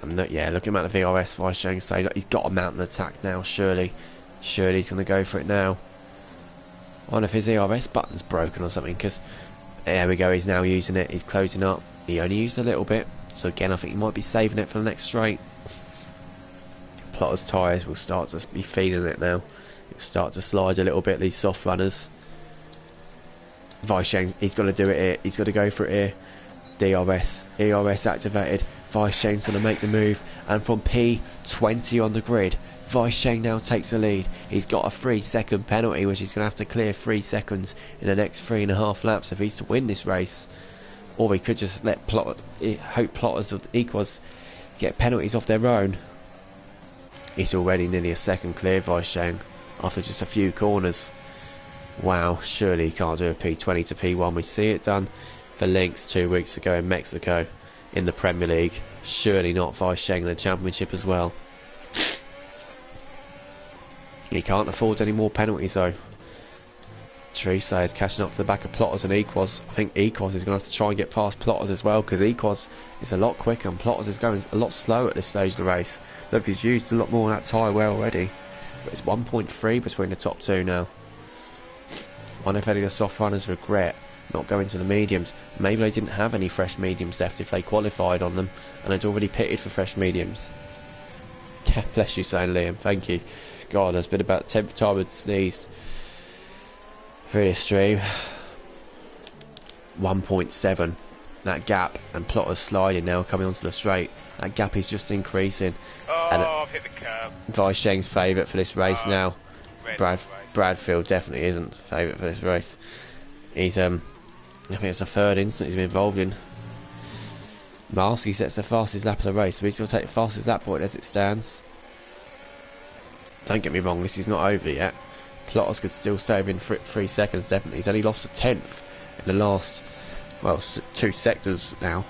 And yeah, looking at the VRS, Weisheng say he's got to mount an attack now, surely. Surely he's going to go for it now. One of his ERS button's broken or something, because there we go, he's now using it, he's closing up. He only used a little bit, so again I think he might be saving it for the next straight. Plotter's tyres will start to be feeling it now. He'll start to slide a little bit, these soft runners. Weisheng, he's got to do it here, he's got to go for it here. DRS, ERS activated. Weisheng's going to make the move, and from P20 on the grid, Weisheng now takes the lead. He's got a 3-second penalty, which he's going to have to clear 3 seconds in the next 3.5 laps if he's to win this race. Or he could just let hope Plotters or Equals get penalties off their own. He's already nearly a second clear, Weisheng, after just a few corners. Wow, surely he can't do a P20 to P1. We see it done for Lynx 2 weeks ago in Mexico in the Premier League. Surely not Weisheng in the Championship as well. He can't afford any more penalties though. Teresa is catching up to the back of Plotters and Equals. I think Equals is going to have to try and get past Plotters as well, because Equals is a lot quicker and Plotters is going a lot slower at this stage of the race. I don't know if he's used a lot more of that tyre wear already, but it's 1.3 between the top two now. I wonder if any of the soft runners regret not going to the mediums. Maybe they didn't have any fresh mediums left if they qualified on them and had already pitted for fresh mediums. Bless you, saying Liam, thank you. God, there's been about the 10th time I've sneezed through this stream. 1.7, that gap, and Plotter's sliding now, coming onto the straight. That gap is just increasing. Oh, and I've hit the curb. Weisheng's favourite for this race now. Bradfield definitely isn't favourite for this race. He's I think it's the third incident he's been involved in. Marsky sets the fastest lap of the race, so he's going to take the fastest lap point as it stands. Don't get me wrong, this is not over yet. Plotters could still save in 3 seconds, definitely. He's only lost a 10th in the last, well, 2 sectors now.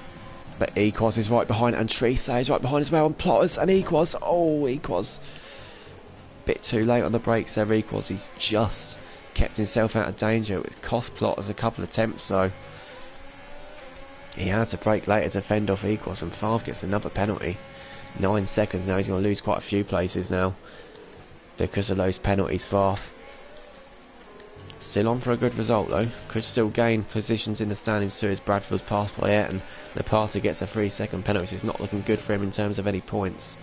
But Equals is right behind, and Teresa is right behind as well, and Plotters and Equals. Oh, Equals. Bit too late on the brakes there, Equals. He's just kept himself out of danger. It cost Plotters a couple of attempts, though. He had to brake later to fend off Equals, and Favre gets another penalty. 9 seconds now. He's going to lose quite a few places now because of those penalties. Favre still on for a good result though. Could still gain positions in the standings too, as Bradfield's passed by it, and the party gets a 3-second penalty, so it's not looking good for him in terms of any points.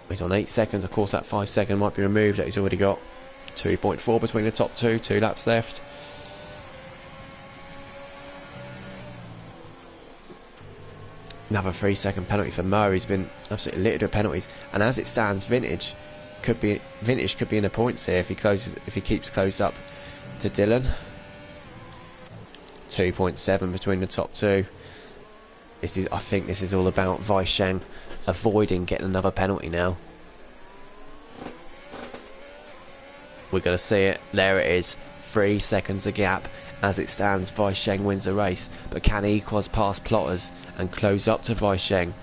He's on 8 seconds. Of course that 5-second might be removed that he's already got. 2.4 between the top two. 2 laps left. Another 3-second penalty for Mo. He's been absolutely littered with penalties, and as it stands, Vintage could be in the points here if he keeps close up to Dylan. 2.7 between the top two. I think this is all about Weisheng avoiding getting another penalty now. We're going to see it. There it is. 3 seconds a gap. As it stands, Weisheng wins the race, but can Equals pass Plotters and close up to Weisheng?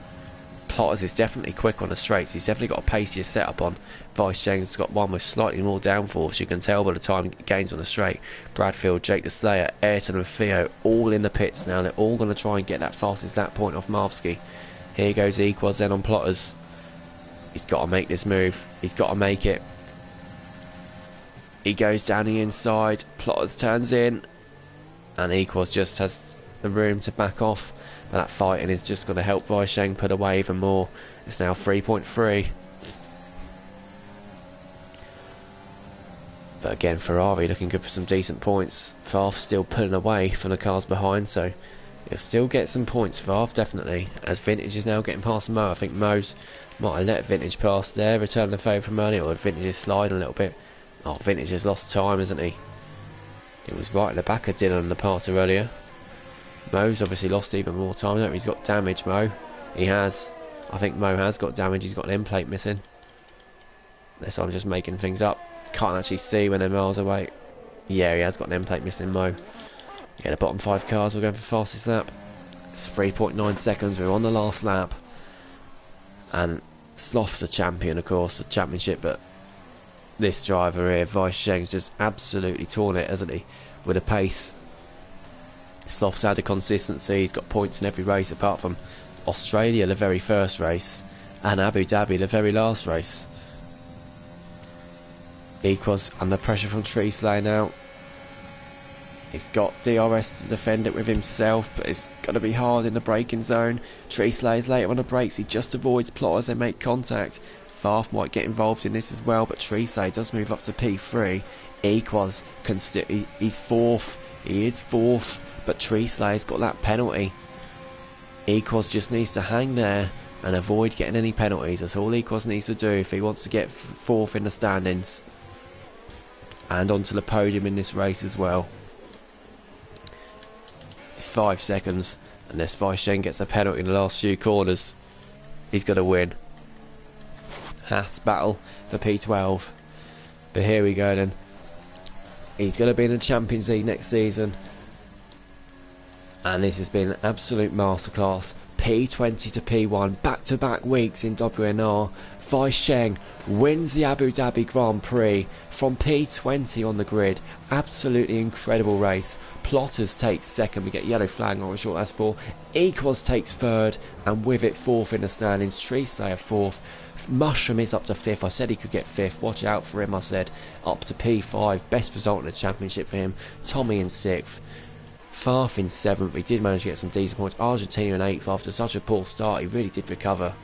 Plotters is definitely quick on the straights. He's definitely got a pacier setup on. Weisheng's got one with slightly more downforce. You can tell by the time he gains on the straight. Bradfield, Jake the Slayer, Ayrton and Theo all in the pits now. They're all going to try and get that fastest lap point off Marvsky. Here goes Equals then on Plotters. He's got to make this move. He's got to make it. He goes down the inside. Plotters turns in. And Equals just has the room to back off. But that fighting is just going to help Weisheng put away even more. It's now 3.3. But again, Ferrari looking good for some decent points. Favre still pulling away from the cars behind, so He'll still get some points for half, definitely, as Vintage is now getting past Mo. I think Mo's might have let Vintage pass there, return the favour from earlier, or Vintage is sliding a little bit. Oh, Vintage has lost time, hasn't he? He was right at the back of Dylan and the parter earlier. Mo's obviously lost even more time. I don't know if he's got damage, Mo. He has. I think Mo has got damage. He's got an end plate missing. Unless I'm just making things up. Can't actually see when they're miles away. Yeah, he has got an end plate missing, Mo. Yeah, the bottom 5 cars will go for fastest lap. It's 3.9 seconds. We're on the last lap. And Sloth's a champion, of course, the championship, but this driver here, Vice Sheng's just absolutely torn it, hasn't he? With a pace. Sloth's had a consistency. He's got points in every race apart from Australia, the very first race, and Abu Dhabi, the very last race. Equals under pressure from Tree Slayer now. He's got DRS to defend it with himself, but it's going to be hard in the braking zone. Tree Slayer's later on the brakes. He just avoids Plot as they make contact. Farf might get involved in this as well, but Tree Slayer does move up to P3. Equals, he's fourth. He is fourth, but Tree Slayer's got that penalty. Equals just needs to hang there and avoid getting any penalties. That's all Equals needs to do if he wants to get fourth in the standings. And onto the podium in this race as well. It's 5 seconds, unless Vice Sheng gets a penalty in the last few corners. He's going to win. Haas battle for P12. But here we go then. He's going to be in the Champions League next season. And this has been an absolute masterclass. P20 to P1, back-to-back weeks in WNR. Vice Sheng wins the Abu Dhabi Grand Prix from P20 on the grid. Absolutely incredible race. Plotters takes second. We get yellow flag, not sure what that's for. Equals takes third, and with it fourth in the standings. Tree Slayer fourth. Mushroom is up to fifth. I said he could get fifth. Watch out for him, I said. Up to P5. Best result in the championship for him. Tommy in sixth. Farf in seventh. He did manage to get some decent points. Argentina in eighth after such a poor start. He really did recover.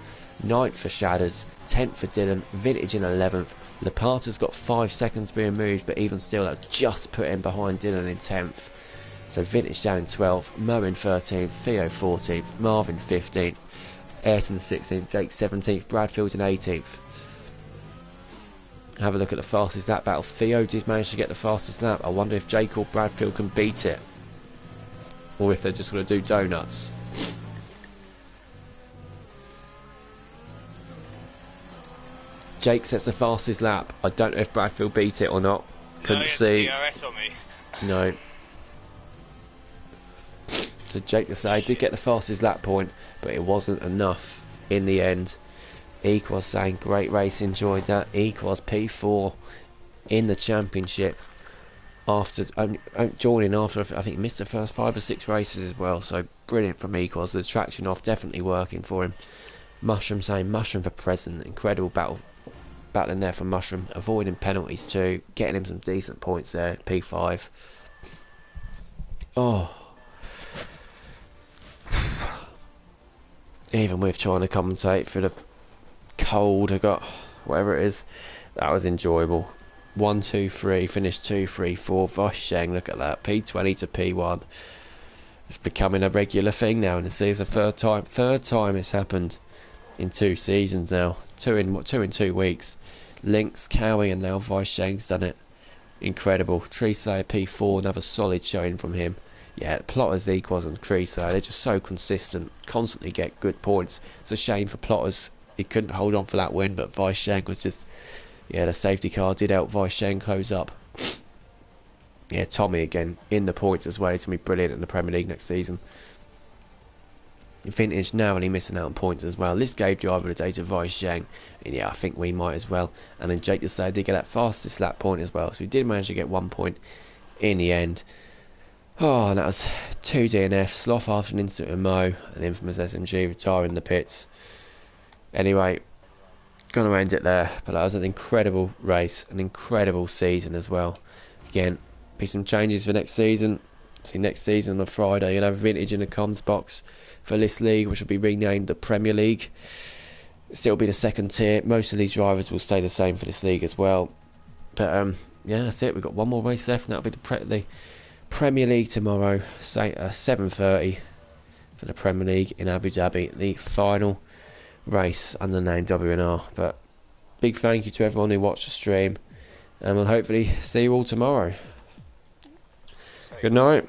Ninth for Shadders. 10th for Dylan. Vintage in 11th. Lepata's got 5 seconds being moved, but even still, that just put him behind Dylan in 10th. So Vintage down in 12th. Mo in 13th. Theo 14th. Marvin 15th. Ayrton 16th. Jake 17th. Bradfield in 18th. Have a look at the fastest lap battle. Theo did manage to get the fastest lap. I wonder if Jake or Bradfield can beat it, or if they're just going to do donuts. Jake sets the fastest lap. I don't know if Bradfield beat it or not. Couldn't see. DRS on me. No. So Jake to say did get the fastest lap point, but it wasn't enough in the end. Equals saying great race, enjoyed that. Equals P4 in the championship after joining after I think he missed the first 5 or 6 races as well. So brilliant from Equals. The traction off definitely working for him. Mushroom saying Mushroom for present. Incredible battling there for Mushroom, avoiding penalties too, getting him some decent points there. P5. Oh. Even with trying to commentate through the cold I got, whatever it is, that was enjoyable. 1, 2, 3, finished 2, 3, 4. Vice Sheng, look at that. P20 to P1. It's becoming a regular thing now in the season. Third time it's happened in 2 seasons now. 2 in 2 weeks. Lynx, Cowie, and now Vice Sheng's done it. Incredible. Tree Slayer P4, another solid showing from him. Yeah, Plotters, Equals, and Tree Slayer, they're just so consistent, constantly get good points. It's a shame for Plotters, he couldn't hold on for that win, but Vice Sheng was just, yeah, the safety car did help Vice Sheng close up. Yeah, Tommy again in the points as well. He's going to be brilliant in the Premier League next season. Vintage narrowly missing out on points as well. This gave driver of the day to Vice Sheng, and yeah, I think we might as well. And then Jake decided to get that fastest lap point as well, so he did manage to get 1 point in the end. Oh, and that was 2 DNF. Sloth after an incident with Mo, and infamous SMG retiring the pits. Anyway, gonna end it there, but that was an incredible race, an incredible season as well. Again, be some changes for next season. See, next season on Friday you'll have Vintage in the comms box for this league, which will be renamed the Premier League. Still be the second tier. Most of these drivers will stay the same for this league as well. But yeah, that's it. We've got 1 more race left, and that'll be the Premier League tomorrow, say 7:30. for the Premier League in Abu Dhabi, the final race under the name WNR. But big thank you to everyone who watched the stream, and we'll hopefully see you all tomorrow. Good night.